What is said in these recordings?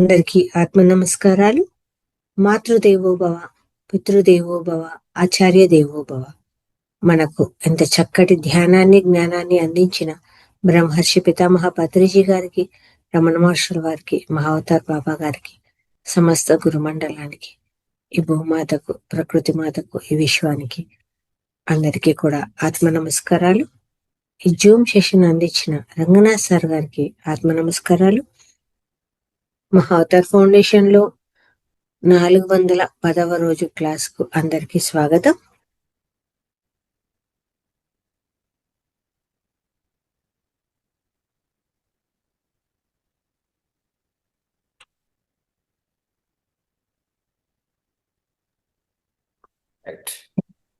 అందరికీ ఆత్మ నమస్కారాలు. మాతృదేవోభవ, పితృదేవోభవ, ఆచార్య దేవోభవ. మనకు ఎంత చక్కటి ధ్యానాన్ని జ్ఞానాన్ని అందించిన బ్రహ్మర్షి పితామహ పత్రిజీ గారికి, రమణ మహర్షుల వారికి, మహావతార్ బాబా గారికి, సమస్త గురుమండలానికి, ఈ భూమాతకు, ప్రకృతి మాతకు, ఈ విశ్వానికి అందరికీ కూడా ఆత్మ నమస్కారాలు. ఈ జూమ్ సెషన్ అందించిన రంగనాథ్ సార్ గారికి ఆత్మ నమస్కారాలు. మహావతార్ ఫౌండేషన్ లో 410వ రోజు క్లాస్ కు అందరికీ స్వాగతం.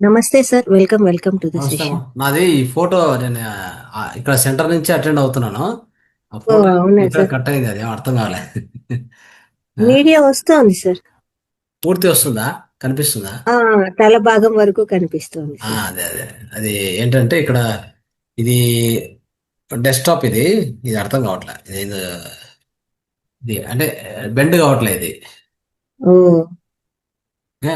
నమస్తే సార్, వెల్కమ్ టు ద నమస్తే సెషన్. నాది ఈ ఫోటో నేను ఇక్కడ సెంటర్ నుంచి అటెండ్ అవుతున్నాను. ఆ ఫోటో అవునా ఇక్కడ సార్, కట్ అయింది, అది అర్థం కాలే. మీడియా వస్తోంది సార్. పూర్తి వస్తుందా, కనిపిస్తుందా? తల భాగం వరకు కనిపిస్తోంది సార్. అదే అదే, అది ఏంటంటే ఇక్కడ ఇది డెస్క్టాప్, ఇది ఇది అర్థం కావట్లే. ఇది అంటే బెండ్ కావట్లే ఇది. ఓ ఓకే,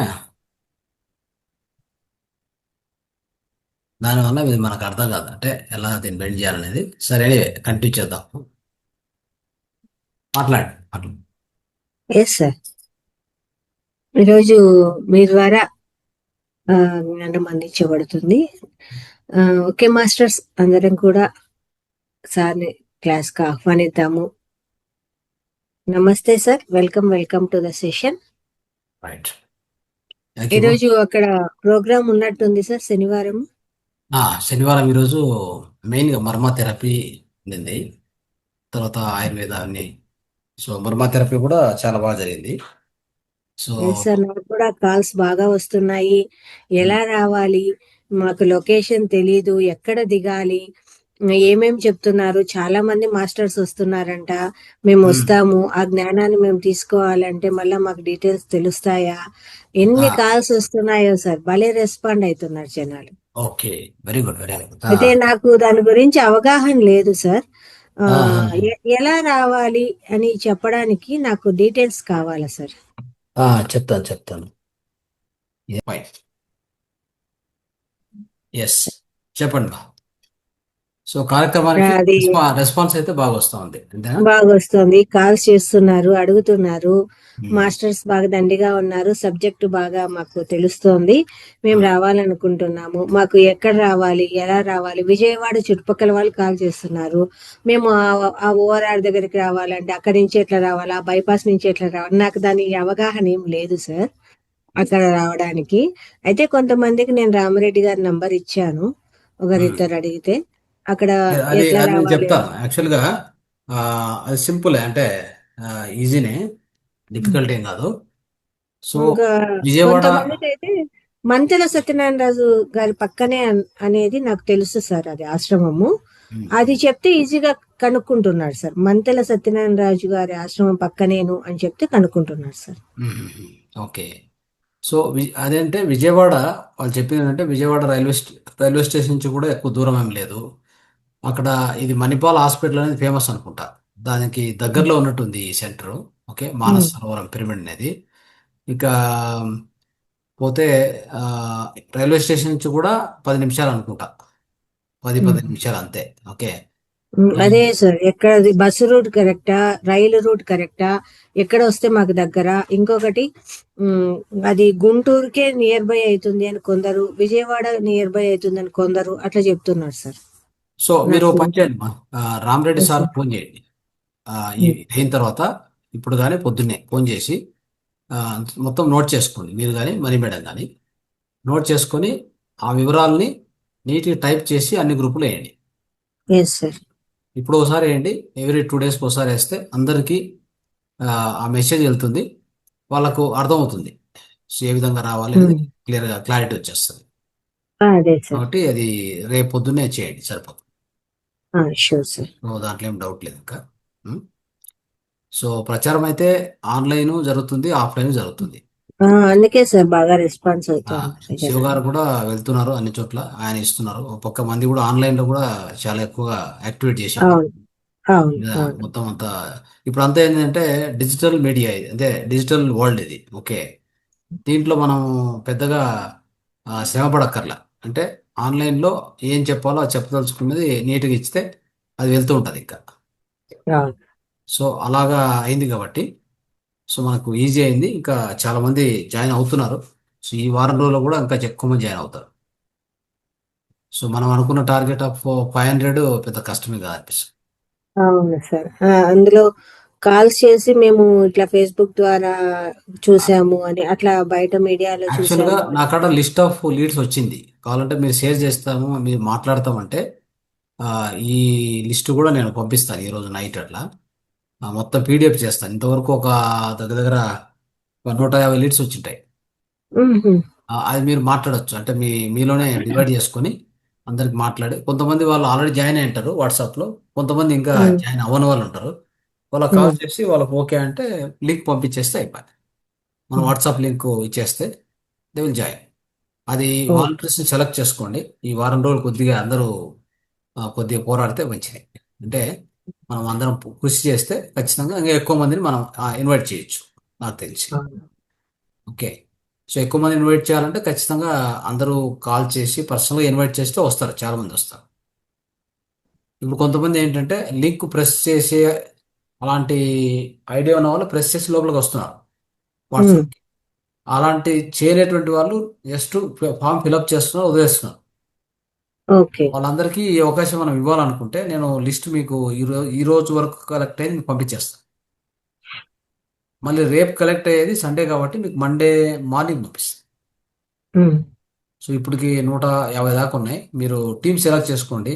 దానివల్ల ఇది మనకు అర్థం కాదు, అంటే ఎలా దీన్ని బెండ్ చేయాలనేది. సరే, కంటిన్యూ చేద్దాం. మాట్లాడు. ఎస్ సార్, ఈరోజు మీ ద్వారా జ్ఞానం అందించబడుతుంది. ఓకే మాస్టర్స్, అందరం కూడా సార్ని క్లాస్ కి ఆహ్వానిద్దాము. నమస్తే sir, welcome to the session. Right, ఈరోజు అక్కడ ప్రోగ్రామ్ ఉన్నట్టుంది సార్, శనివారం. శనివారం ఈరోజు మెయిన్గా మర్మ థెరపీ ఉంది, తర్వాత ఆయుర్వేద అన్ని. సో మర్మ థెరపీ కూడా చాలా బాగా జరిగింది. సో సార్, నాకు కూడా కాల్స్ బాగా వస్తున్నాయి. ఎలా రావాలి, మాకు లొకేషన్ తెలీదు, ఎక్కడ దిగాలి, ఏమేం చెప్తున్నారు. చాలా మంది మాస్టర్స్ వస్తున్నారంట, మేము వస్తాము, ఆ జ్ఞానాన్ని మేము తీసుకోవాలంటే మళ్ళీ మాకు డీటెయిల్స్ తెలుస్తాయా? ఎన్ని కాల్స్ వస్తున్నాయో సార్, భలే రెస్పాండ్ అవుతున్నారు జనాలు. Okay, very good. అయితే నాకు దాని గురించి అవగాహన లేదు సార్. ఎలా రావాలి అని చెప్పడానికి నాకు డీటెయిల్స్ కావాలా సార్? చెప్తాను. ఎస్, చెప్పండి. సో కార్యక్రమానికి రెస్పాన్స్ అయితే బాగా వస్తా ఉంది, బాగా వస్తుంది. కాల్స్ చేస్తున్నారు, అడుగుతున్నారు. మాస్టర్స్ బాగా దండిగా ఉన్నారు, సబ్జెక్ట్ బాగా మాకు తెలుస్తోంది, మేము రావాలనుకుంటున్నాము, మాకు ఎక్కడ రావాలి, ఎలా రావాలి. విజయవాడ చుట్టుపక్కల వాళ్ళు కాల్ చేస్తున్నారు, మేము ఆ ఓఆర్ఆర్ దగ్గరికి రావాలంటే అక్కడి నుంచి ఎట్లా రావాలి, ఆ బైపాస్ నుంచి ఎట్లా రావాలి. నాకు దాని అవగాహన ఏం లేదు సార్ అక్కడ రావడానికి. అయితే కొంతమందికి నేను రామరెడ్డి గారి నంబర్ ఇచ్చాను, ఒకరిద్దరు అడిగితే అక్కడ ఎట్లా రావాలి చెప్తాను. యాక్చువల్గా అది సింపుల్, అంటే ఈజీనే, డిఫికల్ట్ ఏం కాదు. సో విజయవాడ కొంతమందికి అయితే మంతెల సత్యనారాయణ రాజు గారి పక్కనే అనేది నాకు తెలుసు సార్, అది ఆశ్రమము. అది చెప్తే ఈజీగా కనుక్కుంటున్నాడు సార్. మంతెల సత్యనారాయణ రాజు గారి ఆశ్రమం పక్కనేను అని చెప్తే కనుక్కుంటున్నాడు సార్. ఓకే, సో అదేంటే విజయవాడ వాళ్ళు చెప్పింది ఏంటంటే విజయవాడ రైల్వే స్టేషన్ నుంచి కూడా ఎక్కువ దూరం ఏం లేదు. అక్కడ ఇది మణిపాల్ హాస్పిటల్ అనేది ఫేమస్ అనుకుంటా, దానికి దగ్గరలో ఉన్నట్టుంది ఈ centre. Okay, Manasa Sarovaram pyramid అనేది. ఇక పోతే రైల్వే స్టేషన్ నుంచి కూడా 10 నిమిషాలు అనుకుంటా, 10 నిమిషాలు అంతే. ఓకే, అదే సార్, ఎక్కడ బస్సు రూట్ కరెక్టా, రైలు రూట్ కరెక్టా, ఎక్కడ వస్తే మాకు దగ్గర. ఇంకొకటి అది గుంటూరుకే నియర్ బై అవుతుంది అని కొందరు, విజయవాడ నియర్ బై అవుతుంది అని కొందరు అట్లా చెప్తున్నారు సార్. సో మీరు పని చేయండి, రామరెడ్డి సార్ ఫోన్ చేయండి. అయిన తర్వాత ఇప్పుడు కానీ పొద్దున్నే ఫోన్ చేసి మొత్తం నోట్ చేసుకోండి, మీరు కానీ మనీ మేడం కానీ నోట్ చేసుకొని ఆ వివరాలని నీట్గా టైప్ చేసి అన్ని గ్రూపులు వేయండి. ఇప్పుడు ఒకసారి వేయండి, ఎవ్రీ 2 డేస్కి ఒకసారి వేస్తే అందరికీ ఆ మెసేజ్ వెళ్తుంది, వాళ్ళకు అర్థమవుతుంది. సో ఏ విధంగా రావాలి అనేది క్లియర్గా క్లారిటీ వచ్చేస్తుంది. కాబట్టి అది రేపు పొద్దున్నే చేయండి, సరిపోతుంది. దాంట్లో ఏం డౌట్ లేదు ఇంకా. సో ప్రచారం అయితే ఆన్లైన్ జరుగుతుంది, ఆఫ్లైన్ జరుగుతుంది. అందుకే సార్ బాగా రెస్పాన్స్ అవుతుంది. శివ గారు కూడా వెళ్తున్నారు అన్ని చోట్ల, ఆయన ఇస్తున్నారు. ఒక్కొక్క మంది కూడా ఆన్లైన్ లో కూడా చాలా ఎక్కువగా యాక్టివేట్ చేశారు. అవును. మీద అవును. మొత్తం అంతా ఇప్పుడు అంతా ఏంటంటే డిజిటల్ మీడియా ఇది, అంటే డిజిటల్ వరల్డ్ ఇది. ఓకే, దీంట్లో మనం పెద్దగా శ్రమ పడక్కర్లా. అంటే ఆన్లైన్లో ఏం చెప్పాలో అది చెప్పదలుచుకున్నది నీట్గా ఇస్తే అది వెళ్తూ ఉంటుంది ఇంకా. అవును. సో అలాగా అయింది కాబట్టి, సో మనకు ఈజీ అయింది. ఇంకా చాలా మంది జాయిన్ అవుతున్నారు. సో ఈ వారం రోజుల్లో కూడా ఇంకా ఎక్కువ మంది జాయిన్ అవుతారు. సో మనం అనుకున్న టార్గెట్ ఆఫ్ 500 పెద్ద కష్టమే కాదు అనిపిస్తుంది. అవును సార్. అందులో కాల్స్ చేసి మేము ఇట్లా ఫేస్‌బుక్ ద్వారా చూసాము అని, అట్లా బయట మీడియాలో యాక్చువల్గా చూసాము నా అని. కాడ లిస్ట్ ఆఫ్ లీడ్స్ వచ్చింది. కావాలంటే మీరు షేర్ చేస్తాము, మీరు మాట్లాడతామంటే ఆ, ఈ లిస్ట్ కూడా నేను పంపిస్తాను ఈరోజు నైట్ అట్లా. మొత్తం పీడిఎఫ్ చేస్తాను. ఇంతవరకు ఒక దగ్గర దగ్గర ఒక 150 లీడ్స్ వచ్చింటాయి. హుహు. అది మీరు మాట్లాడొచ్చు. అంటే మీలోనే డివైడ్ చేసుకొని అందరికి మాట్లాడి, కొంతమంది వాళ్ళు ఆల్రెడీ జాయిన్ అయి ఉంటారు వాట్సాప్లో, కొంతమంది ఇంకా హ్మ్. జాయిన్ అవ్వని వాళ్ళు ఉంటారు. వాళ్ళకి కాల్ హ్మ్. చేసి వాళ్ళకి ఓకే అంటే లింక్ పంపించేస్తే అయిపోయింది. మన హ్మ్. వాట్సాప్ లింక్ ఇచ్చేస్తే దే విల్ జాయిన్. అది ఓకే. వాలంటీర్స్ని సెలెక్ట్ చేసుకోండి. ఈ వారం రోజులు కొద్దిగా అందరూ కొద్దిగా పోరాడితే మంచిది. అంటే మనం అందరం కృషి చేస్తే ఖచ్చితంగా ఇంకా ఎక్కువ మందిని మనం ఇన్వైట్ చేయొచ్చు నాకు తెలిసి. అవును. ఓకే, సో ఎక్కువ మంది ఇన్వైట్ చేయాలంటే ఖచ్చితంగా అందరూ కాల్ చేసి పర్సనల్గా ఇన్వైట్ చేస్తే వస్తారు, చాలా మంది వస్తారు. ఇప్పుడు కొంతమంది ఏంటంటే లింక్ ప్రెస్ చేసి అలాంటి ఐడియా ఉన్న వాళ్ళు ప్రెస్ చేసి లోపలికి వస్తున్నారు హ్మ్. వాట్సాప్కి. అలాంటి చేయలేటువంటి వాళ్ళు జస్ట్ ఫామ్ ఫిలప్ చేస్తున్నారు, వదిలేస్తున్నారు. ఓకే. వాళ్ళందరికీ ఈ అవకాశం మనం ఇవ్వాలనుకుంటే నేను లిస్ట్ మీకు ఈ రోజు వరకు కలెక్ట్ అయ్యి మీకు పంపించేస్తాను. మళ్ళీ రేపు కలెక్ట్ అయ్యేది సండే కాబట్టి మీకు మండే మార్నింగ్ పంపిస్తాను. హ్మ్. సో ఇప్పటికి 150 దాకా ఉన్నాయి. మీరు టీం సెలెక్ట్ చేసుకోండి.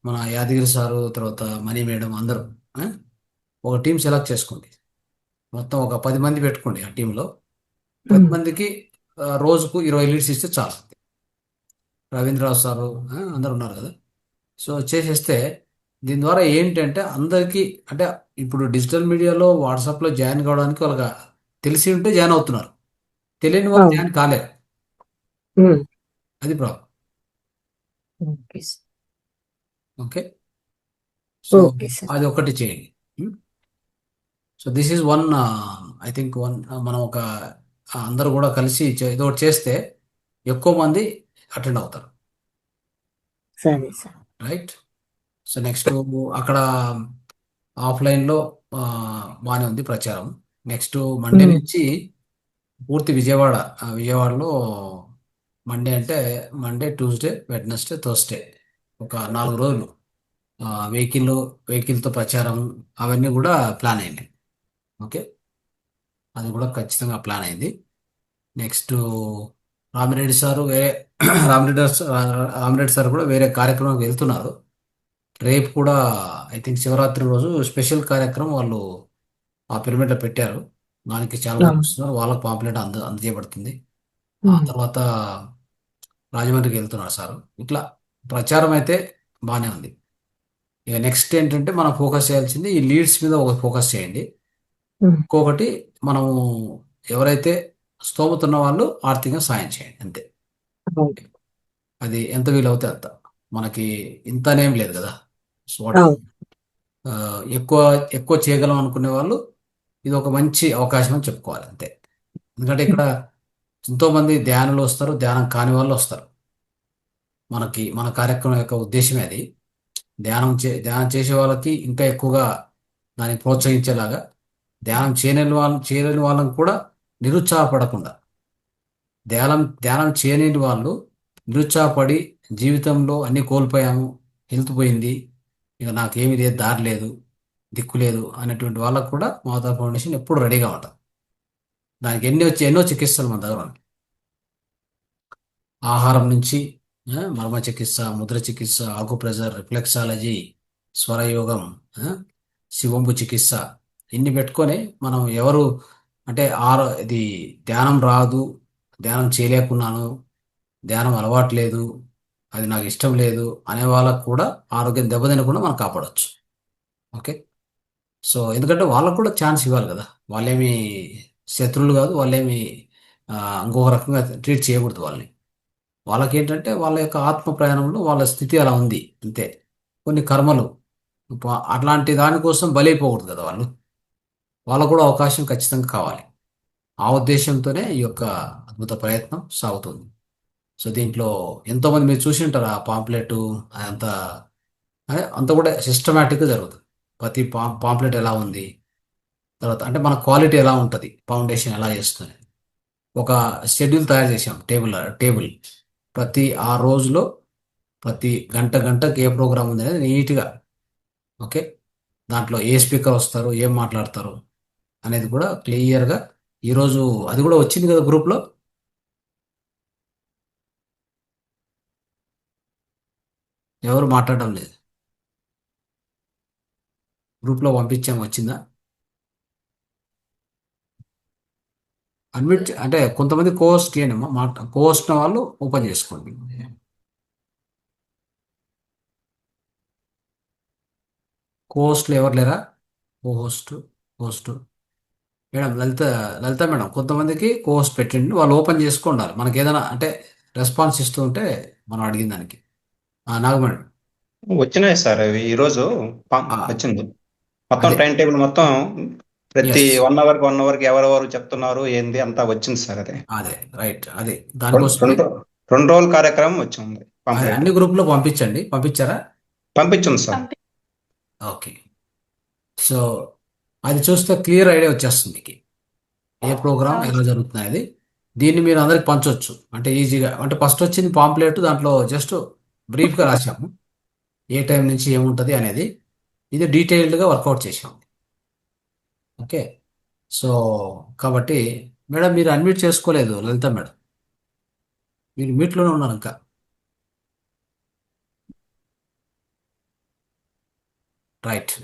మన యాదగిరి సారు, తర్వాత మనీ మేడం అందరూ ఆ? ఒక టీం సెలెక్ట్ చేసుకోండి. మొత్తం ఒక 10 మంది పెట్టుకోండి ఆ టీంలో. 10 హ్మ్. మందికి రోజుకు 20 లీడ్స్ ఇస్తే చాలు. రవీంద్రరావు సారు అందరు ఉన్నారు కదా. సో చేసేస్తే దీని ద్వారా ఏంటంటే అందరికీ, అంటే ఇప్పుడు డిజిటల్ మీడియాలో వాట్సాప్లో జాయిన్ కావడానికి వాళ్ళకి తెలిసి ఉంటే జాయిన్ అవుతున్నారు, తెలియని వాళ్ళు అవును. జాయిన్ కాలేరు. హ్మ్. అది problem. Okay sir. Okay, so okay sir. అది ఒకటి చేయండి. So this is one, I think one, మనం ఒక అందరూ కూడా కలిసి ఏదో ఒకటి చేస్తే ఎక్కువ మంది అటెండ్ అవుతారు. సరే సార్. రైట్. సో నెక్స్ట్ అక్కడ ఆఫ్లైన్లో బాగానే ఉంది ప్రచారం. నెక్స్ట్ మండే హ్మ్. నుంచి పూర్తి విజయవాడ, విజయవాడలో మండే అంటే మండే, ట్యూస్డే, వెడ్నెస్డే, థర్స్డే ఒక 4 రోజులు వెహికల్ వెహికల్తో ప్రచారం అవన్నీ కూడా ప్లాన్ అయినాయి. ఓకే, అది కూడా ఖచ్చితంగా ప్లాన్ అయింది. నెక్స్ట్ రామిరెడ్డి సారు వేరే రామిరెడ్డి సార్ కూడా వేరే కార్యక్రమం వెళ్తున్నారు. రేపు కూడా ఐ థింక్ శివరాత్రి రోజు స్పెషల్ కార్యక్రమం వాళ్ళు ఆ పిరమిడ్లో పెట్టారు. దానికి చాలా మంది అవును. వస్తున్నారు, వాళ్ళకి పాంప్లెట్ అందజేయబడుతుంది. ఆ హ్మ్. తర్వాత రాజమండ్రికి వెళ్తున్నారు సార్. ఇట్లా ప్రచారం అయితే బాగానే ఉంది. ఇక నెక్స్ట్ ఏంటంటే మనం ఫోకస్ చేయాల్సింది ఈ లీడ్స్ మీద ఒక ఫోకస్ చేయండి. హ్మ్. ఇంకొకటి మనము ఎవరైతే స్తోమత ఉన్న వాళ్ళు ఆర్థికంగా సాయం చేయండి అంతే. అవును. అది ఎంత వీలవుతే అంత. మనకి ఇంతనేం లేదు కదా. సో వాట్ అవును. ఆ, ఎక్కువ ఎక్కువ చేయగలం అనుకునే వాళ్ళు ఇది ఒక మంచి అవకాశం అని చెప్పుకోవాలి అంతే. ఎందుకంటే ఇక్కడ ఎంతో మంది ధ్యానులు వస్తారు, ధ్యానం కాని వాళ్ళు వస్తారు. మన కార్యక్రమం యొక్క ఉద్దేశమే అది. ధ్యానం చేసే వాళ్ళకి ఇంకా ఎక్కువగా దాన్ని ప్రోత్సహించేలాగా, ధ్యానం చేయలేని వాళ్ళని కూడా నిరుత్సాహపడకుండా, ధ్యానం చేయలేని వాళ్ళు నిరుత్సాహపడి జీవితంలో అన్ని కోల్పోయాము, హెల్త్ పోయింది, ఇక నాకేమీ లేదు, దారి లేదు, దిక్కు లేదు అనేటువంటి వాళ్ళకు కూడా మాతా ఫౌండేషన్ ఎప్పుడు రెడీగా ఉంటుంది. దానికి ఎన్నో చికిత్సలు మన దగ్గర ఉన్నాయి. ఆహారం నుంచి మర్మ చికిత్స, ముద్ర చికిత్స, ఆకుప్రెజర్, రిఫ్లెక్సాలజీ, స్వరయోగం, ఆ, శివంబు చికిత్స, ఇన్ని పెట్టుకొని మనం ఎవరు అంటే ఇది ధ్యానం రాదు, ధ్యానం చేయలేకున్నాను, ధ్యానం అలవాటు లేదు, అది నాకు ఇష్టం లేదు అనే వాళ్ళకు కూడా ఆరోగ్యం దెబ్బతినకుండా మనం కాపాడవచ్చు. ఓకే, సో ఎందుకంటే వాళ్ళకు కూడా ఛాన్స్ ఇవ్వాలి కదా. వాళ్ళేమి శత్రువులు కాదు, వాళ్ళేమి ఆ, ఇంకొక రకంగా ట్రీట్ చేయకూడదు వాళ్ళని. వాళ్ళకేంటంటే వాళ్ళ యొక్క ఆత్మ ప్రయాణంలో వాళ్ళ స్థితి అలా ఉంది అంతే. కొన్ని కర్మలు అట్లాంటి దానికోసం బలైపోకూడదు కదా వాళ్ళు. వాళ్ళకు కూడా అవకాశం ఖచ్చితంగా కావాలి. ఆ ఉద్దేశంతోనే ఈ యొక్క అద్భుత ప్రయత్నం సాగుతుంది. సో దీంట్లో ఎంతోమంది మీరు చూసి ఉంటారు ఆ పాంప్లెట్ అంతా. అంతా కూడా సిస్టమేటిక్గా జరుగుతుంది. ప్రతి పాంప్లెట్ ఎలా ఉంది, తర్వాత అంటే మన క్వాలిటీ ఎలా ఉంటుంది, ఫౌండేషన్ ఎలా చేస్తుంది, ఒక షెడ్యూల్ తయారు చేసాం. టేబుల్ ప్రతి ఆ రోజులో ప్రతి గంటకి ఏ ప్రోగ్రామ్ ఉంది అనేది నీట్గా, ఓకే, దాంట్లో ఏ స్పీకర్ వస్తారు, ఏం మాట్లాడతారు అనేది కూడా క్లియర్గా ఈరోజు అది కూడా వచ్చింది కదా గ్రూప్లో. ఎవరు మాట్లాడడం లేదు. గ్రూప్లో పంపించాము, వచ్చిందా? అడ్మిట్ అంటే కొంతమంది కోస్ట్ ఏనమ్మా కోస్ట్ వాళ్ళు ఓపెన్ చేసుకోండి. కోస్ట్లు ఎవరు లేరా? హోస్ట్ హోస్ట్ మేడం లలిత మేడం, కొంతమందికి కోస్ట్ పెట్టండి, వాళ్ళు ఓపెన్ చేసుకోండాలి. మనకి ఏదైనా అంటే రెస్పాన్స్ ఇస్తూ ఉంటే మనం అడిగిన దానికి. నాగ మేడం. వచ్చినాయి సార్ అవి ఈరోజు వచ్చింది మొత్తం అదే. టైం టేబుల్ మొత్తం. ప్రతి ఎస్. 1 hour ఎవరెవరు చెప్తున్నారు ఏంది అంతా వచ్చింది సార్. అదే అదే రైట్. అదే రెండు దానికోసమే. రెండు రెండు రోజుల కార్యక్రమం వచ్చింది పాంప్లెట్. అన్ని గ్రూప్లో పంపించండి. పంపించారా? పంపించింది సార్. ఓకే. సో అది చూస్తే క్లియర్ ఐడియా వచ్చేస్తుంది మీకు, ఏ ప్రోగ్రామ్ ఎలా జరుగుతుంది అనేది. దీన్ని మీరు అందరికి పంచవచ్చు అంటే ఈజీగా. అంటే ఫస్ట్ వచ్చింది పాంప్లెట్, దాంట్లో జస్ట్ బ్రీఫ్గా రాసాము ఏ టైం నుంచి ఏముంటుంది అనేది. ఇది డీటెయిల్డ్గా వర్కౌట్ చేసాము. ఓకే. సో కాబట్టి మేడం మీరు అన్మ్యూట్ చేసుకోలేదు లలిత మేడం, మీరు మీట్లోనే ఉన్నారు ఇంకా. రైట్.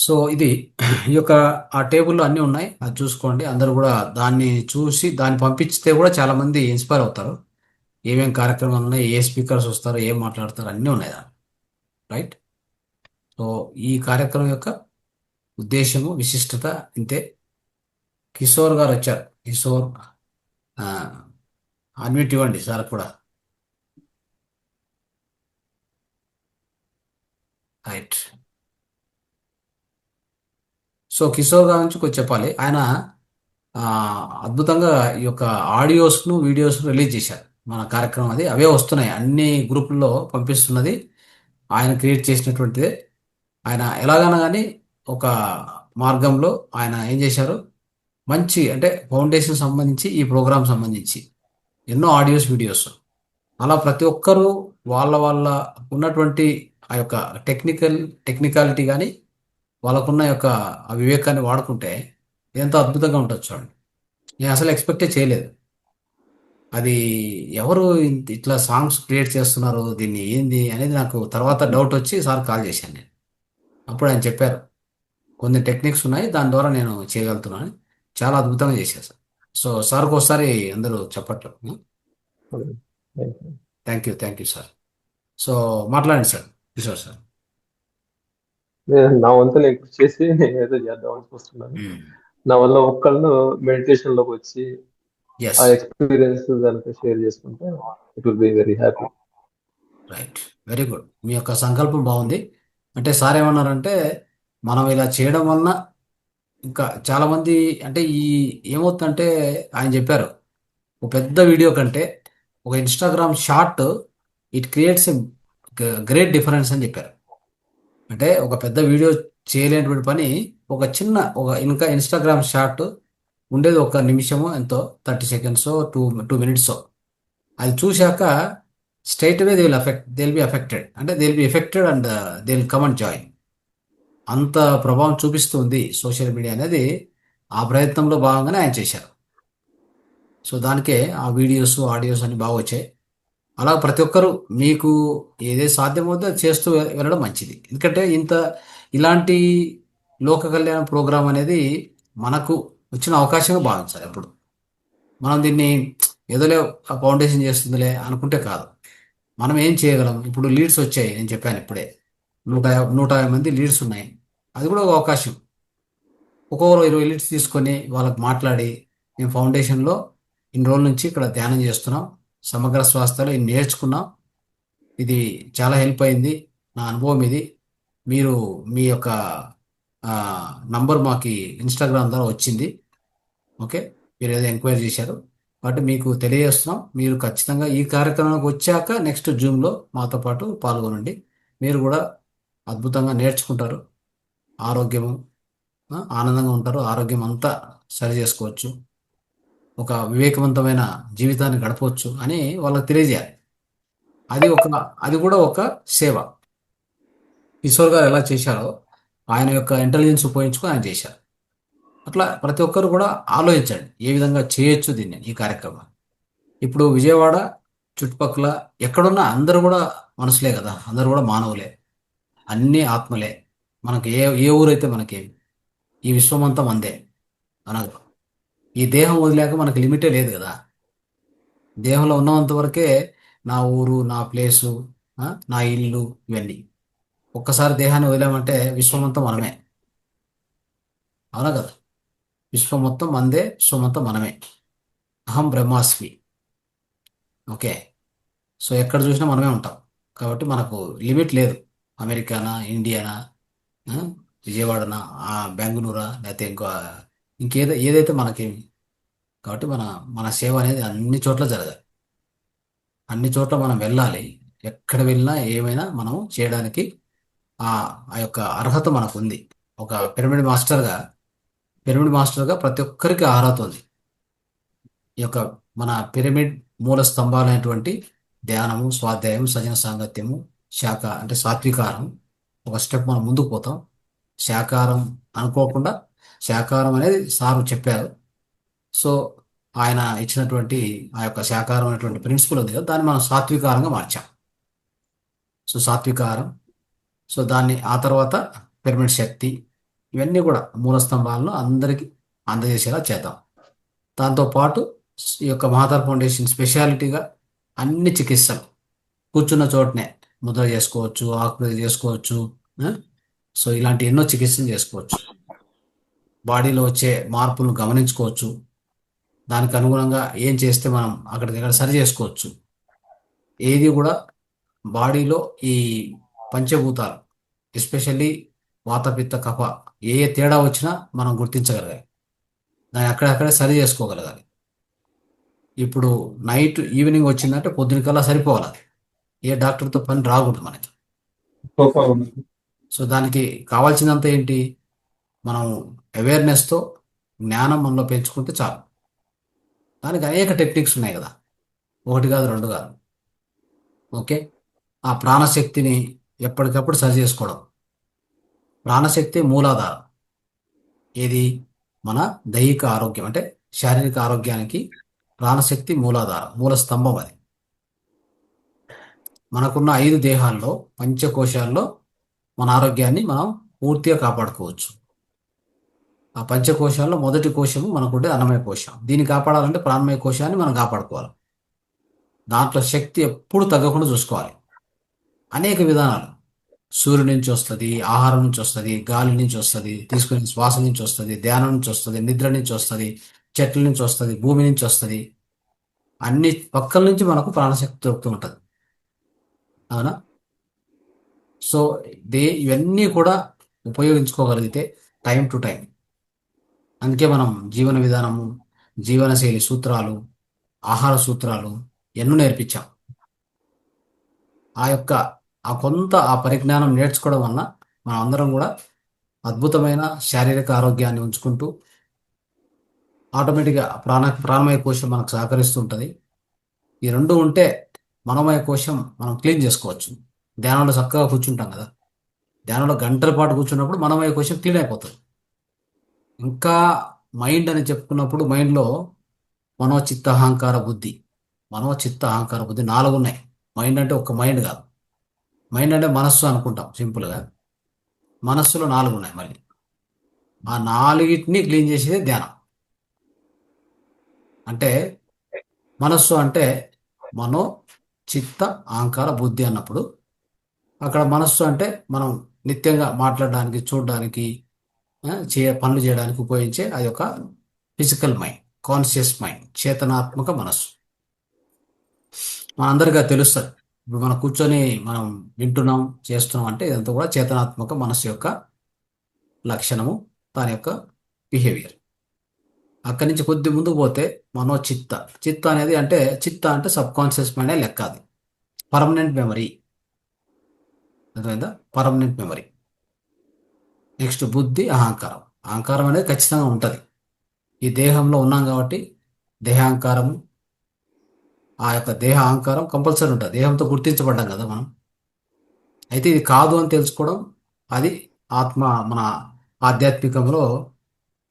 సో ఇది ఈ యొక్క ఆ టేబుల్లో అన్నీ ఉన్నాయి, అది చూసుకోండి. అందరూ కూడా దాన్ని చూసి దాన్ని పంపించితే కూడా చాలామంది ఇన్స్పైర్ అవుతారు. ఏమేం కార్యక్రమాలు ఉన్నాయి, ఏ స్పీకర్స్ వస్తారు, ఏం మాట్లాడతారు, అన్నీ ఉన్నాయి దాన్ని. రైట్. సో ఈ కార్యక్రమం యొక్క ఉద్దేశము, విశిష్టత ఇంతే. కిషోర్ గారు వచ్చారు. కిషోర్ అన్మ్యూట్ ఇవ్వండి సార్ కూడా. రైట్. సో కిషోర్ గారి నుంచి కొంచెం చెప్పాలి. ఆయన ఆ, అద్భుతంగా ఈ యొక్క ఆడియోస్ను వీడియోస్ను రిలీజ్ చేశారు. మన కార్యక్రమం అది అవే వస్తున్నాయి, అన్ని గ్రూపుల్లో పంపిస్తున్నది ఆయన క్రియేట్ చేసినటువంటిదే. ఆయన ఎలాగైనా కానీ ఒక మార్గంలో ఆయన ఏం చేశారు, మంచి అంటే ఫౌండేషన్ సంబంధించి ఈ ప్రోగ్రామ్ సంబంధించి ఎన్నో ఆడియోస్ వీడియోస్ అలా ప్రతి ఒక్కరూ వాళ్ళ వాళ్ళ ఉన్నటువంటి ఆ యొక్క టెక్నికాలిటీ కానీ వాళ్ళకున్న యొక్క ఆ వివేకాన్ని వాడుకుంటే ఎంతో అద్భుతంగా ఉంటుంది చూడండి. నేను అసలు ఎక్స్పెక్టే చేయలేదు. అది ఎవరు ఇట్లా సాంగ్స్ క్రియేట్ చేస్తున్నారు, దీన్ని ఏంది అనేది నాకు తర్వాత డౌట్ వచ్చి సార్ కాల్ చేశాను నేను. అప్పుడు ఆయన చెప్పారు కొన్ని టెక్నిక్స్ ఉన్నాయి, దాని ద్వారా నేను చేయగలుగుతున్నాను. చాలా అద్భుతంగా చేశారు సార్. సో సార్కి ఒకసారి అందరూ చెప్పట్లు. Thank you sir. సో మాట్లాడండి సార్, కిషోర్ సార్. నా వంతు నేను కృషి చేసి ఏదో చేద్దామని చూస్తున్నాను. నా వల్ల ఒక్కళ్ళు మెడిటేషన్ లోకి వచ్చి ఎస్. ఆ ఎక్స్పీరియన్స్ దాంతో షేర్ చేసుకుంటే it will be very happy. Right. Very good. మీ యొక్క సంకల్పం బాగుంది. అంటే సార్ ఏమన్నారంటే మనం ఇలా చేయడం వలన ఇంకా చాలామంది అంటే ఏమవుతుందంటే ఆయన చెప్పారు ఒక పెద్ద వీడియో కంటే ఒక Instagram short it creates a great difference అని చెప్పారు. అంటే ఒక పెద్ద వీడియో చేయలేనటువంటి పని ఒక చిన్న ఇంకా ఇన్స్టాగ్రామ్ షార్ట్ ఉండేది 1 నిమిషమో ఎంతో 30 సెకండ్స్, 2 minutes. అది చూశాక straight away they will be affected, అంటే they will be effected and they will come and join. అంత ప్రభావం చూపిస్తుంది సోషల్ మీడియా అనేది. ఆ ప్రయత్నంలో భాగంగానే ఆయన చేశారు. సో దానికే ఆ వీడియోస్ ఆడియోస్ అన్ని బాగా వచ్చాయి. అలా ప్రతి ఒక్కరూ మీకు ఏదే సాధ్యమవుతుందో అది చేస్తూ వెళ్ళడం మంచిది. ఎందుకంటే ఇలాంటి లోక కళ్యాణ ప్రోగ్రాం అనేది మనకు వచ్చిన అవకాశంగా భావించాలి. ఎప్పుడు మనం దీన్ని ఏదోలే ఆ ఫౌండేషన్ చేస్తుందిలే అనుకుంటే కాదు. మనం ఏం చేయగలం. ఇప్పుడు లీడ్స్ వచ్చాయి, నేను చెప్పాను ఇప్పుడే 150 మంది లీడ్స్ ఉన్నాయి. అది కూడా ఒక అవకాశం. ఒక్కొక్కరు 20 లీడ్స్ తీసుకొని వాళ్ళకి మాట్లాడి మేము ఫౌండేషన్లో ఇన్ని రోజుల నుంచి ఇక్కడ ధ్యానం చేస్తున్నాం, సమగ్ర స్వాస్థ్యలో ఇన్ని నేర్చుకున్నాం, ఇది చాలా హెల్ప్ అయింది, నా అనుభవం ఇది, మీరు మీ యొక్క నంబర్ మాకు ఇన్స్టాగ్రామ్ ద్వారా వచ్చింది. ఓకే, మీరు ఏదో ఎంక్వైరీ చేశారు కాబట్టి మీకు తెలియజేస్తున్నాం. మీరు ఖచ్చితంగా ఈ కార్యక్రమానికి వచ్చాక నెక్స్ట్ జూమ్లో మాతో పాటు పాల్గొనండి. మీరు కూడా అద్భుతంగా నేర్చుకుంటారు. ఆరోగ్యము ఆనందంగా ఉంటారు. ఆరోగ్యం అంతా సరి చేసుకోవచ్చు. ఒక వివేకవంతమైన జీవితాన్ని గడపవచ్చు అని వాళ్ళకి తెలియజేయాలి. అది ఒక అది కూడా ఒక సేవ. కిషోర్ గారు ఎలా చేశారో ఆయన యొక్క ఇంటెలిజెన్స్ ఉపయోగించుకొని ఆయన చేశారు. అట్లా ప్రతి ఒక్కరు కూడా ఆలోచించండి ఏ విధంగా చేయొచ్చు దీన్ని, ఈ కార్యక్రమం. ఇప్పుడు విజయవాడ చుట్టుపక్కల ఎక్కడున్నా అందరూ కూడా మనుషులే కదా, అందరూ కూడా మానవులే, అన్ని ఆత్మలే. మనకి ఏ ఏ ఊరైతే మనకేమి, ఈ విశ్వం అంతా మందే. మనకు ఈ దేహం వదిలేక మనకి లిమిటే లేదు కదా. దేహంలో ఉన్నంత వరకే నా ఊరు, నా ప్లేసు, నా ఇల్లు, ఇవన్నీ. ఒక్కసారి దేహాన్ని వదిలామంటే విశ్వం అంతా మనమే. అవునా కదా? విశ్వం మొత్తం మందే, విశ్వం అంతా మనమే. అహం బ్రహ్మాస్మి. ఓకే, సో ఎక్కడ చూసినా మనమే ఉంటాం కాబట్టి మనకు లిమిట్ లేదు. అమెరికానా, ఇండియానా, ఆ, విజయవాడనా, బెంగళూరా, లేకపోతే ఏదైతే మనకేమి. కాబట్టి మన మన సేవ అనేది అన్ని చోట్ల జరగాలి. అన్ని చోట్ల మనం వెళ్ళాలి. ఎక్కడ వెళ్ళినా ఏమైనా మనం చేయడానికి ఆ ఆ యొక్క అర్హత మనకు ఉంది. ఒక పిరమిడ్ మాస్టర్గా ప్రతి ఒక్కరికి అర్హత ఉంది. ఈ యొక్క మన పిరమిడ్ మూల స్తంభాలైనటువంటి ధ్యానము, స్వాధ్యాయం, సజన సాంగత్యము, శాఖ అంటే సాత్వికారం. ఒక స్టెప్ మనం ముందుకు పోతాం. శాకారం అనుకోకుండా శాకారం అనేది సారు చెప్పారు. సో ఆయన ఇచ్చినటువంటి ఆ యొక్క శాకారం అనేటువంటి ప్రిన్సిపల్ ఉంది కదా, దాన్ని మనం సాత్వికారంగా మార్చాం. సో సాత్వికారం, సో దాన్ని ఆ తర్వాత పిరమిడ్ శక్తి, ఇవన్నీ కూడా మూల స్తంభాలను అందరికీ అందజేసేలా చేద్దాం. దాంతోపాటు ఈ యొక్క మహాతార్ ఫౌండేషన్ స్పెషాలిటీగా అన్ని చికిత్సలు కూర్చున్న చోటనే ముద్ర చేసుకోవచ్చు, ఆకుప్రది చేసుకోవచ్చు. ఆ? సో ఇలాంటి ఎన్నో చికిత్సలు చేసుకోవచ్చు. బాడీలో వచ్చే మార్పులను గమనించుకోవచ్చు. దానికి అనుగుణంగా ఏం చేస్తే మనం అక్కడికక్కడ సరి చేసుకోవచ్చు. ఏది కూడా బాడీలో ఈ పంచభూతాలు, ఎస్పెషల్లీ వాత, పిత్త, కఫ, ఏ ఏ తేడా వచ్చినా మనం గుర్తించగలగాలి. దాన్ని అక్కడక్కడే సరి చేసుకోగలగాలి. ఇప్పుడు ఈవినింగ్ వచ్చిందంటే పొద్దునకల్లా సరిపోవాలి. అది ఏ డాక్టర్తో పని రాకూడదు మనకి. సో దానికి కావాల్సిందంతా ఏంటి? మనం అవేర్నెస్తో జ్ఞానం మనలో పెంచుకుంటే చాలు. దానికి అనేక టెక్నిక్స్ ఉన్నాయి కదా, ఒకటి కాదు, రెండు కాదు. ఓకే, ఆ ప్రాణశక్తిని ఎప్పటికప్పుడు సరి చేసుకోవడం. ప్రాణశక్తి మూలాధారం. ఏది? మన దైహిక ఆరోగ్యం అంటే శారీరక ఆరోగ్యానికి ప్రాణశక్తి మూలాధారం, మూల స్తంభం. అది మనకున్న 5 దేహాల్లో, పంచకోశాల్లో మన ఆరోగ్యాన్ని మనం పూర్తిగా కాపాడుకోవచ్చు. ఆ పంచకోశాల్లో మొదటి కోశము మనకుండే అన్నమయ కోశం. దీన్ని కాపాడాలంటే ప్రాణమయ కోశాన్ని మనం కాపాడుకోవాలి. దాంట్లో శక్తి ఎప్పుడు తగ్గకుండా చూసుకోవాలి. అనేక విధానాలు. సూర్యుడి నుంచి వస్తుంది, ఆహారం నుంచి వస్తుంది, గాలి నుంచి వస్తుంది, తీసుకునే శ్వాస నుంచి వస్తుంది, ధ్యానం నుంచి వస్తుంది, నిద్ర నుంచి వస్తుంది, చెట్ల నుంచి వస్తుంది, భూమి నుంచి వస్తుంది. అన్ని పక్కల నుంచి మనకు ప్రాణశక్తి దొరుకుతూ ఉంటుంది. అవునా? సో ఇవన్నీ కూడా ఉపయోగించుకోగలిగితే టైం టు టైం. అందుకే మనం జీవన విధానము, జీవనశైలి సూత్రాలు, ఆహార సూత్రాలు ఎన్నో నేర్పించాం. ఆ పరిజ్ఞానం నేర్చుకోవడం వల్ల మనం అందరం కూడా అద్భుతమైన శారీరక ఆరోగ్యాన్ని ఉంచుకుంటూ ఆటోమేటిక్గా ప్రాణమయ కోశం మనకు సహకరిస్తుంటుంది. ఈ రెండు ఉంటే మనోమయ కోశం మనం క్లీన్ చేసుకోవచ్చు. ధ్యానంలో చక్కగా కూర్చుంటాం కదా, ధ్యానంలో గంటల పాటు కూర్చున్నప్పుడు మనోమయ కోశం క్లీన్ అయిపోతుంది. ఇంకా మైండ్ అని చెప్పుకున్నప్పుడు మైండ్లో మనోచిత్త అహంకార బుద్ధి 4 ఉన్నాయి. మైండ్ అంటే ఒక్క మైండ్ కాదు. మైండ్ అంటే మనస్సు అనుకుంటాం సింపుల్గా. మనస్సులో 4 ఉన్నాయి. మళ్ళీ ఆ 4ని క్లీన్ చేసేదే ధ్యానం. అంటే మనస్సు అంటే మనో, చిత్త, అహంకార, బుద్ధి అన్నప్పుడు అక్కడ మనస్సు అంటే మనం నిత్యంగా మాట్లాడడానికి, చూడడానికి, పనులు చేయడానికి ఉపయోగించే అది ఒక ఫిజికల్ మైండ్, కాన్షియస్ మైండ్, చేతనాత్మక మనస్సు. మనందరికీ తెలుస్తుంది. ఇప్పుడు మనం కూర్చొని మనం వింటున్నాం, చేస్తున్నాం అంటే ఇదంతా కూడా చేతనాత్మక మనస్సు యొక్క లక్షణము, దాని యొక్క బిహేవియర్. అక్కడి నుంచి కొద్ది ముందుకు పోతే మనోచిత్త. చిత్త అనేది అంటే చిత్త అంటే సబ్ కాన్షియస్ మైండ్ లెక్క, అది పర్మనెంట్ మెమరీ. అర్థమైందా? Permanent memory. నెక్స్ట్ బుద్ధి, అహంకారం. అహంకారం అనేది ఖచ్చితంగా ఉంటుంది. ఈ దేహంలో ఉన్నాం కాబట్టి దేహాంకారము, ఆ యొక్క దేహ అహంకారం కంపల్సరీ ఉంటుంది. దేహంతో గుర్తించబడ్డాం కదా మనం. అయితే ఇది కాదు అని తెలుసుకోవడం, అది ఆత్మ, మన ఆధ్యాత్మికంలో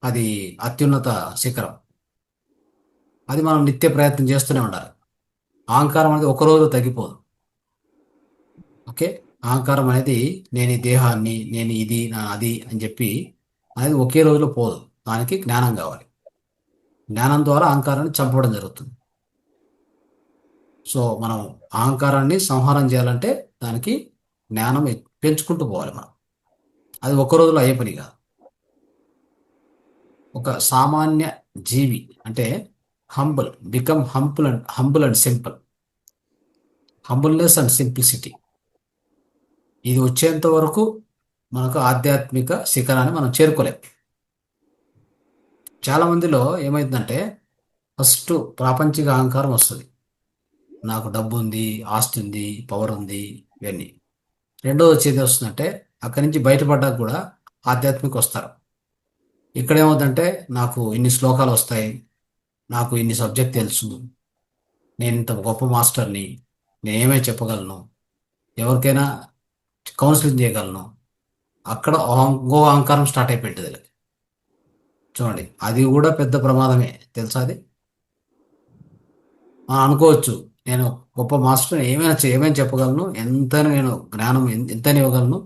అది అత్యున్నత శిఖరం. అది మనం నిత్య ప్రయత్నం చేస్తూనే ఉండాలి. అహంకారం అనేది ఒకరోజు తగ్గిపోదు. ఓకే, అహంకారం అనేది నేను ఈ దేహాన్ని, నేను ఇది, నా అది అని చెప్పి అనేది ఒకే రోజులో పోదు. దానికి జ్ఞానం కావాలి. జ్ఞానం ద్వారా అహంకారాన్ని చంపడం జరుగుతుంది. సో మనం అహంకారాన్ని సంహారం చేయాలంటే దానికి జ్ఞానం పెంచుకుంటూ పోవాలి మనం. అది ఒక్క రోజులో అయ్యే పని కాదు. ఒక సామాన్య జీవి అంటే humble and simple. Humbleness and simplicity ఇది వచ్చేంత వరకు మనకు ఆధ్యాత్మిక శిఖరాన్ని మనం చేరుకోలేం. చాలా మందిలో ఏమైందంటే ఫస్ట్ ప్రాపంచిక అహంకారం వస్తుంది. నాకు డబ్బు ఉంది, ఆస్తి ఉంది, పవర్ ఉంది, ఇవన్నీ. రెండోది వచ్చేది వస్తుందంటే అక్కడి నుంచి బయటపడ్డాక కూడా ఆధ్యాత్మిక వస్తారు. ఇక్కడ ఏమవుతుందంటే నాకు ఇన్ని శ్లోకాలు వస్తాయి, నాకు ఇన్ని సబ్జెక్ట్ తెలుసు, నేను ఇంత గొప్ప మాస్టర్ని, నేనేమే చెప్పగలను, ఎవరికైనా కౌన్సిలింగ్ చేయగలను. అక్కడ ఇంకో అహంకారం స్టార్ట్ అయిపోయింది వీళ్ళకి. చూడండి, అది కూడా పెద్ద ప్రమాదమే తెలుసా. అది మనం అనుకోవచ్చు, నేను గొప్ప మాస్టర్, ఏమైనా చెప్పగలను, ఎంతైనా నేను జ్ఞానం ఎంతైనా ఇవ్వగలను,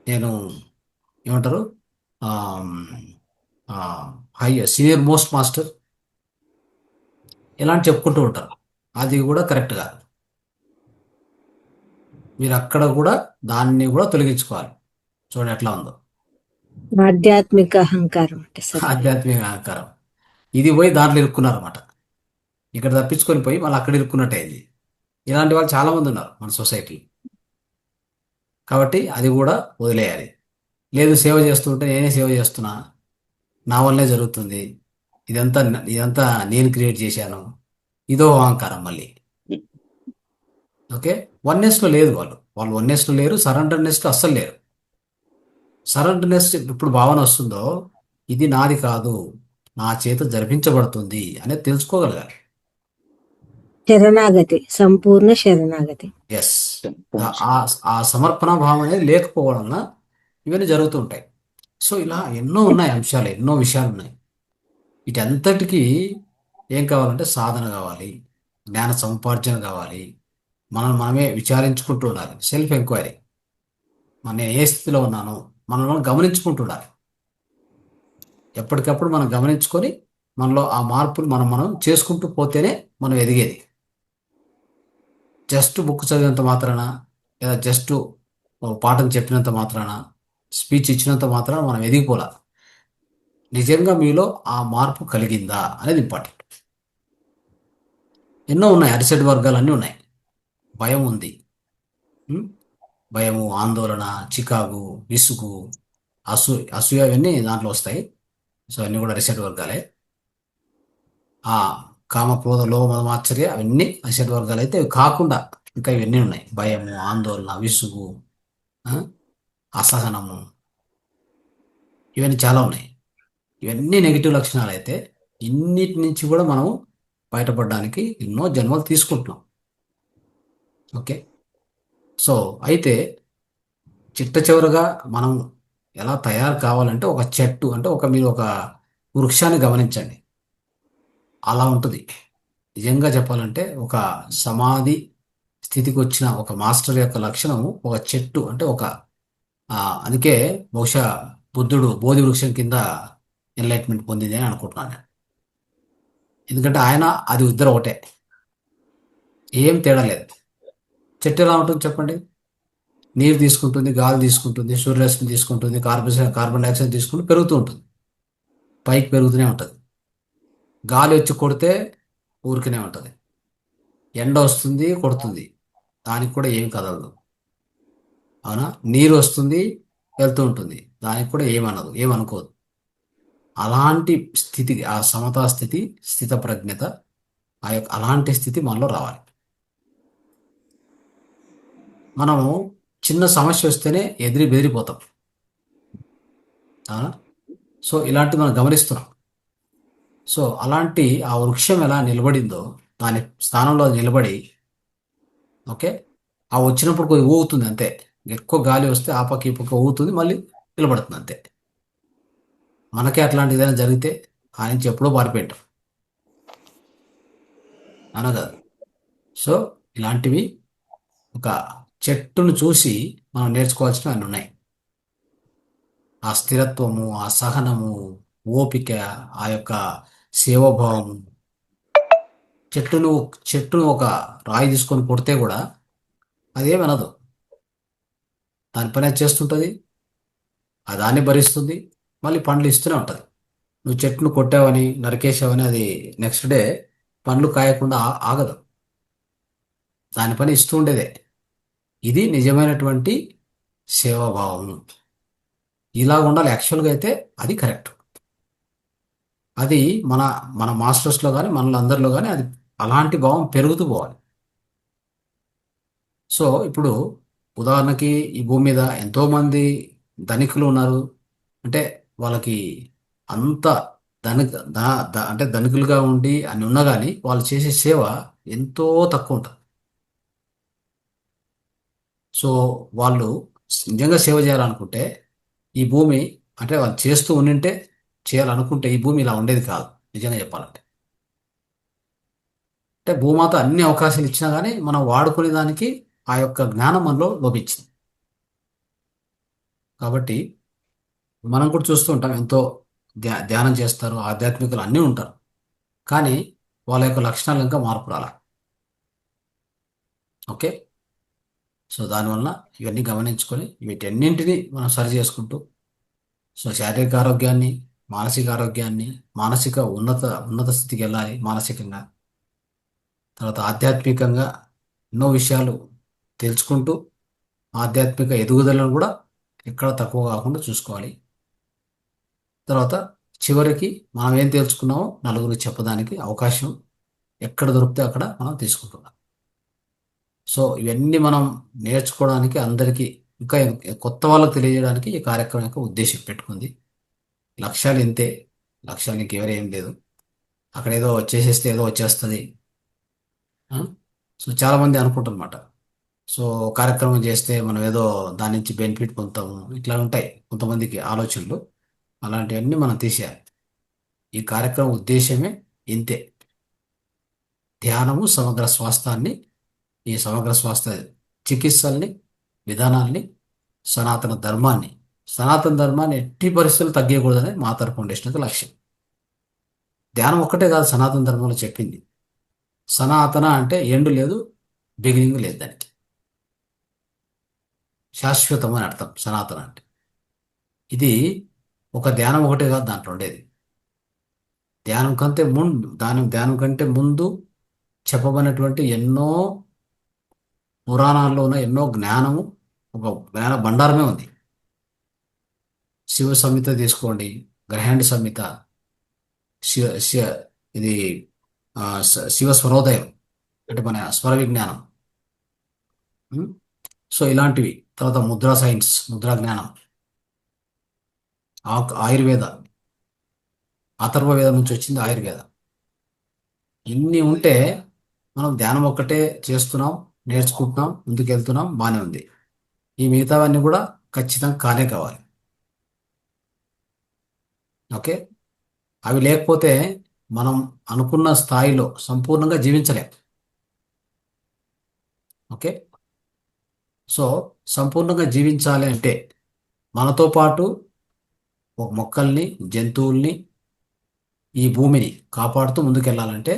నేను ఏమంటారు హై సీనియర్ మోస్ట్ మాస్టర్, ఇలాంటి చెప్పుకుంటూ ఉంటారు. అది కూడా కరెక్ట్ కాదు. మీరు అక్కడ కూడా దాన్ని కూడా తొలగించుకోవాలి. చూడండి ఎట్లా ఉందో ఆధ్యాత్మిక అహంకారం అంటే సార్. ఆధ్యాత్మిక అహంకారం. ఇది పోయి దాంట్లో ఇరుక్కున్నారు అనమాట. ఇక్కడ తప్పించుకొని పోయి మళ్ళీ అక్కడ ఇరుక్కున్నట్టు అయింది. ఇలాంటి వాళ్ళు చాలా మంది ఉన్నారు మన సొసైటీ. కాబట్టి అది కూడా వదిలేయాలి. లేదు, సేవ చేస్తుంటే నేనే సేవ చేస్తున్నా, నా వల్లే జరుగుతుంది, ఇదంతా ఇదంతా నేను క్రియేట్ చేశాను, ఇదో అహంకారం మళ్ళీ. ఓకే, వన్నెస్లో లేదు, వాళ్ళు వన్నెస్లో లేరు, సరెండర్నెస్లో అస్సలు లేరు. సరెండర్నెస్ ఇప్పుడు భావన వస్తుందో ఇది నాది కాదు, నా చేత జరిపించబడుతుంది అనేది తెలుసుకోగలగాలి. శరణాగతి, సంపూర్ణ శరణాగతి. ఎస్, ఆ సమర్పణ భావం అనేది లేకపోవడం వలన ఇవన్నీ జరుగుతుంటాయి. సో ఇలా ఎన్నో ఉన్నాయి అంశాలు, ఎన్నో విషయాలు ఉన్నాయి. వీటంతటికీ ఏం కావాలంటే సాధన కావాలి, జ్ఞాన సముపార్జన కావాలి, మనమే విచారించుకుంటూ ఉండాలి. సెల్ఫ్ ఎంక్వైరీ, నేను ఏ స్థితిలో ఉన్నానో మనం గమనించుకుంటూ ఉండాలి. ఎప్పటికప్పుడు మనం గమనించుకొని మనలో ఆ మార్పులు మనం చేసుకుంటూ పోతేనే మనం ఎదిగేది. జస్ట్ బుక్ చదివినంత మాత్రాన, లేదా జస్ట్ పాఠం చెప్పినంత మాత్రాన, స్పీచ్ ఇచ్చినంత మాత్రాన మనం ఎదిగిపోలా. నిజంగా మీలో ఆ మార్పు కలిగిందా అనేది ఇంపార్టెంట్. ఎన్నో ఉన్నాయి, అరిసెట్ వర్గాలు అన్నీ ఉన్నాయి. భయం ఉంది, భయము, ఆందోళన, చికాకు, విసుగు, అసూయ ఇవన్నీ దాంట్లో వస్తాయి. సో అన్నీ కూడా రిసెట్ వర్గాలే. ఆ కామ, క్రోధ, లోభ, మదం, ఆశ్చర్య అవన్నీ రిసెట్ వర్గాలు అయితే ఇవి కాకుండా ఇంకా ఇవన్నీ ఉన్నాయి. భయము, ఆందోళన, విసుగు, అసహనము, ఇవన్నీ చాలా ఉన్నాయి. ఇవన్నీ నెగిటివ్ లక్షణాలు అయితే ఇన్నిటి నుంచి కూడా మనం బయటపడడానికి ఎన్నో జన్మలు తీసుకుంటున్నాం. ఓకే, సో అయితే చిట్ట చివరగా మనం ఎలా తయారు కావాలంటే ఒక చెట్టు అంటే మీరు ఒక వృక్షాన్ని గమనించండి, అలా ఉంటుంది. నిజంగా చెప్పాలంటే ఒక సమాధి స్థితికి వచ్చిన ఒక మాస్టర్ యొక్క లక్షణము ఒక చెట్టు అంటే అందుకే బహుశా బుద్ధుడు బోధి వృక్షం కింద ఎన్లైట్మెంట్ పొందింది అని అనుకుంటున్నాను నేను. ఎందుకంటే ఆయన అది ఇద్దరు ఒకటే, ఏం తేడా లేదు. చెట్టు ఎలా ఉంటుంది చెప్పండి? నీరు తీసుకుంటుంది, గాలి తీసుకుంటుంది, సూర్యరశ్మి తీసుకుంటుంది, కార్బన్ డైఆక్సైడ్ తీసుకుంటూ పెరుగుతూ ఉంటుంది, పైకి పెరుగుతూనే ఉంటుంది. గాలి వచ్చి కొడితే ఊరికనే ఉంటుంది. ఎండ వస్తుంది కొడుతుంది, దానికి కూడా ఏమి కదలదు. అవునా? నీరు వస్తుంది వెళ్తూ ఉంటుంది, దానికి కూడా ఏమనదు, ఏమనుకోదు. అలాంటి స్థితి, ఆ సమతా స్థితి, స్థిత ప్రజ్ఞత, అలాంటి స్థితి మనలో రావాలి. మనము చిన్న సమస్య వస్తేనే బెదిరిపోతాం. అవునా? సో ఇలాంటివి మనం గమనిస్తున్నాం. సో అలాంటి ఆ వృక్షం ఎలా నిలబడిందో దాని స్థానంలో అది నిలబడి, ఓకే, ఆ వచ్చినప్పుడు కొద్దిగా ఊగుతుంది అంతే. ఎక్కువ గాలి వస్తే ఆ పక్క ఈ పక్క ఊగుతుంది, మళ్ళీ నిలబడుతుంది అంతే. మనకే అట్లాంటి ఏదైనా జరిగితే ఆ నుంచి ఎప్పుడో పారిపోయింటాం, అన కాదు. సో ఇలాంటివి ఒక చెట్టును చూసి మనం నేర్చుకోవాల్సినవి అన్నీ ఉన్నాయి. ఆ స్థిరత్వము, ఆ సహనము, ఓపిక, ఆ యొక్క సేవాభావము. చెట్టును చెట్టును ఒక రాయి తీసుకొని కొడితే కూడా అదేమనదు, దాని పని అది చేస్తుంటుంది, ఆ దాన్ని భరిస్తుంది, మళ్ళీ పండ్లు ఇస్తూనే ఉంటుంది. నువ్వు చెట్టును కొట్టావని నరికేసావని అది నెక్స్ట్ డే పండ్లు కాయకుండా ఆగదు, దాని పని ఇస్తూ ఉండేదే. ఇది నిజమైనటువంటి సేవాభావము. ఇలా ఉండాలి యాక్చువల్గా అయితే, అది కరెక్ట్. అది మన మన మాస్టర్స్లో కానీ మనలో అందరిలో కానీ అది అలాంటి భావం పెరుగుతూ పోవాలి. సో ఇప్పుడు ఉదాహరణకి ఈ భూమి మీద ఎంతోమంది ధనికులు ఉన్నారు. అంటే వాళ్ళకి అంత ధనిక అంటే ధనికులుగా ఉండి అని ఉన్నా కానీ వాళ్ళు చేసే సేవ ఎంతో తక్కువ ఉంటుంది. సో వాళ్ళు నిజంగా సేవ చేయాలనుకుంటే ఈ భూమి, అంటే వాళ్ళు చేస్తూ ఉండింటే, చేయాలనుకుంటే ఈ భూమి ఇలా ఉండేది కాదు నిజంగా చెప్పాలంటే. అంటే భూమాత అన్ని అవకాశాలు ఇచ్చినా కానీ మనం వాడుకునే దానికి ఆ యొక్క జ్ఞానం మనలో లోపించింది. కాబట్టి మనం కూడా చూస్తూ ఉంటాం, ఎంతో ధ్యానం చేస్తారు, ఆధ్యాత్మికలు అన్నీ ఉంటారు, కానీ వాళ్ళ యొక్క లక్షణాలు ఇంకా మార్పు రాల. ఓకే. సో దానివల్ల ఇవన్నీ గమనించుకొని వీటన్నింటినీ మనం సరి చేసుకుంటూ, సో శారీరక ఆరోగ్యాన్ని, మానసిక ఆరోగ్యాన్ని, మానసిక ఉన్నత ఉన్నత స్థితికి వెళ్ళాలి మానసికంగా. తర్వాత ఆధ్యాత్మికంగా ఎన్నో విషయాలు తెలుసుకుంటూ ఆధ్యాత్మిక ఎదుగుదలను కూడా ఎక్కడ తక్కువ కాకుండా చూసుకోవాలి. తర్వాత చివరికి మనం ఏం తెలుసుకున్నామో నలుగురికి చెప్పడానికి అవకాశం ఎక్కడ దొరికితే అక్కడ మనం తీసుకుంటున్నాం. సో ఇవన్నీ మనం నేర్చుకోవడానికి, అందరికీ ఇంకా కొత్త వాళ్ళకి తెలియజేయడానికి ఈ కార్యక్రమం యొక్క ఉద్దేశం పెట్టుకుంది. లక్ష్యాలు ఇంతే, లక్ష్యాలు ఇంకెవరు ఏం లేదు. అక్కడ ఏదో చేసేస్తే ఏదో వచ్చేస్తుంది. సో చాలామంది అనుకుంటారన్నమాట, సో కార్యక్రమం చేస్తే మనం ఏదో దాని నుంచి బెనిఫిట్ పొందుతాము, ఇట్లా ఉంటాయి కొంతమందికి ఆలోచనలు. అలాంటివన్నీ మనం తీసేయాలి. ఈ కార్యక్రమం ఉద్దేశమే ఇంతే. ధ్యానము సమగ్ర స్వాస్థాన్ని, ఈ సమగ్ర స్వాస్థ చికిత్సల్ని, విధానాల్ని, సనాతన ధర్మాన్ని ఎట్టి పరిస్థితులు తగ్గకూడదని మాతర్ ఫౌండేషన్ యొక్క లక్ష్యం. ధ్యానం ఒక్కటే కాదు సనాతన ధర్మంలో చెప్పింది. సనాతన అంటే ఎండు లేదు, బిగినింగ్ లేదు, దానికి శాశ్వతం అని అర్థం సనాతన అంటే. ఇది ఒక ధ్యానం ఒకటే కాదు దాంట్లో ఉండేది. ధ్యానం కంటే ముందు చెప్పబడినటువంటి ఎన్నో పురాణాల్లో ఉన్న ఎన్నో జ్ఞానము, ఒక జ్ఞాన భండారమే ఉంది. శివ సంహిత తీసుకోండి, గ్రహాండ్ సంహిత, శివ శివ ఇది శివ స్వరోదయం అంటే మన స్వర విజ్ఞానం. సో ఇలాంటివి. తర్వాత ముద్రా సైన్స్, ముద్రా జ్ఞానం, ఆయుర్వేద, అథర్వవేదం నుంచి వచ్చింది ఆయుర్వేదం. ఇన్ని ఉంటే మనం ధ్యానం ఒక్కటే చేస్తున్నాం, నేర్చుకుంటున్నాం, ముందుకెళ్తున్నాం, బాగానే ఉంది. ఈ మిగతావన్నీ కూడా ఖచ్చితంగా కానే కావాలి. ఓకే. అవి లేకపోతే మనం అనుకున్న స్థాయిలో సంపూర్ణంగా జీవించలేం. ఓకే. సో సంపూర్ణంగా జీవించాలి అంటే మనతో పాటు ఒక మొక్కల్ని, జంతువుల్ని, ఈ భూమిని కాపాడుతూ ముందుకెళ్ళాలంటే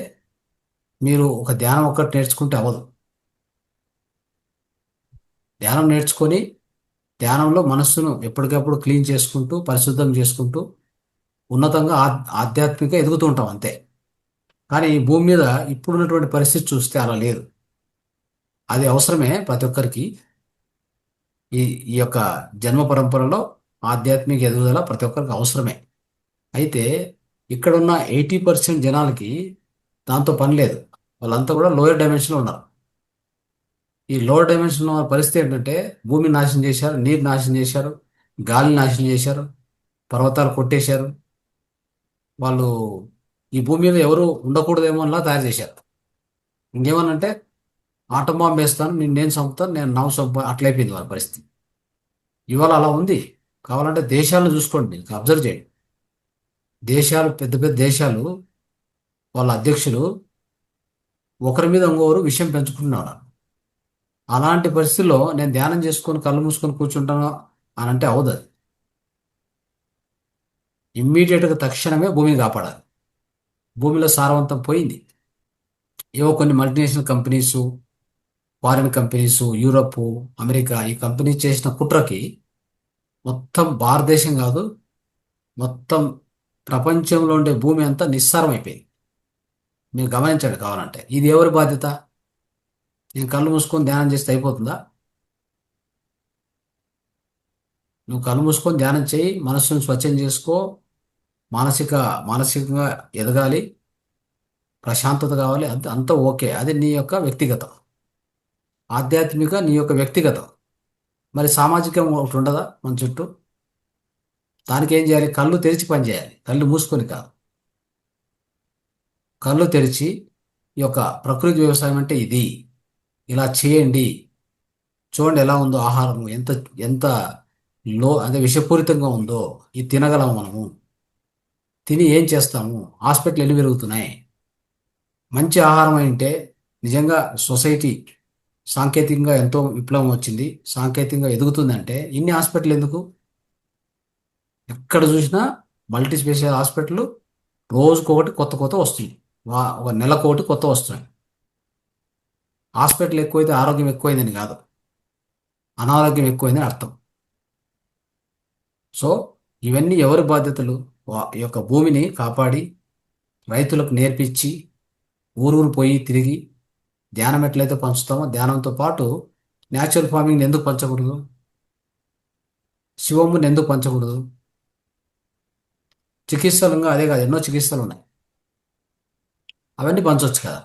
మీరు ఒక ధ్యానం ఒక్కటి నేర్చుకుంటే అవ్వదు. ధ్యానం నేర్చుకొని ధ్యానంలో మనస్సును ఎప్పటికప్పుడు క్లీన్ చేసుకుంటూ, పరిశుద్ధం చేసుకుంటూ ఉన్నతంగా ఆధ్యాత్మిక ఎదుగుతూ ఉంటాం అంతే. కానీ ఈ భూమి మీద ఇప్పుడున్నటువంటి పరిస్థితి చూస్తే అలా లేదు. అది అవసరమే ప్రతి ఒక్కరికి. ఈ ఈ యొక్క జన్మ పరంపరలో ఆధ్యాత్మిక ఎదుగుదల ప్రతి ఒక్కరికి అవసరమే. అయితే ఇక్కడున్న 80% జనాలకి దాంతో పని లేదు. వాళ్ళంతా కూడా లోయర్ డైమెన్షన్లో ఉన్నారు. ఈ లోయర్ డైమెన్షన్లో ఉన్న పరిస్థితి ఏంటంటే భూమిని నాశనం చేశారు, నీరు నాశనం చేశారు, గాలిని నాశనం చేశారు, పర్వతాలు కొట్టేశారు. వాళ్ళు ఈ భూమి మీద ఎవరు ఉండకూడదేమో అలా తయారు చేశారు. ఇంకేమనంటే ఆటం బాంబు వేస్తాను, నేను చంపుతాను, నేను నవ్వు చంపు, అట్లయిపోయింది వాళ్ళ పరిస్థితి. ఇవాళ అలా ఉంది. కావాలంటే దేశాలను చూసుకోండి, అబ్జర్వ్ చేయండి. దేశాలు, పెద్ద పెద్ద దేశాలు, వాళ్ళ అధ్యక్షులు ఒకరి మీద ఇంకొకరు విషయం పెంచుకుంటున్నారు. అలాంటి పరిస్థితుల్లో నేను ధ్యానం చేసుకొని కళ్ళు మూసుకొని కూర్చుంటాను అని అంటే అవదు. అది ఇమ్మీడియట్గా తక్షణమే భూమిని కాపాడాలి. భూమిలో సారవంతం పోయింది. ఏవో కొన్ని multinational companies, foreign companies, Europe, America ఈ కంపెనీ చేసిన కుట్రకి మొత్తం భారతదేశం కాదు, మొత్తం ప్రపంచంలో ఉండే భూమి అంతా నిస్సారం అయిపోయింది. మీరు గమనించండి. కావాలంటే ఇది ఎవరి బాధ్యత? నేను కళ్ళు మూసుకొని ధ్యానం చేస్తే అయిపోతుందా? నువ్వు కళ్ళు మూసుకొని ధ్యానం చేయి, మనస్సును స్వచ్ఛం చేసుకో, మానసికంగా ఎదగాలి, ప్రశాంతత కావాలి, అంతా ఓకే. అది నీ యొక్క వ్యక్తిగతం. ఆధ్యాత్మిక నీ యొక్క వ్యక్తిగతం. మరి సామాజికం ఒకటి ఉండదా మన చుట్టూ? దానికి ఏం చేయాలి? కళ్ళు తెరిచి పని చేయాలి, కళ్ళు మూసుకొని కాదు. కళ్ళు తెరిచి ఈ యొక్క ప్రకృతి వ్యవసాయం అంటే ఇది, ఇలా చేయండి, చూడండి ఎలా ఉందో ఆహారం, ఎంత ఎంత అదే విషపూరితంగా ఉందో, ఇది తినగలము మనము, తిని ఏం చేస్తాము, హాస్పిటల్ ఎన్ని పెరుగుతున్నాయి. మంచి ఆహారం అంటే నిజంగా సొసైటీ సాంకేతికంగా ఎంతో విప్లవం వచ్చింది, సాంకేతికంగా ఎదుగుతుందంటే ఇన్ని హాస్పిటల్ ఎందుకు? ఎక్కడ చూసినా మల్టీ స్పెషల్ హాస్పిటల్ రోజుకొకటి కొత్త కొత్త వస్తుంది, ఒక నెలకొకటి కొత్త వస్తున్నాయి. హాస్పిటల్ ఎక్కువైతే ఆరోగ్యం ఎక్కువైందని కాదు, అనారోగ్యం ఎక్కువైందని అర్థం. సో ఇవన్నీ ఎవరి బాధ్యతలు? ఈ యొక్క భూమిని కాపాడి రైతులకు నేర్పించి ఊరూరు పోయి తిరిగి ధ్యానం ఎట్లయితే పంచుతామో ధ్యానంతో పాటు న్యాచురల్ ఫార్మింగ్ ఎందుకు పంచకూడదు? శివముని ఎందుకు పంచకూడదు? చికిత్సలుగా అదే కాదు, ఎన్నో చికిత్సలు ఉన్నాయి, అవన్నీ పంచవచ్చు కదా.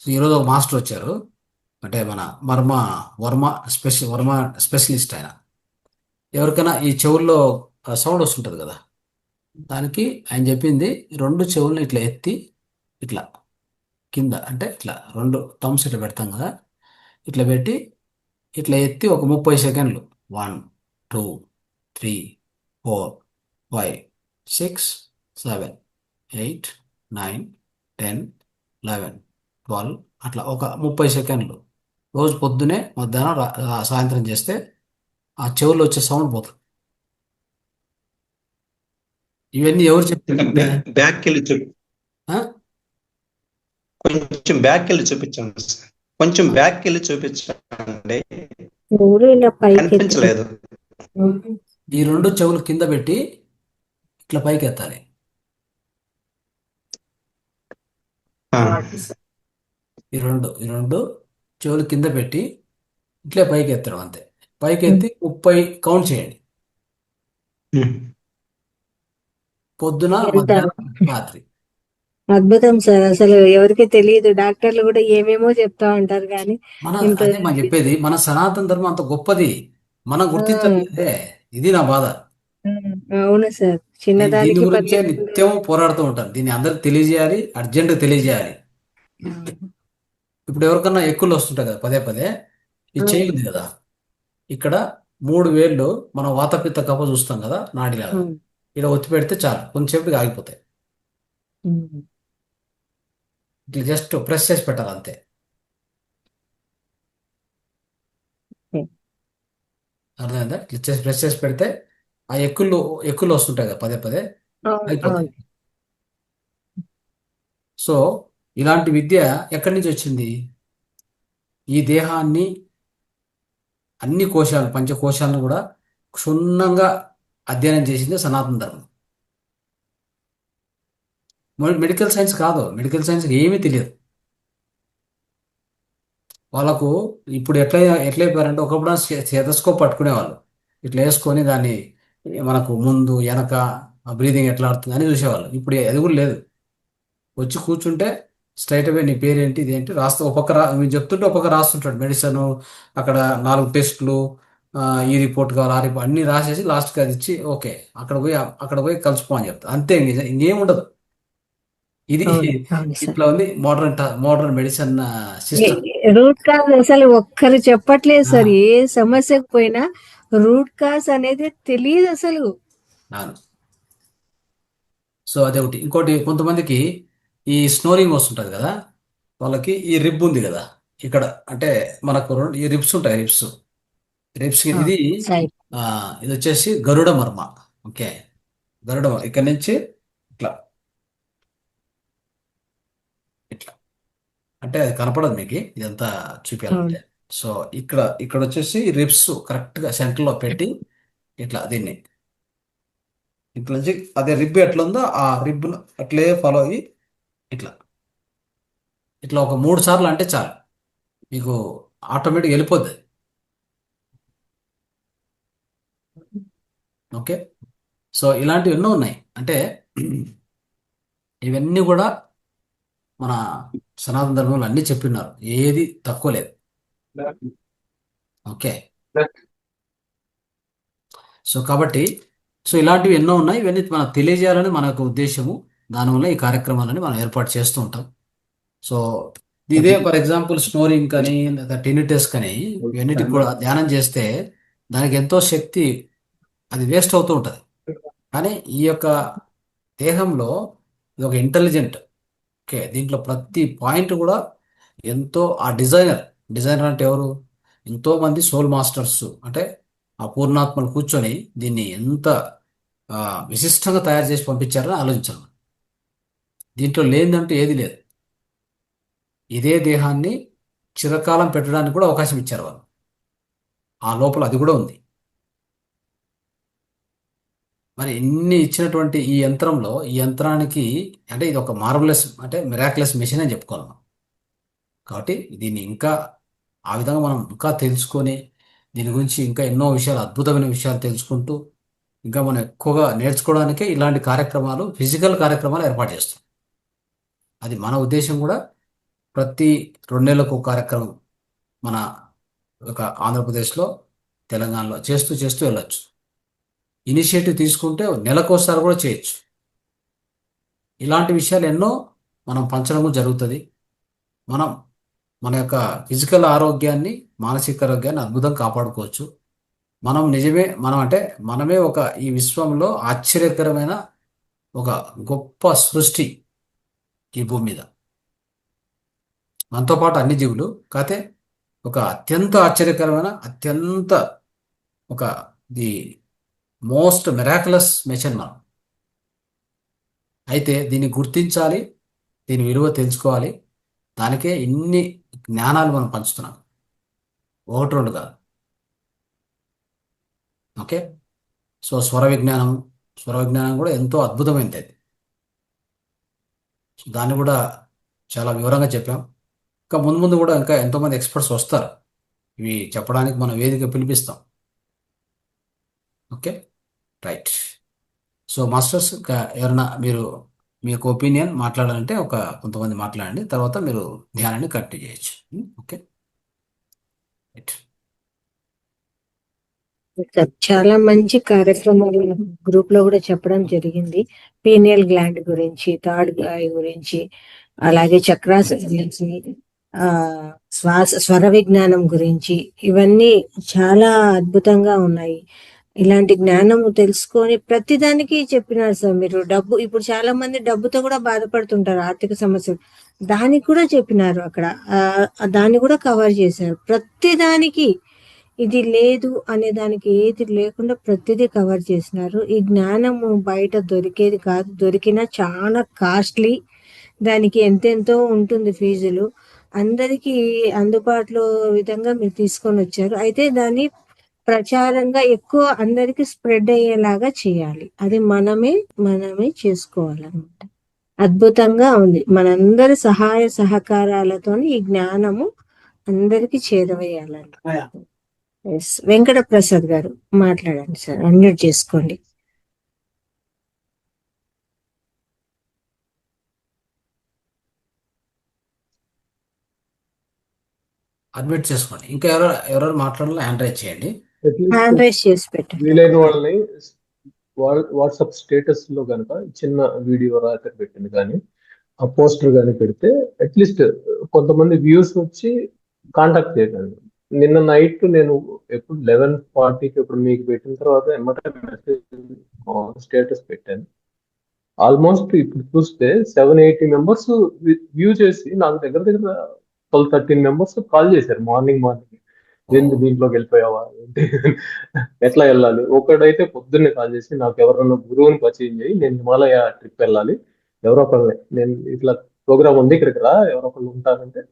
సో ఈరోజు ఒక మాస్టర్ వచ్చారు, అంటే మన వర్మ స్పెషలిస్ట్ ఆయన. ఎవరికైనా ఈ చెవుల్లో సౌండ్ వస్తుంటుంది కదా, దానికి ఆయన చెప్పింది 2 చెవులను ఇట్లా ఎత్తి ఇట్లా కింద, అంటే ఇట్లా 2 థమ్స్ ఇట్లా పెడతాం కదా, ఇట్లా పెట్టి ఇట్లా ఎత్తి ఒక 30 సెకండ్లు 1 2 3 4 5 6 7 8 9 10 11 12 అట్లా ఒక 30 సెకండ్లు రోజు పొద్దునే, మధ్యాహ్నం, సాయంత్రం చేస్తే ఆ చెవుల్లో వచ్చే సౌండ్ పోతుంది. ఇవన్నీ ఎవరు చెప్తారు? బ్యాక్ వెళ్ళి ఆ? కొంచెం బ్యాక్ వెళ్ళి చూపించండి సార్, కొంచెం బ్యాక్ వెళ్ళి చూపించండి. ఊరు ఇలా పైకి కనిపించలేదు. ఈ 2 చెవులు కింద పెట్టి ఇట్లా పైకి ఎత్తాలి. ఆ, ఈ రెండు చెవులు కింద పెట్టి ఇట్లే పైకి ఎత్తడం అంతే. పైకి ఎత్తి 30 కౌంట్ చేయండి, ఉమ్. పొద్దున, ఎంత మధ్యాహ్నం, రాత్రి. అద్భుతం సార్. అసలు ఎవరికి తెలియదు, డాక్టర్లు కూడా ఏమేమో చెప్తా ఉంటారు కానీ ఇంత అదే మనం చెప్పేది, మన సనాతన ధర్మం అంత గొప్పది, మనం ఆ, గుర్తించలేదే. ఇది నా బాధ. ఆ, అవును సార్. నేను దీని చిన్నదానికి గురించే 18 నిత్యం పోరాడుతూ ఉంటాను. దీన్ని అందరికి తెలియజేయాలి, అర్జెంటుగా తెలియజేయాలి. ఇప్పుడు ఎవరికన్నా ఎక్కువలు వస్తుంటాయి కదా పదే పదే, ఈ చెయ్యి ఉంది కదా, ఇక్కడ 3 వేళ్ళు మనం వాతపిత్త కఫ చూస్తాం కదా నాడిలాగా, ఇక్కడ ఒత్తి పెడితే చాలు, కొంచెంసేపటికి ఆగిపోతాయి. ఇట్లా జస్ట్ ప్రెస్ చేసి పెట్టాలి అంతే. అర్థమైందా? ఇట్లా చేసి ప్రెస్ చేసి పెడితే ఆ ఎక్కులు వస్తుంటాయి కదా పదే పదే, అయిపోతాయి. సో ఇలాంటి విద్య ఎక్కడి నుంచి వచ్చింది? ఈ దేహాన్ని, అన్ని కోశాలు, పంచకోశాలను కూడా క్షుణ్ణంగా అధ్యయనం చేసింది సనాతన ధర్మం. మెడికల్ సైన్స్ కాదు, మెడికల్ సైన్స్ ఏమీ తెలియదు వాళ్ళకు. ఇప్పుడు ఎట్లయిపోయారంటే, ఒకప్పుడు స్టెథోస్కోప్ పట్టుకునేవాళ్ళు, ఇట్లా వేసుకొని దాన్ని మనకు ముందు వెనక బ్రీదింగ్ ఎట్లా ఆడుతుంది అని చూసేవాళ్ళు. ఇప్పుడు అది కూడా లేదు. వచ్చి కూర్చుంటే స్ట్రైట్ అవే నీ పేరేంటి ఇదేంటి రాస్తా, మీరు చెప్తుంటే ఒక్కొక్క రాస్తుంటాడు మెడిసిన్, అక్కడ 4 టెస్టులు, ఈ రిపోర్ట్ కావాలి ఆ రిపోర్ట్ అన్ని రాసేసి లాస్ట్కి అది ఇచ్చి ఓకే అక్కడ పోయి కలుసుకో అని చెప్తా, అంతే. ఇంకేం ఉండదు. ఇది అవును అవును సార్. ఇట్లా ఉంది modern medicine system. Root cause అసలు ఒక్కరు చెప్పట్లేదు సార్. ఏ సమస్యకు పోయినా రూట్ కాజ్ అనేది తెలియదు అసలు. అవును. సో అదే ఒకటి. ఇంకోటి, కొంతమందికి ఈ స్నోరింగ్ వస్తుంటది కదా, వాళ్ళకి ఈ రిబ్ ఉంది కదా ఇక్కడ, అంటే మనకు ఈ రిబ్స్ ఉంటాయి, రిబ్స్ ఇది సైడ్ ఇది వచ్చేసి గరుడ మర్మ. ఓకే, గరుడ మర్మ ఇక్కడ నుంచి ఇట్లా ఇట్లా, అంటే అది కనపడదు మీకు, ఇదంతా చూపించాలంటే. సో ఇక్కడ వచ్చేసి రిబ్స్ కరెక్ట్ గా సెంటర్ లో పెట్టి ఇట్లా దీన్ని ఇట్లా నుంచి, అదే రిబ్ ఎట్లా ఉందో ఆ రిబ్ అట్లే ఫాలో అయ్యి ఇట్లా ఇట్లా ఒక 3 సార్లు అంటే చాలు, మీకు ఆటోమేటిక్ వెళ్ళిపోద్ది. ఓకే. సో ఇలాంటివి ఎన్నో ఉన్నాయి. అంటే ఇవన్నీ కూడా మన సనాతన ధర్మంలో అన్నీ చెప్పిన్నారు, ఏది తక్కువ లేదు. ఓకే. సో కాబట్టి ఇలాంటివి ఎన్నో ఉన్నాయి. ఇవన్నీ మనకు తెలియజేయాలని మన యొక్క ఉద్దేశము. దానివల్ల ఈ కార్యక్రమాలని మనం ఏర్పాటు చేస్తూ ఉంటాం. సో ఇదే ఫర్ ఎగ్జాంపుల్ స్నోరింగ్ కానీ టినిటస్ కానీ ఇవన్నిటికి కూడా ధ్యానం చేస్తే దానికి ఎంతో శక్తి, అది వేస్ట్ అవుతూ ఉంటుంది. కానీ ఈ యొక్క దేహంలో ఇది ఒక ఇంటెలిజెంట్. ఓకే, దీంట్లో ప్రతి పాయింట్ కూడా ఎంతో, ఆ డిజైనర్ అంటే ఎవరు, ఎంతో మంది సోల్ మాస్టర్స్, అంటే ఆ పూర్ణాత్మలు కూర్చొని దీన్ని ఎంత విశిష్టంగా తయారు చేసి పంపించారని ఆలోచించాలి. దీంట్లో లేదంటూ ఏది లేదు. ఇదే దేహాన్ని చిరకాలం పెట్టడానికి కూడా అవకాశం ఇచ్చారు వాళ్ళు, ఆ లోపల అది కూడా ఉంది. మరి ఇన్ని ఇచ్చినటువంటి ఈ యంత్రానికి అంటే ఇది ఒక మార్వలెస్, అంటే మిరాక్యులస్ మెషిన్ అని చెప్పుకోవాలి మనం. కాబట్టి దీన్ని ఇంకా ఆ విధంగా మనం ఇంకా తెలుసుకొని, దీని గురించి ఇంకా ఎన్నో విషయాలు, అద్భుతమైన విషయాలు తెలుసుకుంటూ, ఇంకా మనం ఎక్కువగా నేర్చుకోవడానికే ఇలాంటి కార్యక్రమాలు, ఫిజికల్ కార్యక్రమాలు ఏర్పాటు చేస్తాం. అది మన ఉద్దేశం కూడా. ప్రతి 2 నెలలకు ఒక కార్యక్రమం మన ఒక ఆంధ్రప్రదేశ్లో, తెలంగాణలో చేస్తూ వెళ్ళొచ్చు. ఇనిషియేటివ్ తీసుకుంటే నెలకోసారి కూడా చేయొచ్చు. ఇలాంటి విషయాలు ఎన్నో మనం పంచడము జరుగుతుంది. మనం మన యొక్క ఫిజికల్ ఆరోగ్యాన్ని, మానసిక ఆరోగ్యాన్ని అద్భుతంగా కాపాడుకోవచ్చు. మనమే ఒక ఈ విశ్వంలో ఆశ్చర్యకరమైన ఒక గొప్ప సృష్టి ఈ భూమి మీద. మనతో పాటు అన్ని జీవులు, కాకపోతే ఒక అత్యంత ఆశ్చర్యకరమైన, ఒక ది మోస్ట్ మిరాకులస్ మెషిన్ మనం. అయితే దీన్ని గుర్తించాలి, దీని విలువ తెలుసుకోవాలి. దానికే ఇన్ని జ్ఞానాలు మనం పంచుతున్నాం, 1-2 కాదు. ఓకే. సో స్వర విజ్ఞానం కూడా ఎంతో అద్భుతమైనది అది. దాన్ని కూడా చాలా వివరంగా చెప్పాం. ఇంకా ముందు కూడా ఇంకా ఎంతోమంది ఎక్స్పర్ట్స్ వస్తారు, ఇవి చెప్పడానికి మనం వేదిక పిలిపిస్తాం. Okay, right. సో మాస్టర్స్, ఇంకా ఎవరైనా మీ యొక్క ఒపీనియన్ మాట్లాడాలంటే కొంతమంది మాట్లాడండి, తర్వాత మీరు ధ్యానాన్ని కంటిన్యూ చేయొచ్చు. Okay, right. చాలా మంచి కార్యక్రమాలు గ్రూప్ లో కూడా చెప్పడం జరిగింది. పీనియల్ గ్లాండ్ గురించి, థర్డ్ ఐ గురించి, అలాగే చక్రాస్ గురించి, స్వర విజ్ఞానం గురించి, ఇవన్నీ చాలా అద్భుతంగా ఉన్నాయి. ఇలాంటి జ్ఞానము తెలుసుకొని ప్రతిదానికి చెప్పినారు సార్ మీరు. ఇప్పుడు చాలా మంది డబ్బుతో కూడా బాధపడుతుంటారు, ఆర్థిక సమస్యలు, దానికి కూడా చెప్పినారు అక్కడ. దాన్ని కూడా కవర్ చేశారు. ప్రతిదానికి ఇది లేదు అనే దానికి ఏది లేకుండా ప్రతిదీ కవర్ చేసినారు. ఈ జ్ఞానము బయట దొరికేది కాదు, దొరికినా చాలా కాస్ట్లీ. దానికి ఎంతెంతో ఉంటుంది ఫీజులు. అందరికీ అందుబాటులో విధంగా మీరు తీసుకొని వచ్చారు. అయితే దాన్ని ప్రచారంగా ఎక్కువ అందరికి స్ప్రెడ్ అయ్యేలాగా చేయాలి. అది మనమే చేసుకోవాలన్నమాట. అద్భుతంగా ఉంది. మనందరి సహాయ సహకారాలతో ఈ జ్ఞానము అందరికీ చేరవేయాలండి. ఎస్, వెంకట ప్రసాద్ గారు మాట్లాడండి సార్, అన్మ్యూట్ చేసుకోండి. అడ్మిట్ చేసుకోండి. ఇంకా ఎవరెవరు మాట్లాడాలో హ్యాండ్ రైజ్ చేయండి. అట్లీస్ట్ హ్యాండ్ రైజ్ చేసి పెట్టండి. వీలైన వాళ్ళని వాట్సాప్ స్టేటస్ లో కనుక చిన్న వీడియో రాత్రి పెట్టింది కానీ ఆ పోస్టర్ కానీ పెడితే అట్లీస్ట్ కొంతమంది వ్యూస్ వచ్చి కాంటాక్ట్ చేయగలను. నిన్న నైట్ నేను ఎప్పుడు 11:40కి ఇప్పుడు మీకు పెట్టిన తర్వాత ఎమ్మటే మెసేజ్ స్టేటస్ పెట్టాను. ఆల్మోస్ట్ ఇప్పుడు చూస్తే 780 మెంబర్స్ వ్యూ చేసి నాకు దగ్గర దగ్గర 12-13 మెంబర్స్ కాల్ చేశారు మార్నింగ్. ఏంటి దీంట్లోకి వెళ్ళిపోయావా ఏంటి ఎట్లా వెళ్ళాలి? ఒకడైతే పొద్దున్నే కాల్ చేసి నాకు ఎవరన్నా గురువుని పరిచయం చేయి, నేను హిమాలయ ట్రిప్ వెళ్ళాలి, ఎవరో ఒకళ్ళని, నేను ఇట్లా ప్రోగ్రామ్ ఉంది ఇక్కడికి రా, ఎవరో ఒకళ్ళు ఉంటారంటే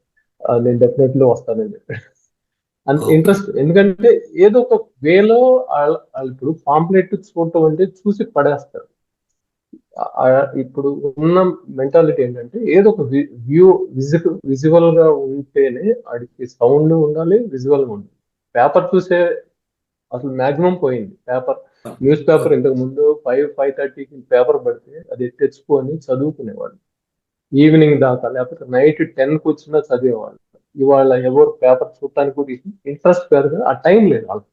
నేను డెఫినెట్లీ వస్తానని చెప్పాడు. అంత ఓకే. ఇంట్రెస్ట్, ఎందుకంటే ఏదో ఒక వేలో వాళ్ళు ఇప్పుడు పాంప్లెట్ చూడటం అంటే చూసి పడేస్తారు. ఇప్పుడు ఉన్న మెంటాలిటీ ఏంటంటే ఏదో ఒక వ్యూ విజువల్ గా ఉంటేనే వాడికి సౌండ్ ఉండాలి, విజువల్ గా ఉండాలి. పేపర్ చూసే అసలు మాక్సిమం పోయింది. న్యూస్ పేపర్ ఇంతకు ముందు 5-5:30కి పేపర్ పడితే అది తెచ్చుకొని చదువుకునేవాళ్ళు ఈవినింగ్ దాకా, లేకపోతే నైట్ 10 కూర్చున్నా చదివేవాళ్ళు. ఇవాళ ఎవరు పేపర్ చూడటానికి కూడా ఇంట్రెస్ట్ కాదు, ఆ టైం లేదు వాళ్ళకి.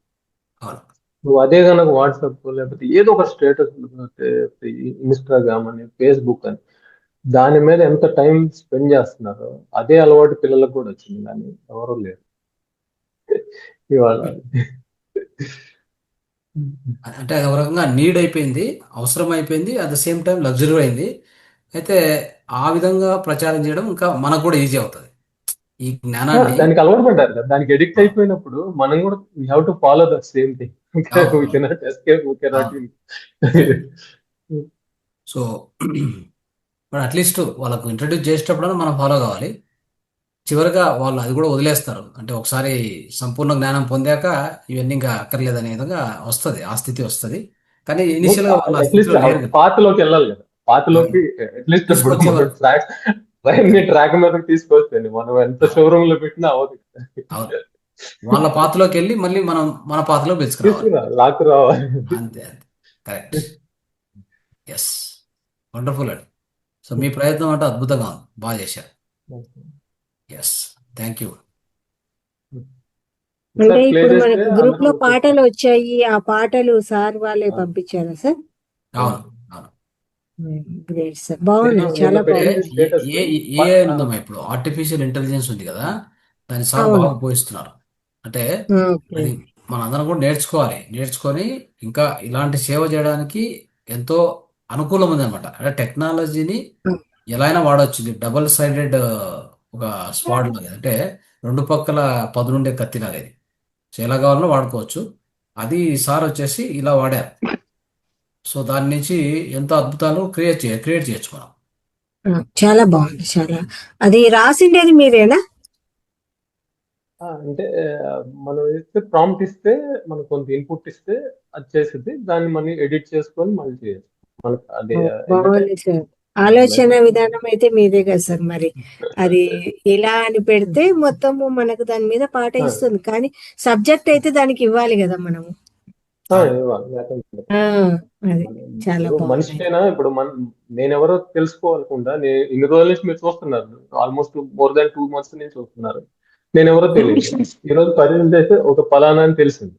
అవును. నువ్వు అదే కనుక వాట్సాప్ లేకపోతే ఏదో ఒక స్టేటస్, ఇన్స్టాగ్రామ్ అని, ఫేస్బుక్ అని, దాని మీద ఎంత టైం స్పెండ్ చేస్తున్నారో అదే అలవాటు పిల్లలకు కూడా వచ్చింది, కానీ ఎవరు లేరు ఇవాళ. అంటే అది ఒక రకంగా నీడ్ అయిపోయింది, అవసరం అయిపోయింది, at the same time luxury అయింది. అయితే ఆ విధంగా ప్రచారం చేయడం ఇంకా మనకు కూడా ఈజీ అవుతుంది. ఈ జ్ఞానాన్ని దానికి అలవాటు పడ్డారు కదా, దానికి ఎడిక్ట్ అయిపోయినప్పుడు మనం కూడా we have to follow the same thing. అవును, we cannot escape, we cannot. అవును. సో బట్ అట్లీస్ట్ వాళ్ళకు ఇంట్రడ్యూస్ చేసేటప్పుడు మనం ఫాలో కావాలి. చివరిగా వాళ్ళు అది కూడా వదిలేస్తారు. అంటే ఒకసారి సంపూర్ణ జ్ఞానం పొందాక ఇవన్నీ ఇంకా అక్కర్లేదనే విధంగా వస్తుంది, ఆ స్థితి వస్తుంది. కానీ ఇనిషియల్ గా వాళ్ళు ఆ అట్లీస్ట్ స్థితిలో లేరు కదా. పాతలోకి వెళ్ళాలి కదా, పాతలోకి అట్లీస్ట్ ఇప్పుడు తీసుకొచ్చే మనం వరకు ట్రైన్ ని ట్రాక్ మీద తీసుకొస్తే మనం ఎంత షోరూమ్ లో పెట్టినా అవ్వదు. అవును, వాళ్ళ పాతలోకి వెళ్ళి మళ్ళీ మనం మన పాతలో పిలుచుకురావాలి. తీసుకురా, లాక్ రావాలి. అంతే అంతే, కరెక్ట్. ఎస్, వండర్ఫుల్ అండి. సో మీ ప్రయత్నం అంటే అద్భుతంగా ఉంది, బాగా చేశారు. Yes, thank you. అంటే సార్ ప్లే ఇప్పుడు చేస్తే మనకు గ్రూప్ లో అందరూ పాటలు వచ్చాయి, ఆ పాటలు సార్ వాళ్ళే పంపించారా సార్? అవును, అవును. గ్రేట్ సార్, బాగుంది, చాలా అంటే బాగుంది. స్టేటస్ ఏ ఉందమ్మా, ఇప్పుడు ఆర్టిఫిషియల్ ఇంటెలిజెన్స్ ఉంది కదా, దాన్ని సార్ అవును. బాగా పోయిస్తున్నారు. అంటే ఓకే. అది మనందరం కూడా నేర్చుకోవాలి. నేర్చుకొని ఇంకా ఇలాంటి సేవ చేయడానికి ఎంతో అనుకూలం ఉంది అనమాట. అంటే టెక్నాలజీని ఎలా అయినా వాడవచ్చు. ఇది డబుల్ సైడెడ్ ఒక స్వాడ్ లాగా, అంటే రెండు పక్కల పదునుండే కత్తి లాగా ఇది. సో ఎలా కావాలన్నా వాడుకోవచ్చు. అది సార్ వచ్చేసి ఇలా వాడారు. సో దాని నుంచి ఎంతో అద్భుతాలు క్రియేట్ చేయొచ్చు మనం. చాలా బాగుంది, చాలా. అది రాసిండేది మీరేనా? అంటే మనం ఇస్తే ప్రాంప్ట్ ఇస్తే, మనం కొంత ఇన్పుట్ ఇస్తే అది చేస్తుంది, దాన్ని మనం ఎడిట్ చేసుకొని మళ్ళీ చేయొచ్చు. మనకు అది బాగుంది సార్, ఆలోచన విధానం అయితే మీదే కదా సార్. మరి అది ఇలా అని పెడితే మొత్తము మనకు దాని మీద పాట ఇస్తుంది, కానీ సబ్జెక్ట్ అయితే దానికి ఇవ్వాలి కదా మనము. అది చాలా బాగుంది. మనిషికైనా ఇప్పుడు నేనెవరో తెలుసుకోవాలకుండా, ఇన్ని రోజుల నుంచి మీరు చూస్తున్నారు, ఆల్మోస్ట్ మోర్ దాన్ 2 months నుంచి చూస్తున్నారు, నేనెవరో తెలియదు. ఈ రోజు పరిస్థితి అయితే ఒక ఫలానా అని తెలిసింది.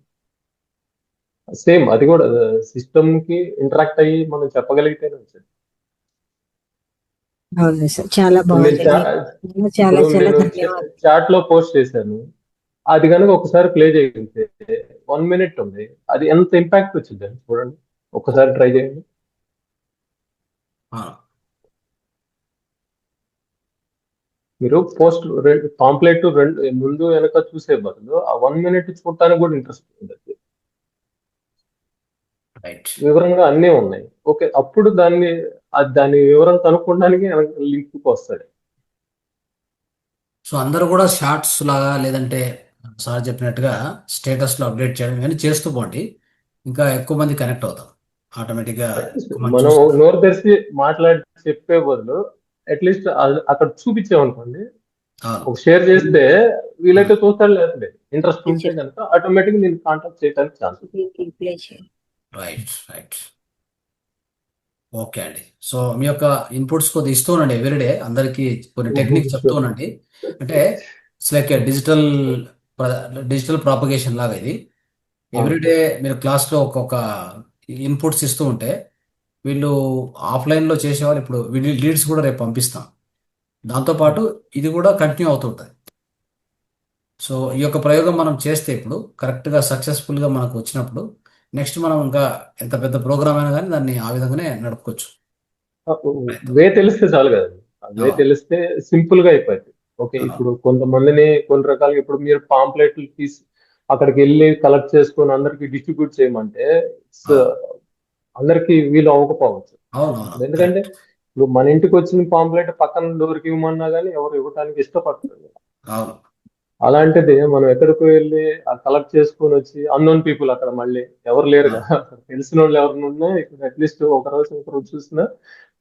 సేమ్ అది కూడా సిస్టమ్ కి ఇంటరాక్ట్ అయ్యి మనం చెప్పగలిగితేనే వచ్చింది. అవును సార్, చాలా బాగుంది. చాలా చాలా ధన్యవాదాలు. చాట్ లో పోస్ట్ చేశాను, అది కనుక ఒకసారి ప్లే చేయగలిగితే 1 minute ఉంది, అది ఎంత ఇంపాక్ట్ వచ్చింది చూడండి, ఒకసారి ట్రై చేయండి. మీరు పోస్ట్ పాంప్లెట్ ముందు వెనక చూసే బదులు ఆ 1 minute చూడటానికి కూడా ఇంట్రెస్ట్ ఉంటుంది. వివరంగా అన్నీ ఉన్నాయి. ఓకే, అప్పుడు దాని వివరం కనుక్కోవడానికి లింక్ వస్తాడు. సో అందరూ కూడా షార్ట్స్ లాగా, లేదంటే సార్ చెప్పినట్టుగా స్టేటస్లో అప్డేట్ చేయడం ఇవన్నీ చేస్తూ పోండి, ఇంకా ఎక్కువ మంది కనెక్ట్ అవుతాం. ఆటోమేటిక్గా మనం మనం చూస్తాం. నోరు తెరిచి మాట్లాడి చెప్పే బదులు అట్లీస్ట్ అక్కడ చూపించామనుకోండి, అవును. ఒక షేర్ చేస్తే వీలైతే చూస్తాడు, లేదండి ఇంట్రెస్ట్ ఉంటే కనుక ఆటోమేటిక్ నేను కాంటాక్ట్ చేయడానికి ఛాన్స్. ప్లే చేయండి. Right, right. ఓకే అండి. సో మీ యొక్క ఇన్పుట్స్ కొద్దిగా ఇస్తూ ఉండండి ఎవ్రీడే, అందరికీ కొన్ని టెక్నిక్ చెప్తూ ఉండండి. అంటే it's like digital digital propagation లాగా ఇది. ఎవ్రీడే మీరు క్లాస్లో ఒక్కొక్క ఇన్పుట్స్ ఇస్తూ ఉంటే వీళ్ళు ఆఫ్లైన్లో చేసేవాళ్ళు ఇప్పుడు వీళ్ళు లీడ్స్ కూడా రేపు పంపిస్తాం. దాంతోపాటు ఇది కూడా కంటిన్యూ అవుతుంటుంది. సో ఈ యొక్క ప్రయోగం మనం చేస్తే ఇప్పుడు కరెక్ట్గా సక్సెస్ఫుల్గా మనకు వచ్చినప్పుడు నెక్స్ట్ మనం ఇంకా ఎంత పెద్ద ప్రోగ్రామ్ అయినా కానీ దాన్ని ఆ విధంగానే నడుపుకోవచ్చు. వే తెలిస్తే చాలు కదండి. ఆ వే అవును. తెలిస్తే సింపుల్ గా అయిపోయింది. ఓకే, అవును. ఇప్పుడు కొంతమందిని కొన్ని రకాలుగా ఇప్పుడు మీరు పాంప్లెట్లు తీసి అక్కడికి వెళ్ళి కలెక్ట్ చేసుకొని అందరికి డిస్ట్రిబ్యూట్ చేయమంటే it's, అవును. అందరికి వీలు అవ్వకపోవచ్చు. అవునవును. ఎందుకంటే కరెక్ట్. ఇప్పుడు మన ఇంటికి వచ్చిన పాంప్లెట్ పక్కన డోర్కి ఇవ్వమన్నా కానీ ఎవరు ఇవ్వడానికి ఇష్టపడతారు. అవును. అలాంటిది మనం ఎక్కడికి వెళ్ళి ఆ కలెక్ట్ చేసుకొని వచ్చి అన్నోన్ పీపుల్ అక్కడ మళ్ళీ ఎవరు లేరు అవును. కదా, అక్కడ తెలిసిన వాళ్ళు ఎవరిని ఉన్నా ఇక్కడ అట్లీస్ట్ ఒక రోజు చూసినా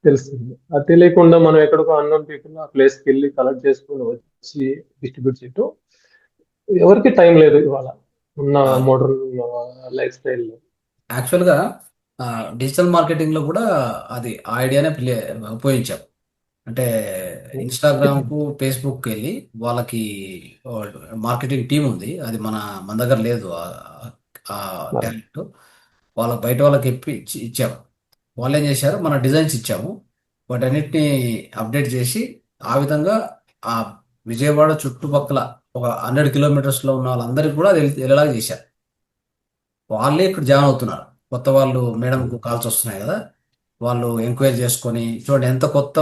తెలుస్తుంది. అది తెలియకుండా మనం ఎక్కడికో అన్నోన్ పీపుల్ ఆ ప్లేస్కి వెళ్ళి కలెక్ట్ చేసుకొని వచ్చి డిస్ట్రిబ్యూట్ చేయటం ఎవరికి టైం లేదు ఇవాళ ఉన్న అవును. మోడర్న్ లైఫ్ స్టైల్లో. యాక్చువల్గా డిజిటల్ మార్కెటింగ్లో కూడా అది ఆ ఐడియానే ఉపయోగించాం. అంటే ఇన్స్టాగ్రామ్కు ఫేస్బుక్కి వెళ్ళి వాళ్ళకి మార్కెటింగ్ టీం ఉంది, అది మన దగ్గర లేదు ఆ టాలెంట్. వాళ్ళకి బయట వాళ్ళకి ఇచ్చాము. వాళ్ళు ఏం చేశారు, మన డిజైన్స్ ఇచ్చాము, వాటన్నిటిని అప్డేట్ చేసి ఆ విధంగా ఆ విజయవాడ చుట్టుపక్కల ఒక 100 కిలోమీటర్స్లో ఉన్న వాళ్ళందరికీ కూడా అది వెళ్ళేలాగా చేశారు. వాళ్ళే ఇక్కడ జాయిన్ అవుతున్నారు. కొత్త వాళ్ళు మేడంకు కాల్స్ వస్తున్నాయి కదా, వాళ్ళు ఎంక్వైరీ చేసుకొని చూడండి ఎంత కొత్త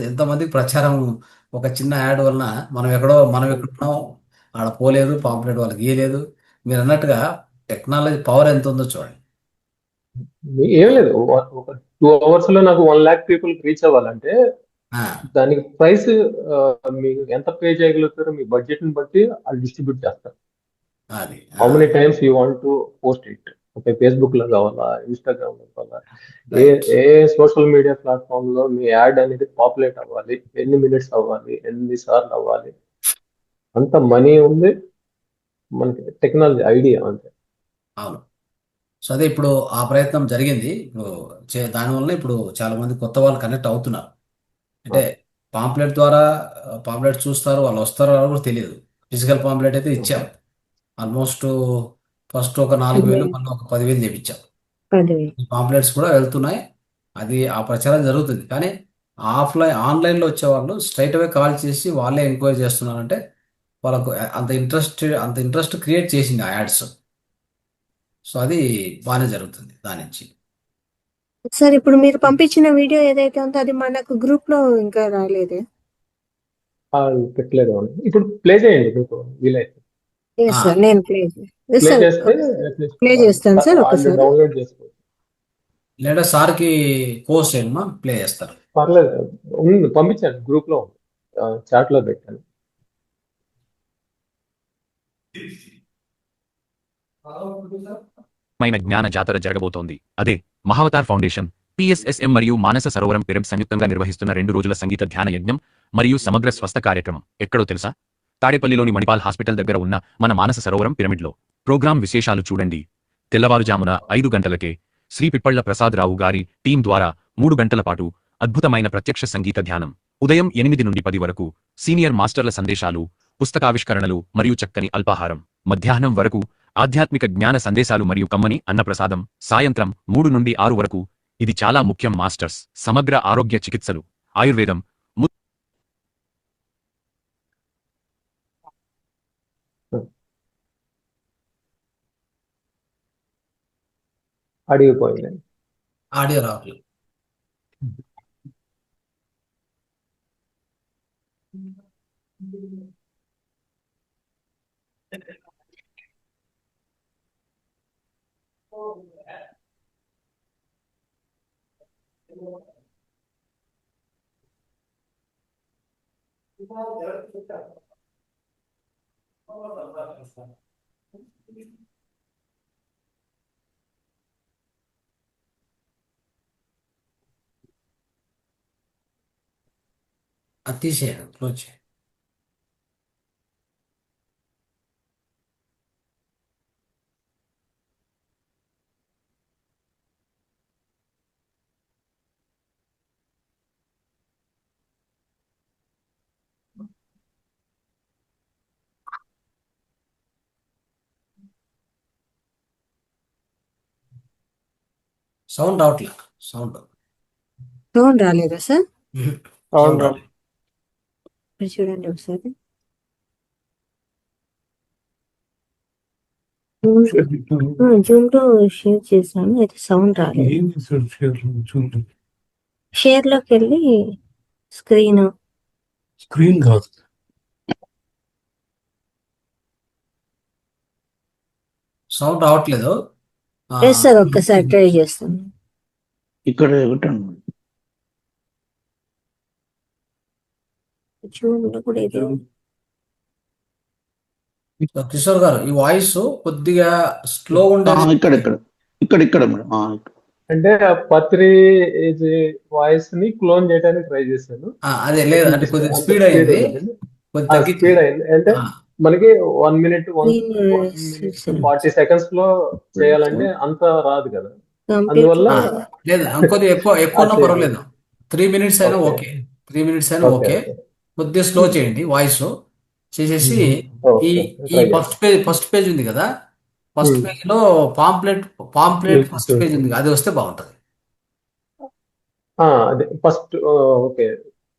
ఎంతమందికి ప్రచారం. ఒక చిన్న యాడ్ వలన మనం ఎక్కడున్నాం ఆడ పోలేదు, పాంప్లెట్ వాళ్ళకి ఇయ్యలేదు. మీరు అన్నట్టుగా టెక్నాలజీ పవర్ ఎంత ఉందో చూడండి. ఏం లేదు, ఒక 2 hours లో నాకు 1 lakh పీపుల్ రీచ్ అవ్వాలంటే ఆ, దానికి ప్రైస్ మీరు ఎంత పే చేయగలుగుతారో మీ బడ్జెట్ ని బట్టి వాళ్ళు డిస్ట్రిబ్యూట్ చేస్తారు. అది how many times you want to post it. Okay, Facebook లో కావాలా, ఇన్స్టాగ్రామ్ లో కావాలా, ఏ రైట్. ఏ సోషల్ మీడియా ప్లాట్ఫామ్ లో మీ యాడ్ అనేది పాపులేట్ అవ్వాలి, ఎన్ని మినిట్స్ అవ్వాలి, ఎన్ని సార్లు అవ్వాలి, అంత మనీ ఉంది, మనకి టెక్నాలజీ ఐడియా అంతే. అవును. సో అదే ఇప్పుడు ఆ ప్రయత్నం జరిగింది. ఇప్పుడు దానివల్ల ఇప్పుడు చాలా మంది కొత్త వాళ్ళు కనెక్ట్ అవుతున్నారు. అంటే పాంప్లెట్ ద్వారా పాంప్లెట్ చూస్తారు, వాళ్ళు వస్తారో రారో కూడా తెలియదు. ఫిజికల్ పాంప్లెట్ అయితే ఇచ్చాం. ఆల్మోస్ట్ ఫస్ట్ ఒక 4,000, మళ్ళీ ఒక 10,000 చేపించాం. 10,000. ఈ పాంప్లెట్స్ కూడా వెళ్తున్నాయి. అది ఆ ప్రచారం జరుగుతుంది. కానీ ఆన్లైన్లో వచ్చేవాళ్ళు స్ట్రైట్ అవే కాల్ చేసి వాళ్ళే ఎంక్వైరీ చేస్తున్నారంటే వాళ్ళకు అంత ఇంట్రెస్ట్ క్రియేట్ చేసింది ఆ యాడ్స్. సో అది బాగానే జరుగుతుంది దాని నుంచి. సార్ ఇప్పుడు మీరు పంపించిన వీడియో ఏదైతే ఉందో అది మనకు గ్రూప్ లో ఇంకా రాలేదే. పెట్టలేదు అని. ఇప్పుడు ప్లే చేయండి మీకు వీలైతే. ఎస్ ఆ, సార్, నేను ప్లే సార్ చేస్తే అట్లీస్ట్ ప్లే వాళ్ళు చేస్తాను సార్ వాళ్ళు ఒకసారి. డౌన్లోడ్ చేసుకోవచ్చు. లేదా సార్కి కోర్స్ ఏమన్నా ప్లే చేస్తారు. పర్లేదు, ఉంది, పంపించాను, గ్రూప్ లో ఉంది, చాట్ లో పెట్టాను. మైన జ్ఞాన జాతర జరగబోతోంది. అదే మహావతార్ ఫౌండేషన్, పిఎస్ఎస్ఎం మరియు మానస సరోవరం పిరమిడ్ సంయుక్తంగా నిర్వహిస్తున్న 2 రోజుల సంగీత ధ్యాన యజ్ఞం మరియు సమగ్ర స్వస్థ కార్యక్రమం. ఎక్కడో తెలుసా? తాడేపల్లిలోని మణిపాల్ హాస్పిటల్ దగ్గర ఉన్న మన మానస సరోవరం పిరమిడ్లో. ప్రోగ్రాం విశేషాలు చూడండి. తెల్లవారుజామున 5 గంటలకే శ్రీ పిప్పళ్ల ప్రసాద్ రావు గారి టీం ద్వారా 3 గంటల పాటు అద్భుతమైన ప్రత్యక్ష సంగీత ధ్యానం. ఉదయం 8 నుండి 10 వరకు సీనియర్ మాస్టర్ల సందేశాలు, పుస్తకావిష్కరణలు మరియు చక్కని అల్పాహారం. మధ్యాహ్నం వరకు ఆధ్యాత్మిక జ్ఞాన సందేశాలు మరియు కమ్మని అన్నప్రసాదం. సాయంత్రం 3 నుండి 6 వరకు ఇది చాలా ముఖ్యం మాస్టర్స్ సమగ్ర ఆరోగ్య చికిత్సలు, ఆయుర్వేదం. అడిగిపోయింది. ఆడియో రావట్లేదు. అది తీసేయండి, క్లోజ్ చేయండి. సౌండ్ రావట్లే. సౌండ్ సౌండ్ రాలేదా సార్? సౌండ్ రావట్లేదు. ఇప్పుడు చూడండి ఒకసారి. జూమ్ లో షేర్ చేశాను, అయితే సౌండ్ రాలేదు. షేర్ లోకి వెళ్ళి స్క్రీన్ కాదు, సౌండ్ రావట్లేదు. ఎస్ సార్, ఒక్కసారి ట్రై చేస్తాను. ఇక్కడ పెట్టండి. జూమ్ లో కూడా ఏదో సో కిషోర్ గారు, ఈ వాయిస్ కొద్దిగా స్లో ఉండేది. ఇక్కడ మేడం. అంటే ఆ పత్రి వాయిస్ ని క్లోన్ చేయడానికి ట్రై చేశాను. అదే లేదు, అంటే కొద్దిగా స్పీడ్ అయింది, కొద్దిగా తగ్గించి. స్పీడ్ అయింది అంటే మనకి 1 minute 40 seconds లో చేయాలంటే అంత రాదు కదా, అందువల్ల లేదు కొద్దిగా ఎక్కువ ఉన్నా పర్వాలేదు. 3 minutes అయినా ఓకే, 3 minutes అయినా ఓకే. కొద్దిగా స్లో చేయండి వాయిస్ చేసేసి. ఈ ఫస్ట్ పేజ్ ఉంది కదా, ఫస్ట్ పేజ్ లో పాంప్లెట్ ఫస్ట్ పేజ్ ఉంది, అది వస్తే బాగుంటది. అదే ఫస్ట్ ఓకే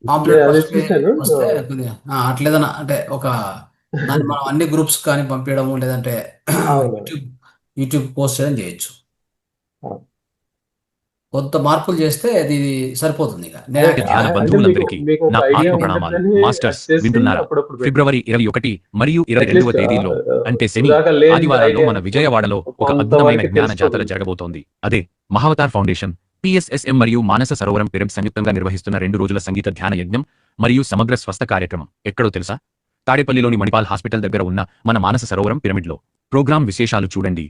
పాంప్లెట్ అదే ఫస్ట్ పేజ్ చూశాను. వస్తే కొద్దిగా అట్లేదన్నా అంటే దాన్ని మనం అన్ని గ్రూప్స్ కానీ పంపించడము, లేదంటే యూట్యూబ్ పోస్ట్ చేయడం చేయొచ్చు. కొంత మార్పులు చేస్తే అది సరిపోతుంది. ఇక ధ్యాన బంధువులందరికీ నా ఆత్మ ప్రణామాలు. మాస్టర్స్ వింటున్నారా? ఫిబ్రవరి 21 మరియు 22వ తేదీలో, అంటే శని ఆదివారాల్లో మన విజయవాడలో ఒక అద్భుతమైన జ్ఞాన జాతర జరగబోతోంది. అదే మహావతార్ ఫౌండేషన్, PSSM మరియు మానస సరోవరం పిరమిడ్ సంయుక్తంగా నిర్వహిస్తున్న 2 రోజుల సంగీత ధ్యాన యజ్ఞం మరియు సమగ్ర స్వస్థ కార్యక్రమం. ఎక్కడో తెలుసా? తాడేపల్లిలోని మణిపాల్ హాస్పిటల్ దగ్గర ఉన్న మన మానస సరోవరం పిరమిడ్లో. ప్రోగ్రాం విశేషాలు చూడండి.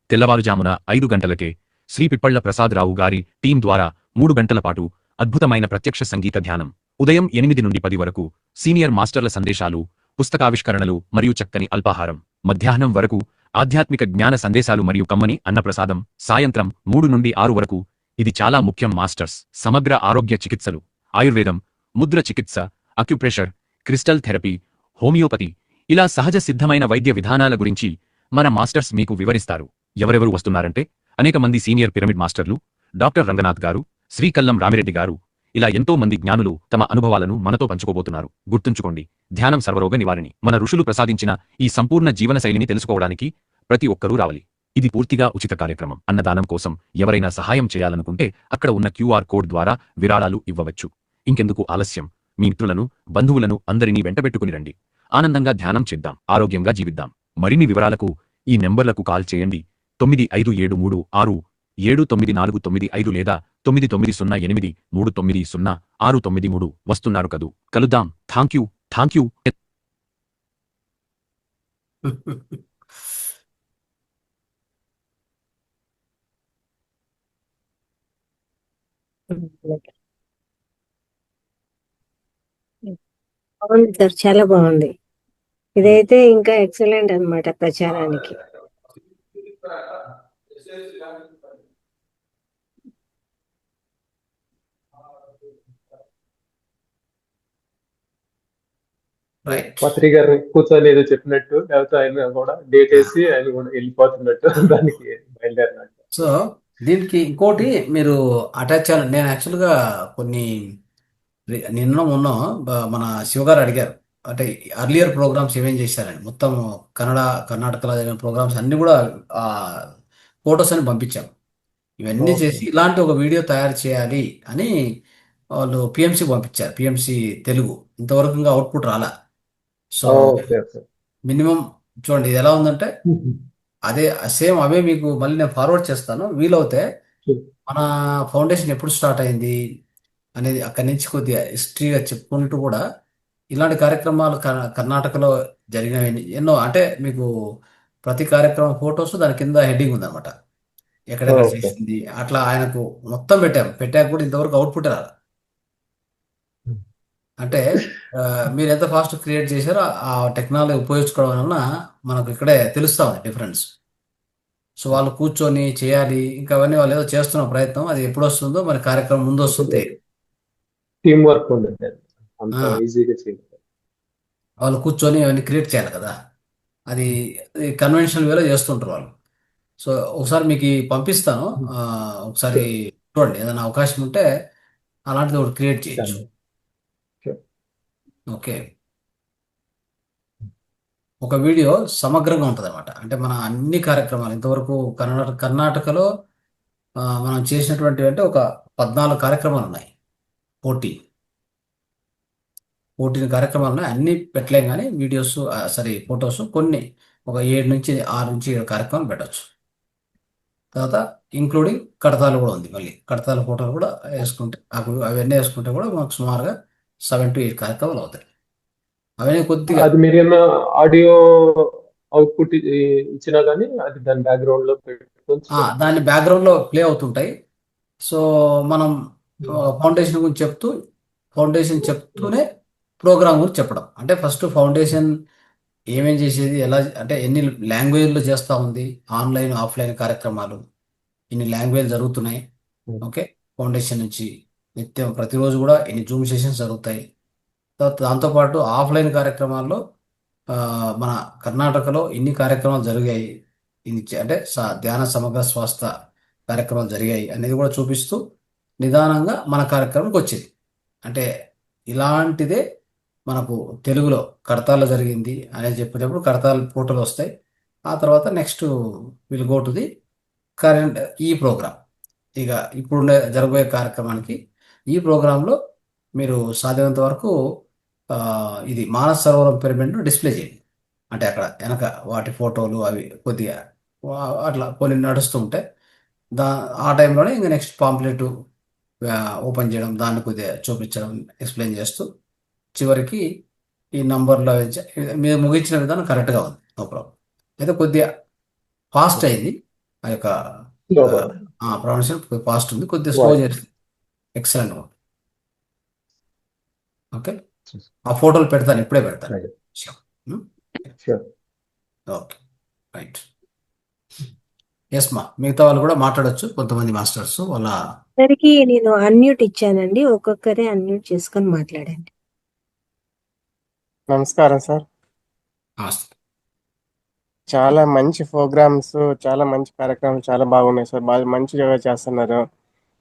తెల్లవారుజామున 5 గంటలకే శ్రీ పిప్పళ్ల ప్రసాద్ రావు గారి టీం ద్వారా 3 గంటల పాటు అద్భుతమైన ప్రత్యక్ష సంగీత ధ్యానం. ఉదయం 8 నుండి 10 వరకు సీనియర్ మాస్టర్ల సందేశాలు, పుస్తకావిష్కరణలు మరియు చక్కని అల్పాహారం. మధ్యాహ్నం వరకు ఆధ్యాత్మిక జ్ఞాన సందేశాలు మరియు కమ్మని అన్నప్రసాదం. సాయంత్రం 3 నుండి 6 వరకు, ఇది చాలా ముఖ్యం మాస్టర్స్, సమగ్ర ఆరోగ్య చికిత్సలు, ఆయుర్వేదం, ముద్ర చికిత్స, అక్యుప్రెషర్, క్రిస్టల్ థెరపీ, హోమియోపతి, ఇలా సహజ సిద్ధమైన వైద్య విధానాల గురించి మన మాస్టర్స్ మీకు వివరిస్తారు. ఎవరెవరు వస్తున్నారంటే అనేక మంది సీనియర్ పిరమిడ్ మాస్టర్లు, డాక్టర్ రంగనాథ్ గారు, శ్రీ కల్లం రామిరెడ్డి గారు, ఇలా ఎంతో మంది జ్ఞానులు తమ అనుభవాలను మనతో పంచుకోబోతున్నారు. గుర్తుంచుకోండి, ధ్యానం సర్వరోగ నివారణి. మన ఋషులు ప్రసాదించిన ఈ సంపూర్ణ జీవన శైలిని తెలుసుకోవడానికి ప్రతి ఒక్కరూ రావాలి. ఇది పూర్తిగా ఉచిత కార్యక్రమం. అన్నదానం కోసం ఎవరైనా సహాయం చేయాలనుకుంటే అక్కడ ఉన్న QR కోడ్ ద్వారా విరాళాలు ఇవ్వవచ్చు. ఇంకెందుకు ఆలస్యం? మీ మిత్రులను, బంధువులను అందరినీ వెంటబెట్టుకుని రండి. ఆనందంగా ధ్యానం చేద్దాం, ఆరోగ్యంగా జీవిద్దాం. మరిన్ని వివరాలకు ఈ నెంబర్లకు కాల్ చేయండి. 9573367945 లేదా 9908390693. వస్తున్నారు కదూ? కలుద్దాం. థాంక్యూ. బాగుంది సార్, చాలా బాగుంది. ఇదైతే ఇంకా ఎక్సలెంట్ అన్నమాట ప్రచారానికి. పత్రి గారు కూర్చొని ఏదో చెప్పినట్టు, లేకపోతే ఆయన కూడా డేట్ వేసి ఆయన కూడా వెళ్ళిపోతున్నట్టు దానికి బయలుదేరినట్టు. సో దీనికి ఇంకోటి మీరు అటాచ్ చేయాలి. నేను యాక్చువల్గా కొన్ని నిన్న మొన్న మన శివగారు అడిగారు, అంటే అర్లియర్ ప్రోగ్రామ్స్ ఏమేం చేశారని. మొత్తం కర్ణాటకలో జరిగిన ప్రోగ్రామ్స్ అన్ని కూడా ఫొటోస్ అని పంపించాం. ఇవన్నీ చేసి ఇలాంటి ఒక వీడియో తయారు చేయాలి అని వాళ్ళు పిఎంసి పంపించారు. పిఎంసి తెలుగు ఇంతవరకు ఇంకా అవుట్పుట్ రాలా. సో మినిమం చూడండి, ఇది ఎలా ఉందంటే అదే సేమ్ అవే మీకు మళ్ళీ నేను ఫార్వర్డ్ చేస్తాను. వీలవుతే మన ఫౌండేషన్ ఎప్పుడు స్టార్ట్ అయింది అనేది అక్కడి నుంచి కొద్దిగా హిస్టరీగా చెప్పుకుంటూ కూడా ఇలాంటి కార్యక్రమాలు కర్ణాటకలో జరిగినవి ఎన్నో, అంటే మీకు ప్రతి కార్యక్రమం ఫొటోస్ దాని కింద హెడ్డింగ్ ఉందన్నమాట, ఎక్కడెక్కడ చేసింది అట్లా ఆయనకు మొత్తం పెట్టాక కూడా ఇంతవరకు అవుట్పుట్ రాదు. అంటే మీరు ఎంత ఫాస్ట్ క్రియేట్ చేశారో ఆ టెక్నాలజీ ఉపయోగించుకోవడం వలన మనకు ఇక్కడే తెలుస్తా ఉంది డిఫరెన్స్. సో వాళ్ళు కూర్చొని చేయాలి, ఇంకా అవన్నీ వాళ్ళు ఏదో చేస్తున్న ప్రయత్నం, అది ఎప్పుడు వస్తుందో మన కార్యక్రమం ముందు వస్తుంది. టీం వర్క్ ఉండదు, అంత ఆ, ఈజీగా చేయలేదు. వాళ్ళు కూర్చొని అవన్నీ క్రియేట్ చేయాలి కదా, అది కన్వెన్షనల్ వేలో చేస్తుంటారు వాళ్ళు. సో ఒకసారి మీకు పంపిస్తాను, ఒకసారి చూడండి, ఏదైనా అవకాశం ఉంటే అలాంటిది ఒకటి క్రియేట్ చేయొచ్చు. Sure. ఓకే, ఒక వీడియో సమగ్రంగా ఉంటుంది అనమాట. అంటే మన అన్ని కార్యక్రమాలు ఇంతవరకు కర్ణాటకలో మనం చేసినటువంటి అంటే ఒక 14 కార్యక్రమాలు ఉన్నాయి. 14 కార్యక్రమాలు ఉన్నాయి, అన్ని పెట్టలేం కానీ వీడియోస్ సారీ ఫొటోస్ కొన్ని ఒక 6 నుంచి 7 కార్యక్రమాలు పెట్టచ్చు. తర్వాత ఇంక్లూడింగ్ కడతాలు కూడా ఉంది, మళ్ళీ కడతాల ఫోటోలు కూడా వేసుకుంటే అవన్నీ వేసుకుంటే కూడా మనకు సుమారుగా 7 to 8 కార్యక్రమాలు అవుతాయి. అవన్నీ కొద్దిగా అది మీరు ఏమన్నా ఆడియో అవుట్పుట్ ఇచ్చినా కానీ అది దాని బ్యాక్గ్రౌండ్ లో పెట్టుకొని దాని బ్యాక్గ్రౌండ్లో ప్లే అవుతుంటాయి. సో మనం ఫౌండేషన్ గురించి చెప్తూనే ప్రోగ్రామ్ గురించి చెప్పడం. అంటే ఫస్ట్ ఫౌండేషన్ ఏమేం చేసేది, ఎలా అంటే ఎన్ని లాంగ్వేజ్లో చేస్తూ ఉంది, ఆన్లైన్ ఆఫ్లైన్ కార్యక్రమాలు ఇన్ని లాంగ్వేజ్ జరుగుతున్నాయి. ఓకే, ఫౌండేషన్ నుంచి నిత్యం ప్రతిరోజు కూడా ఎన్ని జూమ్ సెషన్స్ జరుగుతాయి. తర్వాత దాంతోపాటు ఆఫ్లైన్ కార్యక్రమాల్లో మన కర్ణాటకలో ఎన్ని కార్యక్రమాలు జరిగాయి, అంటే ధ్యాన సమగ్ర స్వాస్థ కార్యక్రమాలు జరిగాయి అనేది కూడా చూపిస్తూ నిదానంగా మన కార్యక్రమానికి వచ్చింది. అంటే ఇలాంటిదే మనకు తెలుగులో కడతాల్లో జరిగింది అనేది చెప్పేటప్పుడు కడతాల ఫోటోలు వస్తాయి. ఆ తర్వాత next will go to the current ఈ ప్రోగ్రామ్. ఇక ఇప్పుడు జరగబోయే కార్యక్రమానికి ఈ ప్రోగ్రాంలో మీరు సాధ్యమైనంత వరకు ఇది మానస సరోవరం పిరమిడ్ను డిస్ప్లే చేయండి. అంటే అక్కడ వెనక వాటి ఫోటోలు అవి కొద్దిగా అట్లా కొన్ని నడుస్తూ ఉంటాయి. ఆ టైంలోనే ఇంకా నెక్స్ట్ పాంప్లెట్ ఓపెన్ చేయడం, దాన్ని కొద్దిగా చూపించడం, ఎక్స్ప్లెయిన్ చేస్తూ చివరికి ఈ నంబర్లో మీరు ముగించిన విధానం కరెక్ట్గా ఉంది, నో ప్రాబ్లం. అయితే కొద్దిగా ఫాస్ట్ అయింది, ఆ యొక్క ప్రొనౌన్సియేషన్ కొద్దిగా ఫాస్ట్ ఉంది, కొద్దిగా స్లో చేస్తుంది. ఎక్సలెంట్. ఓకే, ఆ ఫోటోలు పెడతాను, ఇప్పుడే పెడతాను. Okay, right. ఎస్ మా, మిగతా వాళ్ళు కూడా మాట్లాడొచ్చు, కొంతమంది మాస్టర్స్ వాళ్ళ అందరికి నేను అన్మ్యూట్ ఇచ్చానండి, ఒక్కొక్కరే అన్మ్యూట్ చేసుకొని మాట్లాడండి. నమస్కారం సార్. చాలా మంచి ప్రోగ్రామ్స్, చాలా మంచి కార్యక్రమాలు చాలా బాగున్నాయి సార్. బాగా మంచిగా చేస్తున్నారు.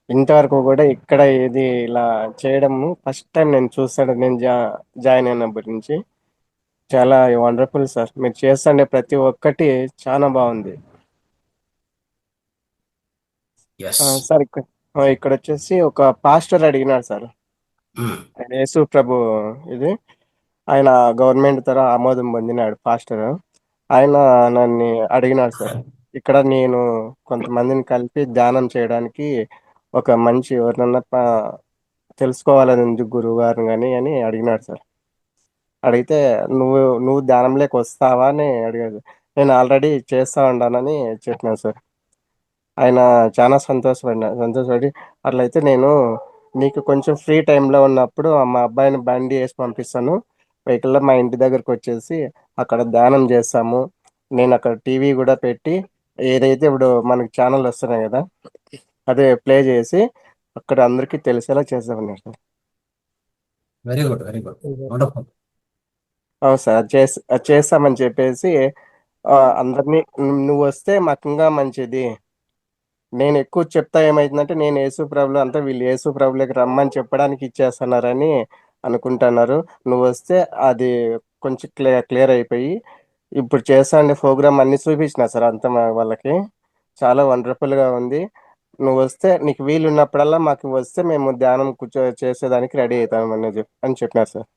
ఇంతవరకు కూడా ఇక్కడ ఏది ఇలా చేయడం ఫస్ట్ టైం నేను చూస్తాను, నేను జాయిన్ అయినప్పటి నుంచి. చాలా వండర్ఫుల్ సార్. మీరు చేస్తుండే ప్రతి ఒక్కటి చాలా బాగుంది సార్. ఇక్కడ వచ్చేసి ఒక పాస్టర్ అడిగినాడు సార్, ఆయన యేసు ప్రభు ఇది, ఆయన గవర్నమెంట్ తర ఆమోదం పొందినాడు పాస్టర్. ఆయన నన్ను అడిగినాడు సార్, ఇక్కడ నేను కొంతమందిని కలిపి ధ్యానం చేయడానికి ఒక మంచి ఎవరినన్నా తెలుసుకోవాలని ఉంది గురువు గారు కానీ అని అడిగినాడు సార్. అడిగితే నువ్వు ధ్యానంలోకి వస్తావా అని అడిగాడు. నేను ఆల్రెడీ చేస్తా ఉన్నానని చెప్పినాను సార్. ఆయన చాలా సంతోషపడి అట్లయితే నేను నీకు కొంచెం ఫ్రీ టైంలో ఉన్నప్పుడు మా అబ్బాయిని బండి వేసి పంపిస్తాను, వెహికల్లో మా ఇంటి దగ్గరకు వచ్చేసి అక్కడ ధ్యానం చేస్తాము. నేను అక్కడ టీవీ కూడా పెట్టి ఏదైతే ఇప్పుడు మనకి ఛానల్ వస్తున్నాయి కదా అదే ప్లే చేసి అక్కడ అందరికీ తెలిసేలా చేస్తామన్నారు sir. Very good, very good, wonderful. అవును సార్, అది చేస్తామని చెప్పేసి అందరినీ నువ్వు వస్తే మాకు ఇంకా మంచిది. నేను ఎక్కువ చెప్తా ఏమైతుందంటే నేను యేసు ప్రభులు అంతా వీళ్ళు యేసు ప్రభులకి రమ్మని చెప్పడానికి ఇచ్చేస్తున్నారని అనుకుంటున్నారు. నువ్వు వస్తే అది కొంచెం క్లియర్ అయిపోయి ఇప్పుడు చేస్తాండే ప్రోగ్రామ్ అన్ని చూపించిన సార్ అంతా వాళ్ళకి చాలా వండర్ఫుల్గా ఉంది. నువ్వు వస్తే నీకు వీలు ఉన్నప్పుడల్లా మాకు వస్తే మేము ధ్యానం చేసేదానికి రెడీ అవుతాం అని చెప్పినారు సార్.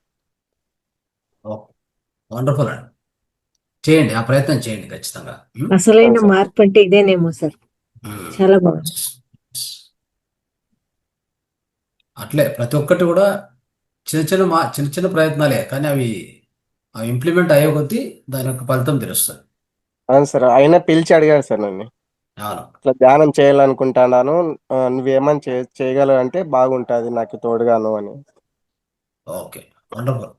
వండర్ఫుల్ అండి, చేయండి, ఆ ప్రయత్నం చేయండి ఖచ్చితంగా. అసలైన మార్పు అంటే ఇదేనేమో సార్, చాలా బాగుంది. అట్లే ప్రతి ఒక్కటి కూడా చిన్న చిన్న ప్రయత్నాలే, కానీ అవి ఇంప్లిమెంట్ అయ్యే కొద్దీ దాని యొక్క ఫలితం తెలుస్తుంది. అవును సార్, ఆయన పిలిచి అడిగాడు సార్ నన్ను, ఇట్లా ధ్యానం చేయాలనుకుంటున్నాను, నువ్వేమని చేయగలవు అంటే బాగుంటుంది నాకు తోడుగాను అని. Okay, wonderful.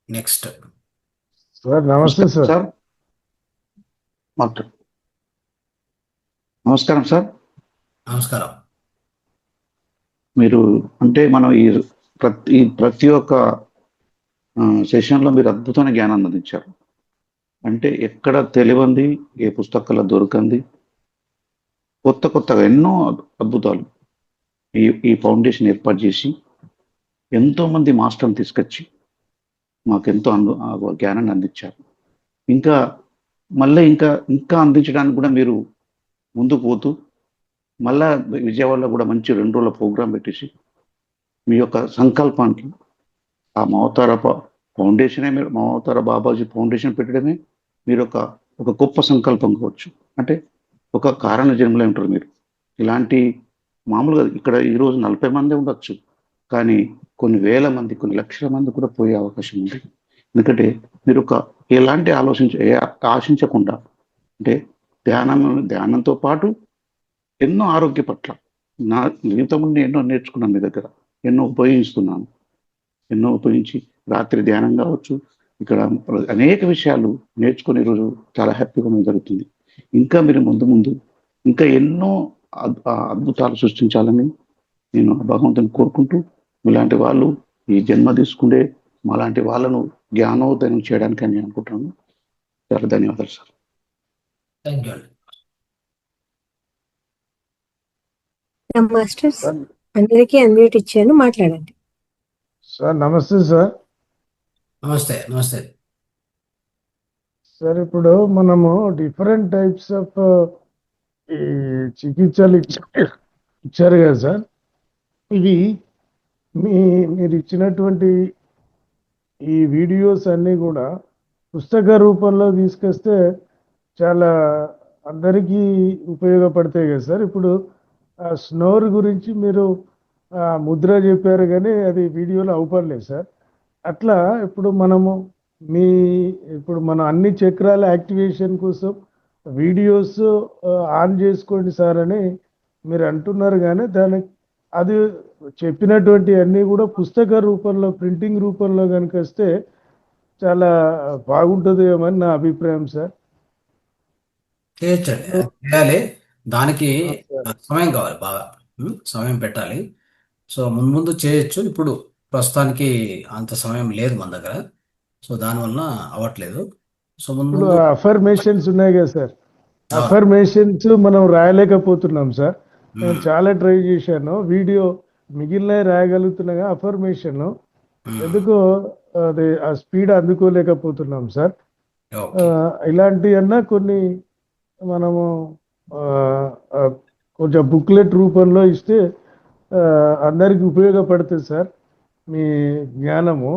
నెక్స్ట్. సార్ నమస్తే సార్. సార్ మాట్లాడు. నమస్కారం సార్. నమస్కారం. మీరు అంటే మనం ప్రతి ఒక్క సెషన్లో మీరు అద్భుతమైన జ్ఞానాన్ని అందించారు. అంటే ఎక్కడ తెలియంది, ఏ పుస్తకాల్లో దొరకంది, కొత్తగా ఎన్నో అద్భుతాలు ఈ ఫౌండేషన్ ఏర్పాటు చేసి ఎంతో మంది మాస్టర్ని తీసుకొచ్చి మాకెంతో జ్ఞానాన్ని అందించారు. ఇంకా మళ్ళీ ఇంకా అందించడానికి కూడా మీరు ముందుకు పోతూ మళ్ళా విజయవాడలో కూడా మంచి 2 రోజుల ప్రోగ్రాం పెట్టేసి మీ యొక్క సంకల్పానికి ఆ మమతార బాబాజీ ఫౌండేషన్ పెట్టడమే మీరు ఒక గొప్ప సంకల్పం కావచ్చు. అంటే ఒక కారణ జన్మలే ఉంటారు మీరు. ఇలాంటి మామూలుగా ఇక్కడ ఈరోజు 40 మంది ఉండొచ్చు, కానీ కొన్ని వేల మంది, కొన్ని లక్షల మంది కూడా పోయే అవకాశం ఉంది. ఎందుకంటే మీరు ఎలాంటి ఆశించకుండా, అంటే ధ్యానంతో పాటు ఎన్నో ఆరోగ్య పట్ల నా జీవితంలో నేను ఎన్నో నేర్చుకున్నాను. మీ దగ్గర ఎన్నో ఉపయోగించి రాత్రి ధ్యానం కావచ్చు, ఇక్కడ అనేక విషయాలు నేర్చుకుని ఈరోజు చాలా హ్యాపీగా జరుగుతుంది. ఇంకా మీరు ముందు ఇంకా ఎన్నో అద్భుతాలు సృష్టించాలని నేను భగవంతుని కోరుకుంటూ, ఇలాంటి వాళ్ళు ఈ జన్మ తీసుకుంటే మాలాంటి వాళ్ళను జ్ఞానోదయం చేయడానికి అని అనుకుంటాను. చాలా ధన్యవాదాలు సార్. Thank you. మాస్టర్స్ అందరికీ అన్మ్యూట్ ఇచ్చాను, మాట్లాడండి. సార్ నమస్తే సార్. నమస్తే. నమస్తే సార్ ఇప్పుడు మనము డిఫరెంట్ టైప్స్ ఆఫ్ ఈ చికిత్సలు ఇచ్చారు కదా సార్. ఇవి మీరు ఇచ్చినటువంటి ఈ వీడియోస్ అన్నీ కూడా పుస్తక రూపంలో తీసుకొస్తే చాలా అందరికీ ఉపయోగపడతాయి కదా సార్. ఇప్పుడు స్నోర్ గురించి మీరు ముద్ర చెప్పారు, కానీ అది వీడియోలో అవపడలేదు సార్. అట్లా ఇప్పుడు మనం అన్ని చక్రాల యాక్టివేషన్ కోసం వీడియోస్ ఆన్ చేసుకోండి సార్ అని మీరు అంటున్నారు, కానీ అది చెప్పినటువంటి అన్నీ కూడా పుస్తక రూపంలో, ప్రింటింగ్ రూపంలో కనుక వస్తే చాలా బాగుంటుందేమో అని నా అభిప్రాయం సార్. చేయాలి, దానికి సమయం కావాలి, బాగా సమయం పెట్టాలి. సో ముందు చేయొచ్చు, ఇప్పుడు ప్రస్తుతానికి అంత సమయం లేదు మన దగ్గర, సో దానివల్ల అవ్వట్లేదు. సో ఇప్పుడు అఫర్మేషన్స్ ఉన్నాయి కదా సార్, అఫర్మేషన్స్ మనం రాయలేకపోతున్నాం సార్. నేను చాలా ట్రై చేశాను, వీడియో మిగిలిన రాయగలుగుతున్నా, అఫర్మేషన్ ఎందుకో అది ఆ స్పీడ్ అందుకోలేకపోతున్నాం సార్. ఇలాంటివన్నా కొన్ని మనము కొంచెం బుక్లెట్ రూపంలో ఇస్తే అందరికి ఉపయోగపడుతుంది సార్. మీ జ్ఞానము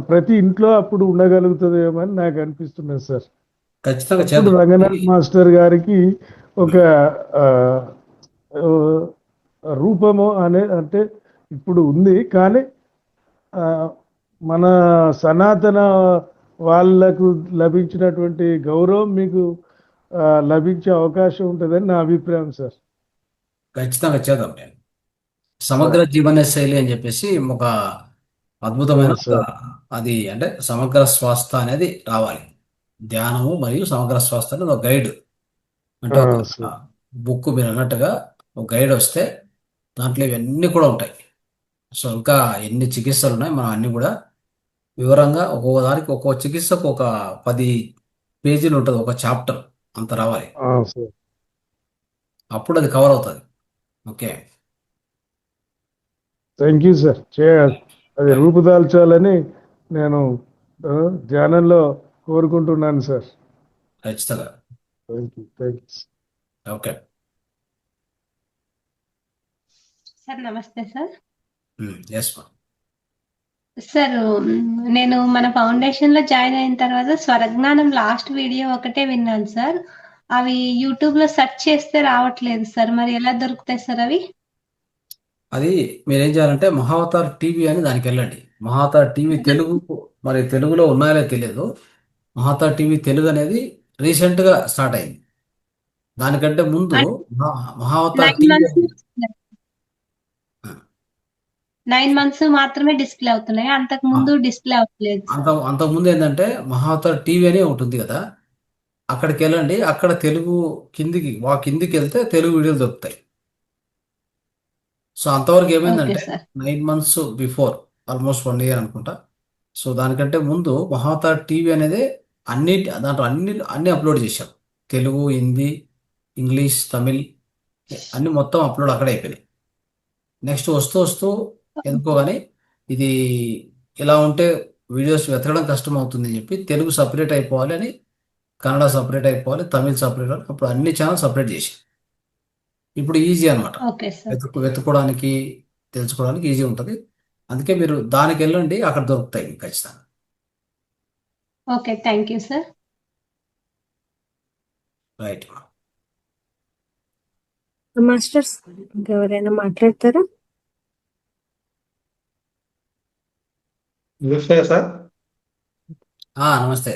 ప్రతి ఇంట్లో అప్పుడు ఉండగలుగుతుందేమో అని నాకు అనిపిస్తున్నది సార్. ఖచ్చితంగా రంగనాథ్ మాస్టర్ గారికి ఒక రూపము అంటే ఇప్పుడు ఉంది, కానీ మన సనాతన వాళ్ళకు లభించినటువంటి గౌరవం మీకు లభించే అవకాశం ఉంటుందని నా అభిప్రాయం సార్. ఖచ్చితంగా చేద్దాం. నేను సమగ్ర జీవన శైలి అని చెప్పేసి ఒక అద్భుతమైన అది, అంటే సమగ్ర స్వాస్థ అనేది రావాలి. ధ్యానము మరియు సమగ్ర స్వాస్థ అనేది ఒక గైడ్, అంటే ఒక బుక్ మీరు అన్నట్టుగా ఒక గైడ్ వస్తే దాంట్లో ఇవన్నీ కూడా ఉంటాయి. సో ఇంకా ఎన్ని చికిత్సలు ఉన్నాయి, మనం అన్ని కూడా వివరంగా ఒక్కొక్క దానికి ఒక్కొక్క చికిత్సకు ఒక 10 పేజీలు ఉంటుంది, ఒక చాప్టర్ అంత రావాలి, అప్పుడు అది కవర్ అవుతుంది. Okay, thank you sir. అది రూపుదాల్చాలని నేను ధ్యానంలో కోరుకుంటున్నాను సార్. ఖచ్చితంగా. ఓకే సార్ నమస్తే సార్. ఎస్ మా. సార్ నేను మన ఫౌండేషన్ లో జాయిన్ అయిన తర్వాత స్వరజ్ఞానం లాస్ట్ వీడియో ఒకటే విన్నాను సార్. అవి యూట్యూబ్ లో సెర్చ్ చేస్తే రావట్లేదు సార్, మరి ఎలా దొరుకుతాయి సార్ అవి? అది మీరేం చేయాలంటే మహావతార్ టీవీ అని దానికి వెళ్ళండి. మహావతార్ టీవీ తెలుగు, మరి తెలుగులో ఉన్నాయో తెలియదు. మహావతార్ టీవీ తెలుగు అనేది రీసెంట్గా స్టార్ట్ అయింది. దానికంటే ముందు మహావతార్ టీవీ 9 మంత్స్ మాత్రమే డిస్ప్లే అవుతున్నాయి, అంతకు ముందు డిస్ప్లే అవ్వలేదు. అంతకుముందు ఏంటంటే మహావతార్ టీవీ అని ఒకటి ఉంది కదా, అక్కడికి వెళ్ళండి. అక్కడ తెలుగు కిందికి వెళ్తే తెలుగు వీడియోలు దొరుకుతాయి. సో అంతవరకు ఓకే ఏమైందంటే sir. 9 months before, almost 1 year అనుకుంటా. సో దానికంటే ముందు మహావతార్ టీవీ అనేది దాంట్లో అన్ని అప్లోడ్ చేశారు. తెలుగు, హిందీ, ఇంగ్లీష్, తమిళ్ అన్ని మొత్తం అప్లోడ్ అక్కడే అయిపోయినాయి. నెక్స్ట్ వస్తూ వస్తూ ఎందుకో కానీ ఇది ఇలా ఉంటే వీడియోస్ వెతకడం కష్టం అవుతుంది అని చెప్పి తెలుగు సపరేట్ అయిపోవాలి అని, కన్నడ సపరేట్ అయిపోవాలి, తమిళ్ సపరేట్ అని అప్పుడు అన్ని ఛానల్ సపరేట్ చేసి ఇప్పుడు ఈజీ అనమాట. Okay sir. వెతుక్కోవడానికి తెలుసుకోవడానికి ఈజీ ఉంటుంది. అందుకే మీరు దానికి వెళ్ళండి, అక్కడ దొరుకుతాయి మీకు ఖచ్చితంగా. Okay, thank you sir. Right. Masters ఇంకెవరైనా మాట్లాడతారా? సార్ నమస్తే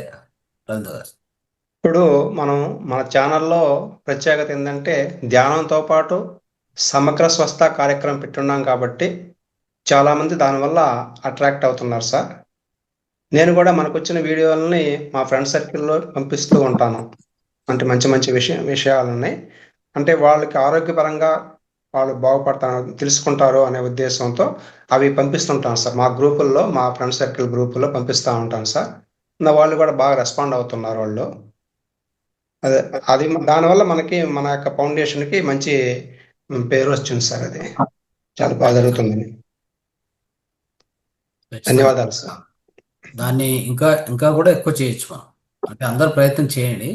రవీంద్ర గారు. ఇప్పుడు మనం మన ఛానల్లో ప్రత్యేకత ఏంటంటే ధ్యానంతో పాటు సమగ్ర స్వస్థ కార్యక్రమం పెట్టున్నాం కాబట్టి చాలామంది దానివల్ల అట్రాక్ట్ అవుతున్నారు సార్. నేను కూడా మనకు వచ్చిన వీడియోలని మా ఫ్రెండ్ సర్కిల్లో పంపిస్తూ ఉంటాను. అంటే మంచి మంచి విషయాలని, అంటే వాళ్ళకి ఆరోగ్యపరంగా వాళ్ళు బాగుపడతారు, తెలుసుకుంటారు అనే ఉద్దేశంతో అవి పంపిస్తుంటాను సార్. మా గ్రూపుల్లో, మా ఫ్రెండ్ సర్కిల్ గ్రూపుల్లో పంపిస్తూ ఉంటాను సార్. వాళ్ళు కూడా బాగా రెస్పాండ్ అవుతున్నారు వాళ్ళు. అది దానివల్ల మనకి మన యొక్క ఫౌండేషన్కి మంచి పేరు వచ్చింది సార్. అది చాలా బాగా జరుగుతుంది. ధన్యవాదాలు సార్. దాన్ని ఇంకా కూడా ఎక్కువ చేయొచ్చు మనం. అంటే అందరు ప్రయత్నం చేయండి.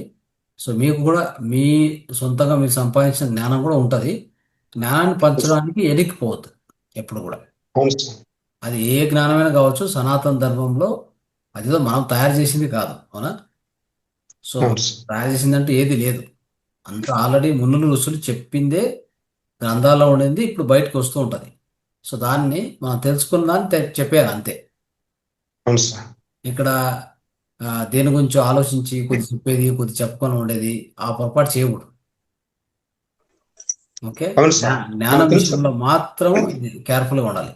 సో మీకు కూడా మీ సొంతంగా మీరు సంపాదించిన జ్ఞానం కూడా ఉంటుంది. జ్ఞానాన్ని పంచడానికి ఎదిగిపోవద్దు ఎప్పుడు కూడా. అది ఏ జ్ఞానమైనా కావచ్చు, సనాతన ధర్మంలో అదేదో మనం తయారు చేసింది కాదు, అవునా? సో తయారు చేసిందంటే ఏది లేదు, అంత ఆల్రెడీ మునులు ఋషులు చెప్పిందే గ్రంథాల్లో ఉండింది ఇప్పుడు బయటకు వస్తూ ఉంటుంది. సో దాన్ని మనం తెలుసుకున్న దాన్ని చెప్పారు అంతే. ఇక్కడ దేని గురించి ఆలోచించి కొద్ది చెప్పేది, కొద్ది చెప్పుకొని ఉండేది ఆ పొరపాటు చేయకూడదు. ఓకే, జ్ఞానం విషయంలో మాత్రం కేర్ఫుల్గా ఉండాలి.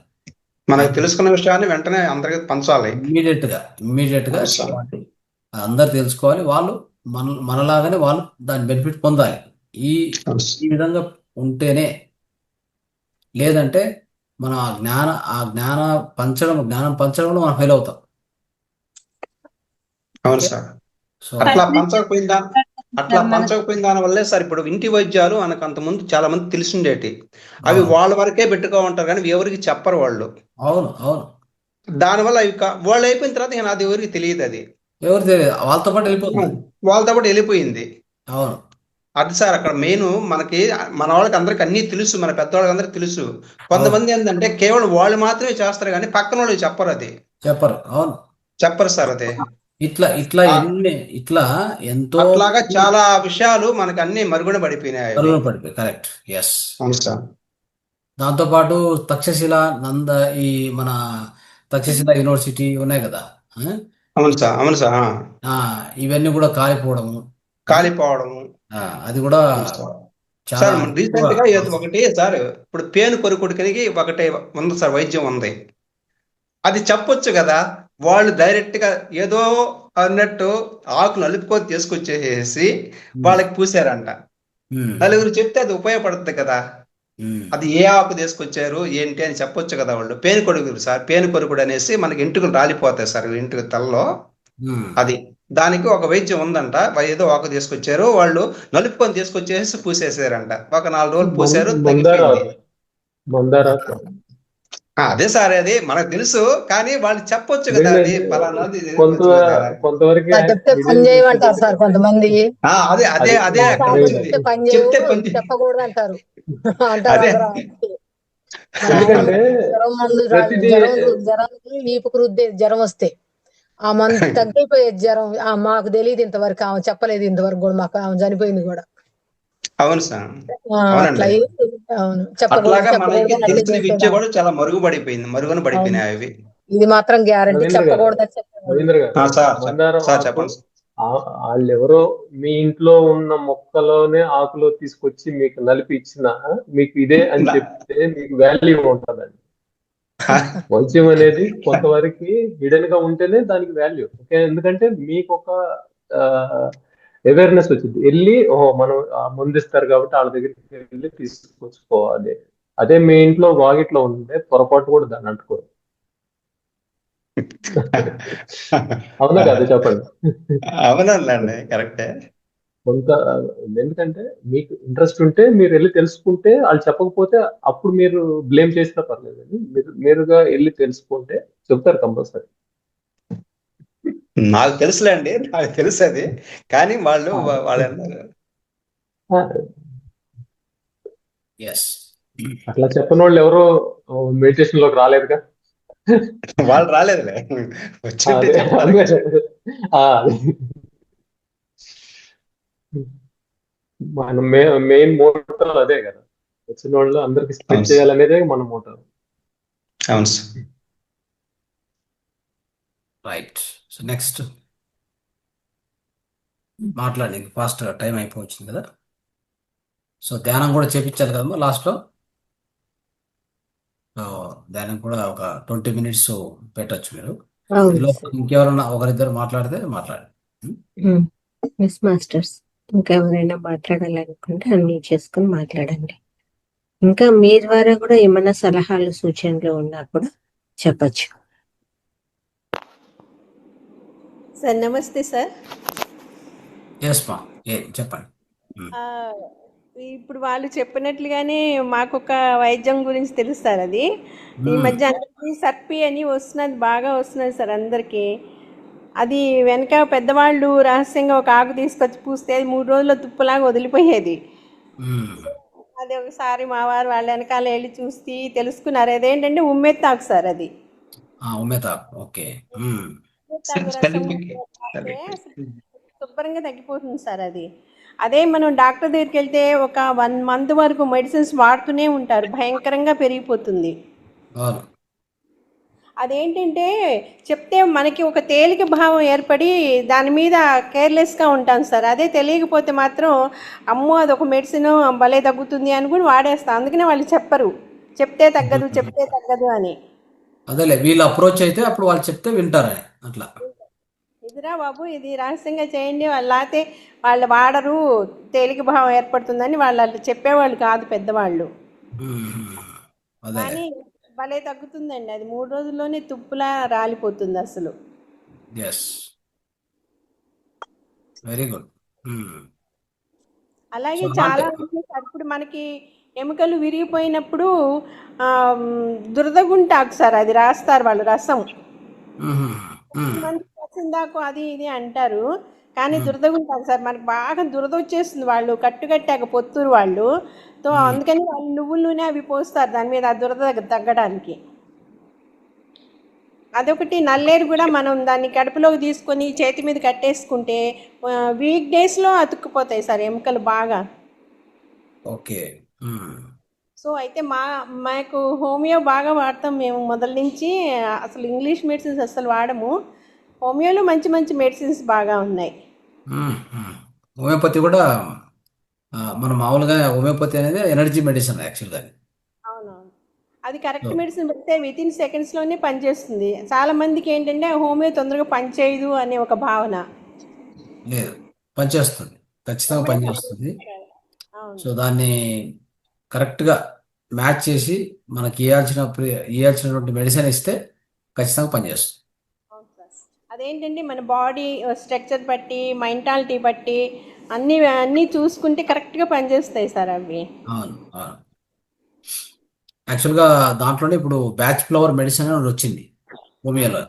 మనకు తెలుసుకున్న విషయాన్ని వెంటనే అందరికీ పంచాలి. ఇమ్మీడియట్ గా అందరు తెలుసుకోవాలి. వాళ్ళు మనలాగానే వాళ్ళు దాని బెనిఫిట్ పొందాలి. ఈ విధంగా ఉంటేనే, లేదంటే మనం జ్ఞానం పంచడంలో మనం ఫెయిల్ అవుతాం. అవును సార్. అట్లా పంచకపోయిన దాని వల్లే సార్ ఇప్పుడు ఇంటి వైద్యాలు మనకు అంతకుముందు చాలా మంది తెలిసిండేటి, అవి వాళ్ళ వరకే పెట్టుకో ఉంటారు కానీ ఎవరికి చెప్పరు వాళ్ళు. అవును. దానివల్ల అవి వాళ్ళు అయిపోయిన తర్వాత అది ఎవరికి తెలియదు. అది ఎవరు తెలియదు, వాళ్ళతో పాటు వెళ్ళిపోయింది. అవును, అది సార్ అక్కడ మెయిన్. మనకి మన వాళ్ళకి అందరికి అన్ని తెలుసు, మన పెద్దవాళ్ళకి అందరికి తెలుసు. కొంతమంది ఏంటంటే కేవలం వాళ్ళు మాత్రమే చేస్తారు కానీ పక్కన వాళ్ళు చెప్పరు. అది చెప్పరు సార్. అదే ఇట్లా ఎంతో అట్లాగా చాలా విషయాలు మనకి అన్ని మరుగున పడిపోయినాయి. Correct, yes. దాంతో పాటు తక్షశిల మన తక్షశిల యూనివర్సిటీ ఉన్నాయి కదా. అవును సార్. ఇవన్నీ కూడా కాలిపోవడము అది కూడా చాలా రీసెంట్ గా ఒకటి సార్. ఇప్పుడు పేను కొరుకుడికి ఒకటి ఉంది సార్, వైద్యం ఉంది. అది చెప్పొచ్చు కదా, వాళ్ళు డైరెక్ట్ గా ఏదో అన్నట్టు ఆకులు నలుపుకొని తీసుకొచ్చేసి వాళ్ళకి పూసారంట. నలుగురు చెప్తే అది ఉపయోగపడుతుంది కదా. అది ఏ ఆకు తీసుకొచ్చారు ఏంటి అని చెప్పొచ్చు కదా వాళ్ళు. పేను కొడుకుడు సార్, పేను కొరుకుడు అనేసి మనకి ఇంటికలు రాలిపోతాయి సార్, ఇంటికి తలలో. అది దానికి ఒక వైద్యం ఉందంట. ఏదో ఆకు తీసుకొచ్చారు, వాళ్ళు నలుపుకొని తీసుకొచ్చేసి పూసేసారంట. ఒక 4 రోజులు పూసారు, అదే సార్. అది మనకు తెలుసు కానీ వాళ్ళు చెప్పొచ్చు కదా, అది పలానాది కొంతవరకు కొంతమంది అదే చెప్పకూడదు అంటారు. జ్వరానికి వీపుకు రుద్దే జ్వరం వస్తే ఆ మందు తగ్గిపోయేది జ్వరం. మాకు తెలియదు ఇంతవరకు, ఆమె చెప్పలేదు ఇంతవరకు కూడా, మాకు ఆమె చనిపోయింది కూడా. అవును సార్. విద్య కూడా చాలా మరుగున పడిపోయినాయి అవి. ఇది మాత్రం గ్యారంటీ, చెప్పకూడదు. వాళ్ళు ఎవరో మీ ఇంట్లో ఉన్న మొక్కలోనే ఆకులో తీసుకొచ్చి మీకు నలిపి ఇచ్చిన మీకు ఇదే అని చెప్తే మీకు వాల్యూ ఉంటుందండి. వైద్యం అనేది కొంతవరకు హిడెన్ గా ఉంటేనే దానికి వాల్యూ. ఓకే, ఎందుకంటే మీకు ఒక అవేర్నెస్ వచ్చింది, వెళ్ళి ఓహో మనం మందు ఇస్తారు కాబట్టి వాళ్ళ దగ్గరికి వెళ్ళి తీసుకొచ్చుకోవాలి. అదే మీ ఇంట్లో వాకిట్లో ఉంటే పొరపాటు కూడా దాన్ని అంటుకోరు. అవునా కదా, చెప్పండి. అవునండి, కరెక్టే. కొంత ఎందుకంటే మీకు ఇంట్రెస్ట్ ఉంటే మీరు వెళ్ళి తెలుసుకుంటే, వాళ్ళు చెప్పకపోతే అప్పుడు మీరు బ్లేమ్ చేసినా పర్లేదు, అని మీరు నేరుగా వెళ్ళి తెలుసుకుంటే చెప్తారు కంపల్సరీ. నాకు తెలుసులేండి, నాకు తెలుసు అది. కానీ వాళ్ళు అన్నారు ఎస్, అట్లా చెప్పని వాళ్ళు ఎవరు మెడిటేషన్ లోకి రాలేదుగా. వాళ్ళు రాలేదులే, వచ్చింటే అదే చెప్తారు. అదే. మన మెయిన్ మోటో అదే కదా, వచ్చిన వాళ్ళు అందరికి స్ప్రెడ్ అవును. చేయాలనేదే మన మోటో. అవును సార్. రైట్. సో నెక్స్ట్ మాట్లాడి ఫాస్ట్ టైం అయిపోవచ్చింది కదా. సో ధ్యానం కూడా చేపించాలి కదమ్మా లాస్ట్లో. ధ్యానం కూడా ఒక 20 minutes పెట్టచ్చు మీరు. అవును ఈలోపు సార్. ఇంకెవరన్నా ఒకరిద్దరు మాట్లాడితే మాట్లాడండి. ఎస్ మాస్టర్స్, ఇంకా ఎవరైనా మాట్లాడాలనుకుంటే అన్మ్యూట్ చేసుకుని మాట్లాడండి. ఇంకా మీ ద్వారా కూడా ఏమైనా సలహాలు సూచనలు ఉన్నా కూడా చెప్పచ్చు. సార్ నమస్తే సార్. ఎస్ మా, చెప్పండి. ఆ, ఇప్పుడు వాళ్ళు చెప్పినట్లుగానే మాకు ఒక వైద్యం గురించి తెలుసు సార్. అది ఈ మధ్య అందరికీ సర్పి అని వస్తున్నది, బాగా వస్తున్నది సార్ అందరికీ. అది వెనక పెద్దవాళ్ళు రహస్యంగా ఒక ఆకు తీసుకొచ్చి పూస్తే అది 3 రోజుల్లో తుప్పులాగా వదిలిపోయేది. అది ఒకసారి మా వారు వాళ్ళ వెనకాల వెళ్ళి చూసి తెలుసుకున్నారు. అదేంటంటే ఉమ్మెత్తాకు సార్. అది ఉమ్మేతాకు. ఓకే. ఉమ్మెత్తాకు రసం తాగితే శుభ్రంగా తగ్గిపోతుంది సార్. అది అదే మనం డాక్టర్ దగ్గరికి వెళ్తే ఒక 1 month వరకు మెడిసిన్స్ వాడుతూనే ఉంటారు, భయంకరంగా పెరిగిపోతుంది. అదేంటంటే చెప్తే మనకి ఒక తేలిక భావం ఏర్పడి దాని మీద కేర్లెస్గా ఉంటాం సార్. అదే తెలియకపోతే మాత్రం అమ్మో అదొక మెడిసిన్ భలే తగ్గుతుంది అని కూడా వాడేస్తాం. అందుకనే వాళ్ళు చెప్పరు, చెప్తే తగ్గదు చెప్తే తగ్గదు అని. అదేలే, వీళ్ళు అప్రోచ్ అయితే అప్పుడు వాళ్ళు చెప్తే వింటారని అట్లా. ఇదిరా బాబు ఇది రహస్యంగా చేయండి, వాళ్ళతే వాళ్ళు వాడరు, తేలిక భావం ఏర్పడుతుందని వాళ్ళు చెప్పేవాళ్ళు కాదు పెద్దవాళ్ళు. కానీ భలే తగ్గుతుందండి అది, 3 రోజుల్లోనే తుప్పులా రాలిపోతుంది అసలు. Yes, very good. అలాగే చాలా ఇప్పుడు మనకి ఎముకలు విరిగిపోయినప్పుడు దురదగుంటాకు సార్ అది రాస్తారు వాళ్ళు రసం. మంది రసిందాకు అది ఇది అంటారు, కానీ దురదగుంటాకు సార్. మనకి బాగా దురద వచ్చేస్తుంది, వాళ్ళు కట్టుకట్టాక పొత్తూరు వాళ్ళు. సో అందుకని వాళ్ళు నువ్వుల నూనె అవి పోస్తారు దాని మీద ఆ దురద తగ్గడానికి. అదొకటి. నల్లేరు కూడా మనం దాన్ని కడుపులోకి తీసుకొని చేతి మీద కట్టేసుకుంటే వీక్ డేస్లో అతుక్కుపోతాయి సార్ ఎముకలు బాగా. ఓకే. సో అయితే మాకు హోమియో బాగా వాడతాం మేము మొదల నుంచి. అసలు ఇంగ్లీష్ మెడిసిన్స్ అసలు వాడము, హోమియోలో మంచి మంచి మెడిసిన్స్ బాగా ఉన్నాయి. హోమియోపతి కూడా మనం మామూలుగా హోమియోపతి అనేది ఎనర్జీ మెడిసిన్ యాక్చువల్గా. అవునవును, అది కరెక్ట్ మెడిసిన్ పెడితే వితిన్ సెకండ్స్లోనే పనిచేస్తుంది. చాలా మందికి ఏంటంటే హోమియో తొందరగా పనిచేయదు అనే ఒక భావన. లేదు, పనిచేస్తుంది, ఖచ్చితంగా పనిచేస్తుంది. సో దాన్ని కరెక్ట్గా మ్యాచ్ చేసి మనకి ఇవ్వాల్సినటువంటి మెడిసిన్ ఇస్తే ఖచ్చితంగా పనిచేస్తుంది. అదేంటంటే మన బాడీ స్ట్రక్చర్ బట్టి, మెంటాలిటీ బట్టి అన్నీ చూసుకుంటే కరెక్ట్గా పనిచేస్తాయి సార్ అవి. అవును. యాక్చువల్గా దాంట్లోనే ఇప్పుడు బ్యాచ్ ఫ్లవర్ మెడిసిన్ అని వచ్చింది హోమియోలో.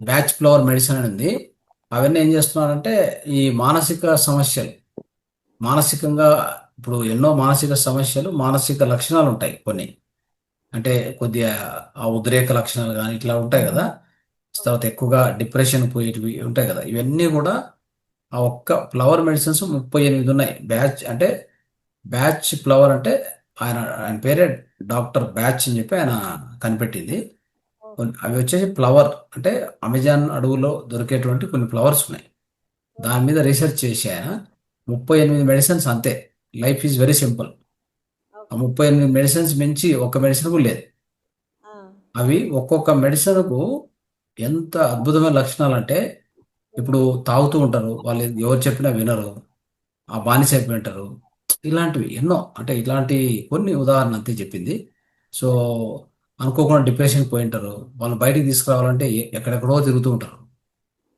బ్యాచ్ ఫ్లవర్ మెడిసిన్ అని ఉంది. అవన్నీ ఏం చేస్తున్నారంటే ఈ మానసిక సమస్యలు, మానసికంగా ఇప్పుడు ఎన్నో మానసిక సమస్యలు, మానసిక లక్షణాలు ఉంటాయి కొన్ని. అంటే కొద్దిగా ఆ ఉద్రేక లక్షణాలు కానీ ఇట్లా ఉంటాయి కదా. తర్వాత ఎక్కువగా డిప్రెషన్ పోయేటివి ఉంటాయి కదా. ఇవన్నీ కూడా ఆ ఒక్క ఫ్లవర్ మెడిసిన్స్ 38 ఉన్నాయి. బ్యాచ్ ఫ్లవర్ అంటే ఆయన పేరే డాక్టర్ బ్యాచ్ అని చెప్పి ఆయన కనిపెట్టింది. అవి వచ్చేసి ఫ్లవర్ అంటే అమెజాన్ అడవులో దొరికేటువంటి కొన్ని ఫ్లవర్స్ ఉన్నాయి. దాని మీద రీసెర్చ్ చేసి ఆయన 38 మెడిసిన్స్ అంతే. Life is very simple. ఆ 38 మెడిసిన్స్ మించి ఒక మెడిసిన్ కూడా లేదు. అవి ఒక్కొక్క మెడిసిన్కు ఎంత అద్భుతమైన లక్షణాలు అంటే, ఇప్పుడు తాగుతూ ఉంటారు వాళ్ళు, ఎవరు చెప్పినా వినరు, ఆ బానిస అయిపోయి ఉంటారు. ఇలాంటివి ఎన్నో, అంటే ఇలాంటి కొన్ని ఉదాహరణ అంతే చెప్పింది. సో అనుకోకుండా డిప్రెషన్ పోయి ఉంటారు, వాళ్ళు బయటికి తీసుకురావాలంటే ఎక్కడెక్కడో తిరుగుతూ ఉంటారు,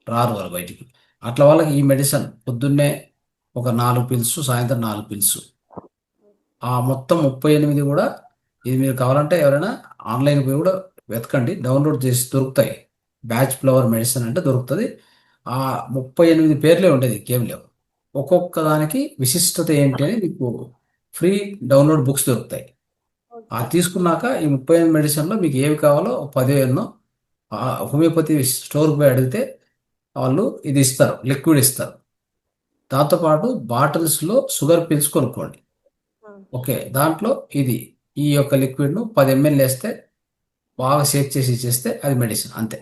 రారు వాళ్ళు బయటికి. అట్లా వాళ్ళకి ఈ మెడిసిన్ పొద్దున్నే ఒక 4 పిల్స్, సాయంత్రం 4 పిల్స్, ఆ మొత్తం 38 కూడా. ఇది మీరు కావాలంటే ఎవరైనా ఆన్లైన్ పోయి కూడా వెతకండి, డౌన్లోడ్ చేసి దొరుకుతాయి. బ్యాచ్ ఫ్లవర్ మెడిసిన్ అంటే దొరుకుతుంది. ఆ 38 పేర్లే ఉండేది, గేమ్ లేవు. ఒక్కొక్క దానికి విశిష్టత ఏంటి అని మీకు ఫ్రీ డౌన్లోడ్ బుక్స్ దొరుకుతాయి. ఆ తీసుకున్నాక ఈ 38 మెడిసిన్లో మీకు ఏవి కావాలో 10 ఎన్నో హోమియోపతి స్టోర్కి పోయి అడిగితే వాళ్ళు ఇది ఇస్తారు, లిక్విడ్ ఇస్తారు. దాంతోపాటు బాటిల్స్లో షుగర్ పిల్స్ కొనుక్కోండి. ఓకే, దాంట్లో ఇది ఈ యొక్క లిక్విడ్ను 10 ml వేస్తే బాగా షేక్ చేసి ఇచ్చేస్తే అది మెడిసిన్ అంతే.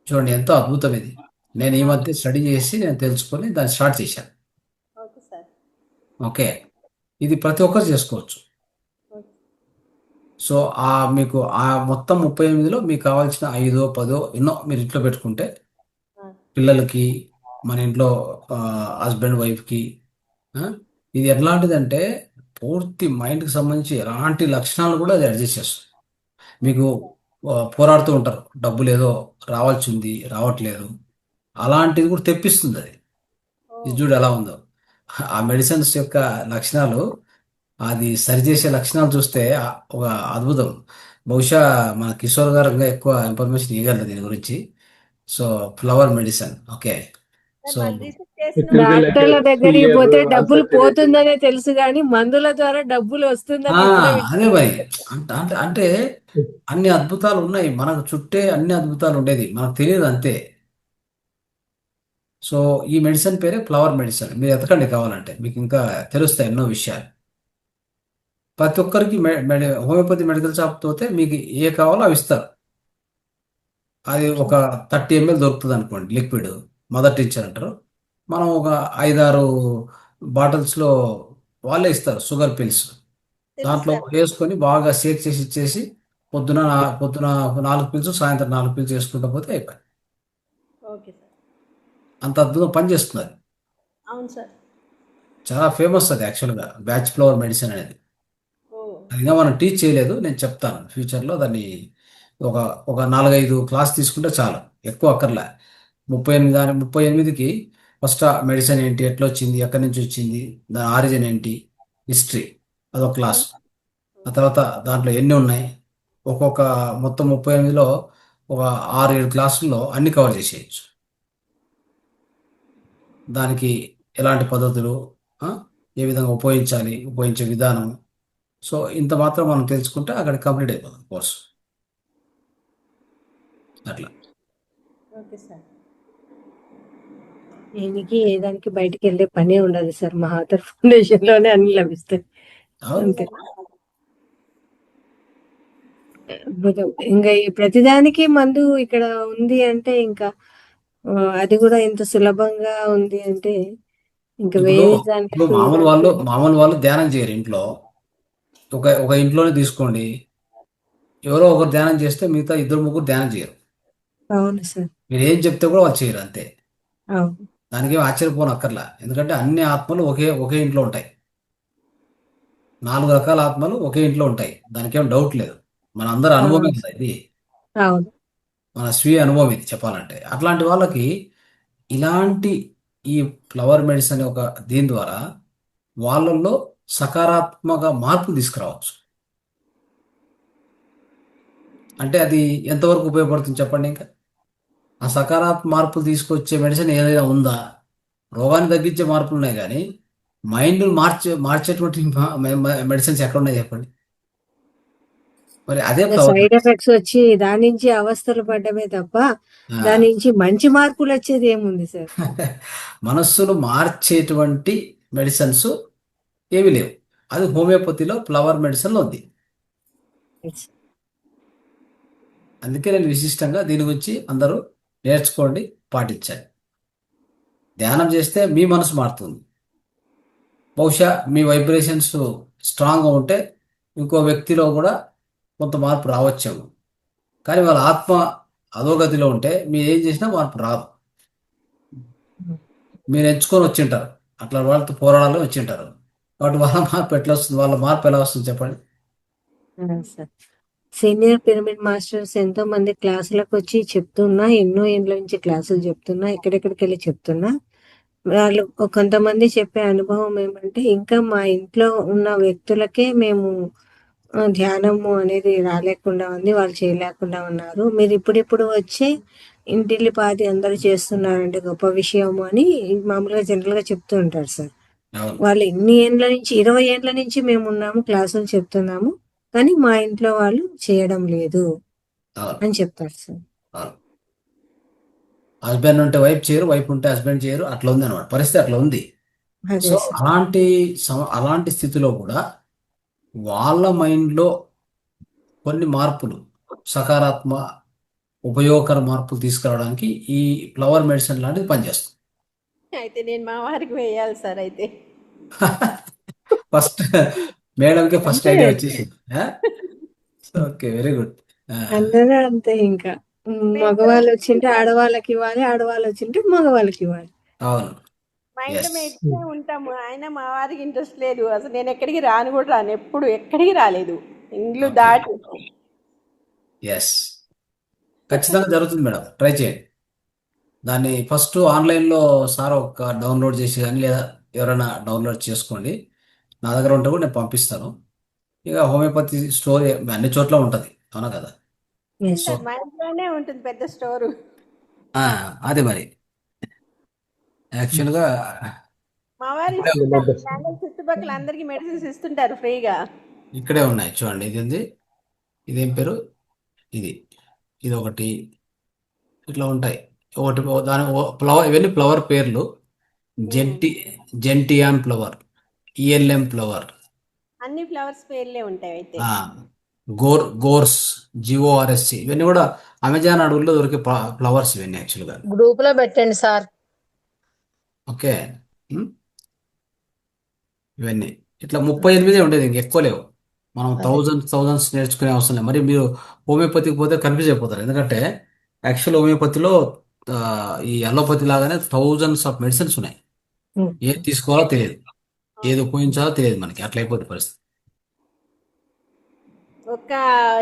చూడండి ఎంతో అద్భుతం ఇది. నేను ఈ మధ్య స్టడీ చేసి నేను తెలుసుకొని దాన్ని స్టార్ట్ చేశాను. Okay sir. ఓకే, ఇది ప్రతి ఒక్కరు చేసుకోవచ్చు. సో మీకు ఆ మొత్తం 38లో మీకు కావాల్సిన 5-10 ఎన్నో మీరు ఇంట్లో పెట్టుకుంటే, పిల్లలకి, మన ఇంట్లో హస్బెండ్ వైఫ్కి, ఇది ఎట్లాంటిదంటే పూర్తి మైండ్కి సంబంధించి ఎలాంటి లక్షణాలు కూడా అది అడ్జస్ట్ చేస్తుంది. మీకు పోరాడుతూ ఉంటారు, డబ్బులు ఏదో రావాల్సి ఉంది రావట్లేదు, అలాంటిది కూడా తెప్పిస్తుంది అది. ఇది చూడు ఎలా ఉందో. ఆ మెడిసిన్స్ యొక్క లక్షణాలు, అది సరిచేసే లక్షణాలు చూస్తే ఒక అద్భుతం. బహుశా మన కిషోర్ గారు ఇంకా ఎక్కువ ఇన్ఫర్మేషన్ ఇవ్వగలరు దీని గురించి. So flower medicine. Okay, so డాక్టర్ల దగ్గరికి పోతే డబ్బులు పోతుందనే తెలుసు కానీ మందుల ద్వారా డబ్బులు వస్తుందని ఇప్పుడే అదే మరి. అంటే అన్ని అద్భుతాలు ఉన్నాయి మనకు చుట్టే, అన్ని అద్భుతాలు ఉండేది మనకు తెలియదు అంతే. సో ఈ మెడిసిన్ పేరే ఫ్లవర్ మెడిసిన్. మీరు ఎతకండి కావాలంటే, మీకు ఇంకా తెలుస్తాయి ఎన్నో విషయాలు. ప్రతి ఒక్కరికి హోమియోపతి మెడికల్ షాప్ పోతే మీకు ఏ కావాలో అవి ఇస్తారు. అది ఒక 30 ml దొరుకుతుంది అనుకోండి, లిక్విడ్ మదర్ టీచర్ అంటారు. మనం ఒక 5-6 బాటిల్స్లో వాళ్ళే ఇస్తారు షుగర్ పిల్స్. దాంట్లో వేసుకొని బాగా షేక్ చేసి ఇచ్చేసి పొద్దున 4 పిల్స్, సాయంత్రం 4 పిల్స్ వేసుకుంటూ పోతే అయిపోయింది. Okay sir. అంత అద్భుతం పనిచేస్తుంది అది. అవును సార్. చాలా ఫేమస్ అది యాక్చువల్గా, బ్యాచ్ ఫ్లవర్ మెడిసిన్ అనేది. అది ఇంకా మనం టీచ్ చేయలేదు, నేను చెప్తాను ఫ్యూచర్లో దాన్ని. ఒక ఒక 4-5 క్లాస్ తీసుకుంటే చాలు, ఎక్కువ అక్కర్లే. 38కి ఫస్ట్ ఆ మెడిసిన్ ఏంటి, ఎట్లా వచ్చింది, ఎక్కడి నుంచి వచ్చింది, దాని ఆరిజిన్ ఏంటి, హిస్టరీ, అదొక క్లాస్. ఆ తర్వాత దాంట్లో ఎన్ని ఉన్నాయి, ఒక్కొక్క మొత్తం 38లో ఒక 6-7 క్లాసుల్లో అన్ని కవర్ చేసేయచ్చు. దానికి ఎలాంటి పద్ధతులు, ఏ విధంగా ఉపయోగించాలి, ఉపయోగించే విధానం. సో ఇంత మాత్రం మనం తెలుసుకుంటే అక్కడ కంప్లీట్ అయిపోతుంది కోర్సు. అట్లా. Okay sir. దీనికి ఏ దానికి బయటికి వెళ్ళే పనే ఉండదు సార్, మహావతార్ ఫౌండేషన్ లోనే అన్ని లభిస్తాయి అంతే. ఇంకా ప్రతిదానికి మందు ఇక్కడ ఉంది అంటే ఇంకా అది కూడా ఇంత సులభంగా ఉంది అంటే ఇంకా ఇప్పుడు మామూలు వాళ్ళు ధ్యానం చేయరు ఇంట్లో. ఒక ఇంట్లోనే తీసుకోండి, ఎవరో ఒకరు ధ్యానం చేస్తే మిగతా 2-3 ధ్యానం చేయరు. అవును సార్. మీరు ఏం చెప్తే కూడా వాళ్ళు చేయరు అంతే. అవును. దానికి ఏం ఆశ్చర్యపోనక్కర్లా, ఎందుకంటే అన్ని ఆత్మలు ఒకే ఇంట్లో ఉంటాయి. 4 రకాల ఆత్మలు ఒకే ఇంట్లో ఉంటాయి, దానికేం డౌట్ లేదు. మన అందరి అనుభవం కదా ఇది, మన స్వీయ అనుభవం ఇది చెప్పాలంటే. అట్లాంటి వాళ్ళకి ఇలాంటి ఈ ఫ్లవర్ మెడిసిన్ ఒక దీని ద్వారా వాళ్ళల్లో సకారాత్మక మార్పులు తీసుకురావచ్చు. అంటే అది ఎంతవరకు ఉపయోగపడుతుంది చెప్పండి. ఇంకా ఆ సకారాత్మక మార్పులు తీసుకొచ్చే మెడిసిన్ ఏదైనా ఉందా? రోగాన్ని తగ్గించే మార్పులు ఉన్నాయి కానీ మైండ్ మార్చేటువంటి మెడిసిన్స్ ఎక్కడ ఉన్నాయి చెప్పండి. మరి అదే సైడ్ ఎఫెక్ట్స్ వచ్చి దాని నుంచి అవస్థలు పడ్డమే తప్ప దాని నుంచి మంచి మార్పులు వచ్చేది ఏముంది సార్? మనస్సును మార్చేటువంటి మెడిసిన్స్ ఏవి లేవు. అది హోమియోపతిలో ఫ్లవర్ మెడిసిన్లో ఉంది. అందుకే నేను విశిష్టంగా దీని గురించి అందరూ నేర్చుకోండి, పాటించండి. ధ్యానం చేస్తే మీ మనసు మారుతుంది. బహుశా మీ వైబ్రేషన్స్ స్ట్రాంగ్గా ఉంటే ఇంకో వ్యక్తిలో కూడా కొంత మార్పు రావచ్చేమో. కానీ వాళ్ళ ఆత్మ అధోగతిలో ఉంటే మీరు ఏం చేసినా మార్పు రాదు. మీరు ఎంచుకొని వచ్చింటారు, అట్లా వాళ్ళతో పోరాడాలని వచ్చింటారు. వాటి వాళ్ళ మార్పు ఎట్లా వస్తుంది, వాళ్ళ మార్పు ఎలా వస్తుంది చెప్పండి. సార్ సీనియర్ పిరమిడ్ మాస్టర్స్ ఎంతో మంది క్లాసులకు వచ్చి చెప్తున్నా, ఎన్నో ఏళ్ళ నుంచి క్లాసులు చెప్తున్నా, ఎక్కడెక్కడికి వెళ్ళి చెప్తున్నా, వాళ్ళు కొంతమంది చెప్పే అనుభవం ఏమంటే ఇంకా మా ఇంట్లో ఉన్న వ్యక్తులకే మేము ధ్యానము అనేది రాలేకుండా ఉంది, వాళ్ళు చేయలేకుండా ఉన్నారు. మీరు ఇప్పుడిప్పుడు వచ్చి ఇంటిల్లిపాది అందరూ చేస్తున్నారంటే గొప్ప విషయము అని మామూలుగా జనరల్ గా చెప్తూ ఉంటారు సార్. వాళ్ళు ఎన్ని ఏండ్ల నుంచి 20 ఏండ్ల నుంచి మేము ఉన్నాము, క్లాసులు చెప్తున్నాము, కానీ మా ఇంట్లో వాళ్ళు చేయడం లేదు అని చెప్తారు సార్. హస్బెండ్ ఉంటే వైఫ్ చేయరు, వైఫ్ ఉంటే హస్బెండ్ చేయరు, అట్లా ఉంది అనమాట పరిస్థితి, అట్లా ఉంది. సో అలాంటి స్థితిలో కూడా వాళ్ళ మైండ్లో కొన్ని మార్పులు, సకారాత్మక ఉపయోగకర మార్పులు తీసుకురావడానికి ఈ ఫ్లవర్ మెడిసిన్ లాంటిది పనిచేస్తుంది. అయితే నేను మా వారికి వేయాలి సార్ అయితే. ఫస్ట్ మేడంకి ఫస్ట్ ఐడియా వచ్చేసింది. Okay, very good. అందరూ అంతే, ఇంకా మగవాళ్ళు వచ్చింటే ఆడవాళ్ళకి ఇవ్వాలి, ఆడవాళ్ళు వచ్చింటే మగవాళ్ళకి ఇవ్వాలి. అవును, మా ఇంట్లో మేము ఎక్కడే ఉంటాము, ఆయన మా వారికి ఇంట్రెస్ట్ లేదు. అసలు నేను ఎక్కడికి రాను కూడా రాను, ఎప్పుడు ఎక్కడికి రాలేదు, ఇండ్లు దాటి. ఎస్, ఖచ్చితంగా జరుగుతుంది మేడం, ట్రై చేయండి. దాన్ని ఫస్ట్ ఆన్లైన్లో సార్ ఒక డౌన్లోడ్ చేసి కానీ లేదా ఎవరైనా డౌన్లోడ్ చేసుకోండి. నా దగ్గర ఉంటే కూడా నేను పంపిస్తాను. ఇక హోమియోపతి స్టోర్ అన్ని చోట్ల ఉంటుంది, అవునా కదా? సో మా ఇంట్లోనే ఉంటుంది పెద్ద స్టోరు. అదే మరి యాక్చువల్గా మా వారు చుట్టుపక్కల అందరికి మెడిసిన్స్ ఇస్తుంటారు ఫ్రీగా. ఇక్కడే ఉన్నాయి చూడండి, ఇది ఉంది, ఇదేం పేరు, ఇది ఒకటి, ఇట్లా ఉంటాయి. ఒకటి దాని ఫ్లవర్, ఇవన్నీ ఫ్లవర్ పేర్లు. జెంటియాన్ ఫ్లవర్, ఈఎల్ఎం ఫ్లవర్, అన్ని ఫ్లవర్స్ పేర్లే ఉంటాయి. అయితే గోర్స్, జిఓఆర్ఎస్సి, ఇవన్నీ కూడా అమెజాన్ అడవుల్లో దొరికే ఫ్లవర్స్ ఇవన్నీ యాక్చువల్గా. గ్రూప్ లో పెట్టండి సార్. ఓకే, ఇవన్నీ ఇట్లా 38 ఉండేది, ఇంక ఎక్కువ లేవు. మనం థౌజండ్స్ నేర్చుకునే అవసరం లేదు. మరి మీరు హోమియోపతికి పోతే కన్ఫ్యూజ్ అయిపోతారు, ఎందుకంటే యాక్చువల్ హోమియోపతిలో ఈ అలోపతి లాగానే థౌజండ్స్ ఆఫ్ మెడిసిన్స్ ఉన్నాయి. ఏది తీసుకోవాలో తెలియదు, ఏది ఉపయోగించాలో తెలియదు మనకి, అట్లా అయిపోతుంది పరిస్థితి. ఒక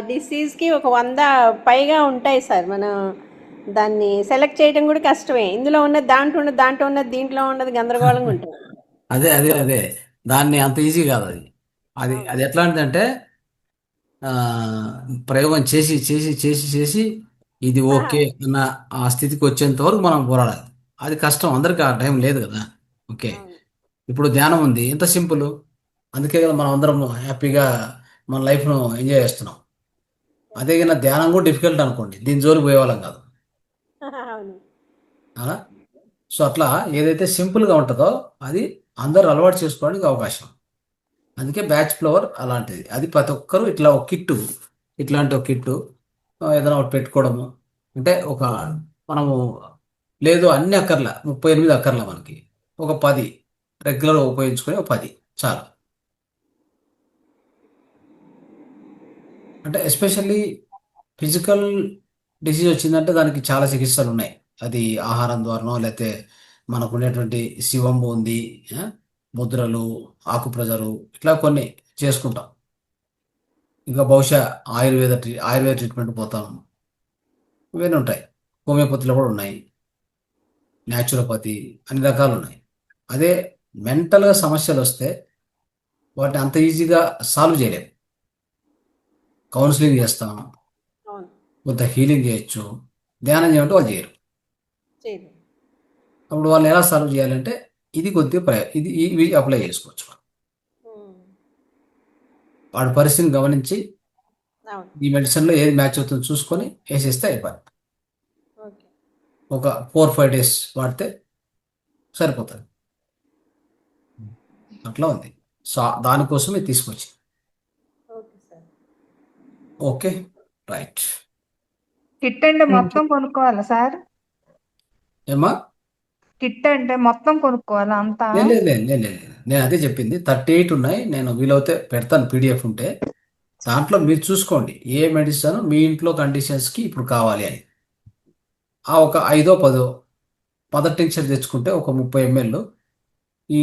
డిసీజ్కి ఒక 100 పైగా ఉంటాయి సార్. మనం దాన్ని సెలెక్ట్ చేయడం కూడా కష్టమే. ఇందులో ఉన్నది దాంట్లో ఉన్నది, దాంట్లో ఉన్నది దీంట్లో ఉన్నది, గందరగోళంగా ఉంటుంది. అదే దాన్ని అంత ఈజీ కాదు. అది ఎట్లాంటిదంటే ప్రయోగం చేసి చేసి చేసి చేసి ఇది ఓకే అన్న ఆ స్థితికి వచ్చేంత వరకు మనం పోరాడాలి. అది కష్టం, అందరికీ ఆ టైం లేదు కదా. ఓకే, ఇప్పుడు ధ్యానం ఉంది, ఎంత సింపుల్. అందుకే కదా మనం అందరం హ్యాపీగా మన లైఫ్ను ఎంజాయ్ చేస్తున్నాం. అదే కన్నా ధ్యానం కూడా డిఫికల్ట్ అనుకోండి, దీని జోలికి పోయేవాళ్ళం కాదు. సో అట్లా ఏదైతే సింపుల్గా ఉంటుందో అది అందరూ అలవాటు చేసుకోవడానికి అవకాశం. అందుకే బ్యాచ్ ఫ్లవర్ అలాంటిది. అది ప్రతి ఒక్కరూ ఇట్లా ఒక కిట్టు, ఇట్లాంటి ఒక కిట్టు ఏదైనా ఒకటి పెట్టుకోవడము. అంటే మనము లేదు అన్ని అక్కర్లా, 38 అక్కర్లా, మనకి ఒక 10 రెగ్యులర్ ఉపయోగించుకొని ఒక 10 చాలు. అంటే ఎస్పెషల్లీ ఫిజికల్ డిసీజ్ వచ్చిందంటే దానికి చాలా చికిత్సలు ఉన్నాయి. అది ఆహారం ద్వారానో, లేకపోతే మనకు ఉండేటువంటి శివంబు ఉంది, ముద్రలు, ఆకుప్రజరు, ఇట్లా కొన్ని చేసుకుంటాం. ఇంకా బహుశా ఆయుర్వేద ట్రీట్మెంట్ పోతాం, ఇవన్నీ ఉంటాయి. హోమియోపతిలో కూడా ఉన్నాయి, న్యాచురోపతి, అన్ని రకాలు ఉన్నాయి. అదే మెంటల్గా సమస్యలు వస్తే వాటిని అంత ఈజీగా సాల్వ్ చేయలేము. కౌన్సిలింగ్ చేస్తాం, కొంత హీలింగ్ చేయొచ్చు, ధ్యానం చేయమంటే వాళ్ళు చేయరు. అప్పుడు వాళ్ళు ఎలా సాల్వ్ చేయాలంటే ఇది కొద్దిగా ఇవి అప్లై చేసుకోవచ్చు. వాడి పరిస్థితిని గమనించి ఈ మెడిసిన్లో ఏది మ్యాచ్ అవుతుందో చూసుకొని వేసేస్తే అయిపోయి ఒక 4-5 days వాడితే సరిపోతుంది. అట్లా ఉంది. సో దానికోసమే తీసుకొచ్చి. Okay, right. కిట్ అంటే మొత్తం కొనుక్కోవాలా సార్? ఏమా కిట్ అంటే మొత్తం కొనుక్కోవాలా అంతా? లేదు, నేను అదే చెప్పింది. 38 ఉన్నాయి, నేను వీలవుతే పెడతాను, పీడిఎఫ్ ఉంటే దాంట్లో మీరు చూసుకోండి ఏ మెడిసిన్ మీ ఇంట్లో కండిషన్స్కి ఇప్పుడు కావాలి అని. ఆ ఒక 5 10 మదర్ టింక్చర్ తెచ్చుకుంటే ఒక 30 ml, ఈ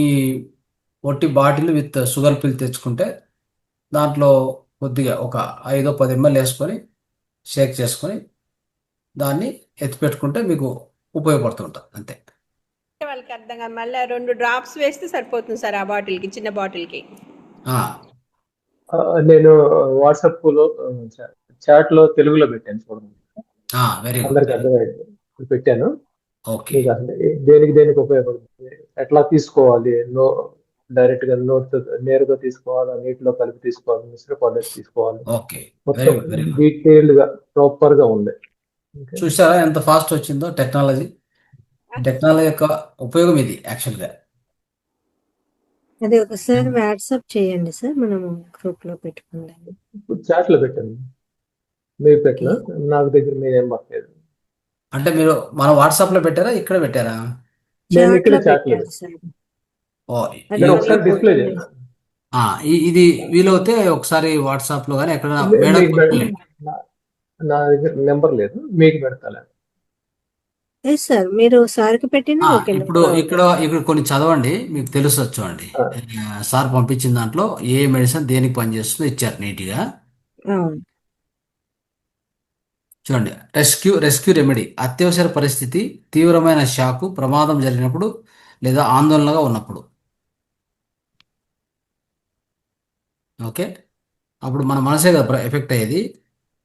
ఒట్టి బాటిల్ విత్ షుగర్ పిల్ తెచ్చుకుంటే దాంట్లో కొద్దిగా ఒక 5 10 ml వేసుకొని షేక్ చేసుకొని దాన్ని ఎత్తిపెట్టుకుంటే మీకు ఉపయోగపడుతుంటుంది అంతే. వాళ్ళకి అర్థం కాదు, మళ్ళీ 2 డ్రాప్స్ వేస్తే సరిపోతుంది సార్ ఆ బాటిల్కి, చిన్న బాటిల్కి. నేను వాట్సాప్ లో చాట్ లో తెలుగులో పెట్టాను చూడండి, వెరీ గుడ్, అందరికి అర్థమైంది పెట్టాను. ఓకే. మీకు అసలు దేనికి ఉపయోగపడుతుంది, ఎట్లా తీసుకోవాలి, డైరెక్ట్ గా నేరుగా తీసుకోవాలా, నీటిలో కలిపి తీసుకోవాలి, మిశ్ర పద్ధతి తీసుకోవాలి, ఓకే, వెరీ మొత్తం గుడ్, వెరీ గుడ్. డీటెయిల్డ్ గా ప్రాపర్ గా ఉంది. చూసారా ఎంత ఫాస్ట్ వచ్చిందో టెక్నాలజీ. టెక్నాలజీ యొక్క ఉపయోగం ఇది యాక్చువల్గా. అది ఒకసారి వాట్సాప్ చేయండి సార్, మనము గ్రూప్ లో పెట్టుకుందాం. చాట్ లో పెట్టండి, మీరు పెట్టిన నాకు దగ్గర మీరేం పట్టలేదు. అంటే మీరు మన వాట్సాప్ లో పెట్టారా, ఇక్కడ పెట్టారా? నేను ఇక్కడ చాట్ లో ఒకసారి డిస్ప్లే చేయండి. ఇది వీలవుతే ఒకసారి వాట్సాప్ లో కానీ ఎక్కడ నా దగ్గర నెంబర్ లేదు, మీకు పెడతాను. సార్ మీరు సార్కి పెట్టినా ఇప్పుడు ఇక్కడ కొన్ని చదవండి, మీకు తెలుసొచ్చు అండి. సార్ పంపించిన దాంట్లో ఏ మెడిసిన్ దేనికి పనిచేస్తుందో ఇచ్చారు నీట్గా. చూడండి, రెస్క్యూ రెమెడీ, అత్యవసర పరిస్థితి, తీవ్రమైన షాకు, ప్రమాదం జరిగినప్పుడు లేదా ఆందోళనగా ఉన్నప్పుడు. ఓకే, అప్పుడు మన మనసే కదా ఎఫెక్ట్ అయ్యేది.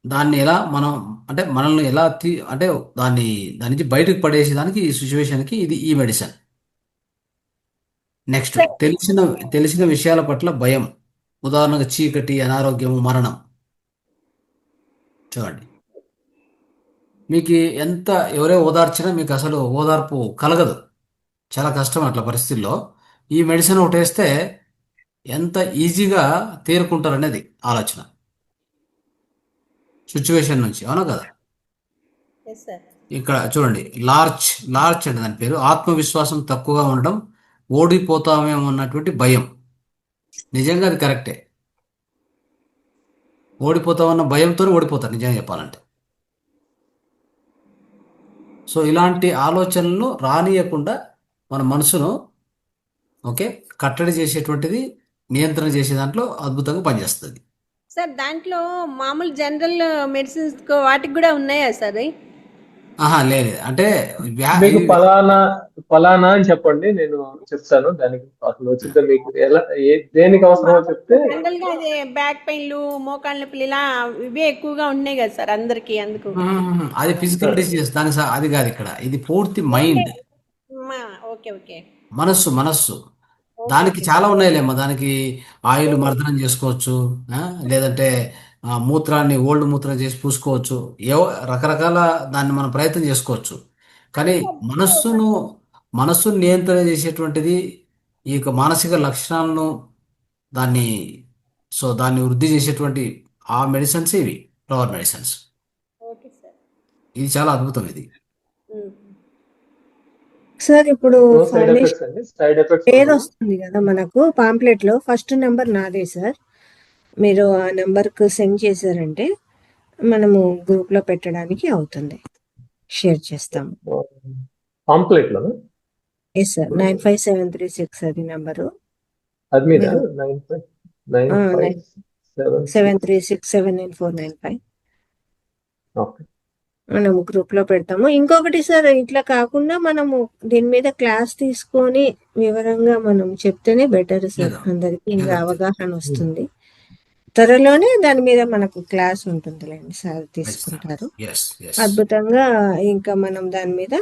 దాన్ని ఎలా మనం అంటే మనల్ని ఎలా అంటే దాని నుంచి బయటకు పడేసేదానికి ఈ సిచ్యువేషన్కి ఇది ఈ మెడిసిన్. నెక్స్ట్, తెలిసిన విషయాల పట్ల భయం, ఉదాహరణకు చీకటి, అనారోగ్యము, మరణం. చూడండి, మీకు ఎంత ఎవరే ఓదార్చినా మీకు అసలు ఓదార్పు కలగదు, చాలా కష్టం అట్లా పరిస్థితుల్లో. ఈ మెడిసిన్ ఒకటి వేస్తే ఎంత ఈజీగా తేరుకుంటారు అనేది ఆలోచన సిచ్యువేషన్ నుంచి, అవునా కదా? ఇక్కడ చూడండి, లార్చ్ అంటే దాని పేరు, ఆత్మవిశ్వాసం తక్కువగా ఉండడం, ఓడిపోతామేమో అన్నటువంటి భయం. నిజంగా అది కరెక్టే, ఓడిపోతామన్న భయంతో ఓడిపోతారు నిజంగా చెప్పాలంటే. సో ఇలాంటి ఆలోచనలు రానియకుండా మన మనసును కట్టడి చేసేటువంటిది, నియంత్రణ చేసే దాంట్లో అద్భుతంగా పనిచేస్తుంది. సార్ దాంట్లో మామూలు జనరల్ మెడిసిన్స్ వాటికి కూడా ఉన్నాయా సార్? లేదు, అంటే మీకు ఫలానా అని చెప్పండి, నేను చెప్తాను. దానికి అసలు వచ్చిందో మీకు ఎలా దేనికి అవసరమో చెప్తే. జనరల్ గా అదే బ్యాక్ పెయిన్లు, మోకాళ్ళ నొప్పులు ఇలా ఇవే ఎక్కువగా ఉన్నాయి కదా సార్ అందరికి, అందుకు. అది ఫిజికల్ డిసీజ్, దానికి అది కాదు ఇక్కడ. ఇది పూర్తి మైండ్, మనస్సు. దానికి చాలా ఉన్నాయిలేమ్మా. దానికి ఆయిల్ మర్దనం చేసుకోవచ్చు, లేదంటే ఓల్డ్ మూత్రం చేసి పూసుకోవచ్చు, ఏవో రకరకాల దాన్ని మనం ప్రయత్నం చేసుకోవచ్చు. కానీ మనస్సును నియంత్రణ చేసేటువంటిది ఈ యొక్క మానసిక లక్షణాలను దాన్ని వృద్ధి చేసేటువంటి ఆ మెడిసిన్స్ ఇవి ఫ్లవర్ మెడిసిన్స్. ఇది చాలా అద్భుతం ఇది. సార్ ఇప్పుడు పేరు వస్తుంది కదా మనకు పాంప్లెట్ లో, ఫస్ట్ నెంబర్ నాదే సార్. మీరు ఆ నెంబర్ కు సెండ్ చేశారంటే మనము గ్రూప్ లో పెట్టడానికి అవుతుంది, షేర్ చేస్తాము. పాంప్లెట్ లో ఎస్ సార్, 95736 అది నెంబరు. 73679495 మనము గ్రూప్ లో పెడతాము. ఇంకొకటి సార్, ఇట్లా కాకుండా మనము దీని మీద క్లాస్ తీసుకొని వివరంగా మనం చెప్తేనే బెటర్ సార్, అందరికి ఇంకా అవగాహన వస్తుంది. త్వరలోనే దాని మీద మనకు క్లాస్ ఉంటుందిలేండి, సార్ తీసుకుంటారు అద్భుతంగా. ఇంకా మనం దాని మీద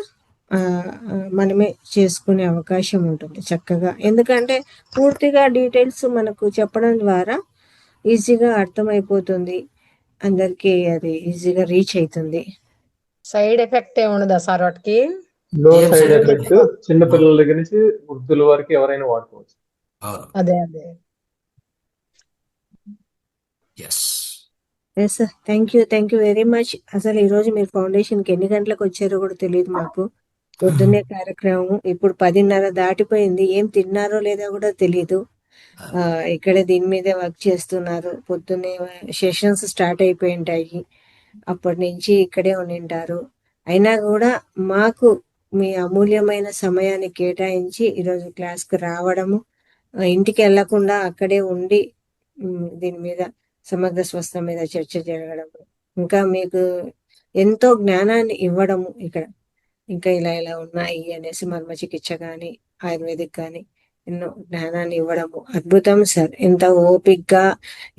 మనమే చేసుకునే అవకాశం ఉంటుంది చక్కగా. ఎందుకంటే పూర్తిగా డీటెయిల్స్ మనకు చెప్పడం ద్వారా ఈజీగా అర్థమైపోతుంది, అందరికి అది ఈజీగా రీచ్ అవుతుంది. సైడ్ ఎఫెక్ట్ ఏముండదా సార్ వాటికి? No side effect. చిన్న పిల్లల దగ్గర నుంచి వృద్ధుల వరకు ఎవరైనా వాడుకోవచ్చు. అదే sir, thank you very much. అసలు ఈ రోజు మీరు ఫౌండేషన్ కి ఎన్ని గంటలకు వచ్చారో కూడా తెలియదు మాకు. పొద్దున్నే కార్యక్రమం, ఇప్పుడు 10:30 దాటిపోయింది. ఏం తిన్నారో లేదో కూడా తెలీదు. ఇక్కడే దీని మీదే వర్క్ చేస్తున్నారు. పొద్దున్నే సెషన్స్ స్టార్ట్ అయిపోయి ఉంటాయి, అప్పటి నుంచి ఇక్కడే ఉండింటారు. అయినా కూడా మాకు మీ అమూల్యమైన సమయాన్ని కేటాయించి ఈరోజు క్లాస్కి రావడము, ఇంటికి వెళ్లకుండా అక్కడే ఉండి దీని మీద సమగ్ర స్వస్థ మీద చర్చ జరగడము, ఇంకా మీకు ఎంతో జ్ఞానాన్ని ఇవ్వడము, ఇక్కడ ఇంకా ఇలా ఇలా ఉన్నాయి అనేసి మర్మ చికిత్స కానీ ఆయుర్వేదిక్ కానీ ఎన్నో జ్ఞానాన్ని ఇవ్వడము అద్భుతం సార్. ఇంత ఓపిక్గా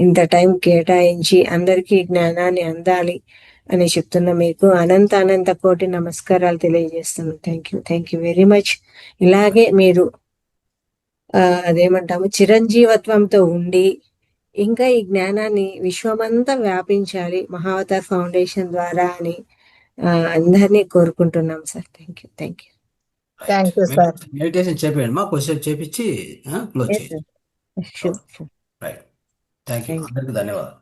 ఇంత టైం కేటాయించి అందరికీ జ్ఞానాన్ని అందాలి అని చెప్తున్న మీకు అనంత కోటి నమస్కారాలు తెలియజేస్తున్నాను. Thank you very much. ఇలాగే మీరు అదేమంటాము చిరంజీవత్వంతో ఉండి ఇంకా ఈ జ్ఞానాన్ని విశ్వమంతా వ్యాపించాలి మహావతార్ ఫౌండేషన్ ద్వారా అని అందరినీ కోరుకుంటున్నాం sir. Thank you thank you sir. Meditation చేపేయండి మా కొద్దిసేపు చేపించి క్లోజ్ Yes, చేయండి. sure. రైట్. Thank you. అందరికీ ధన్యవాదాలు.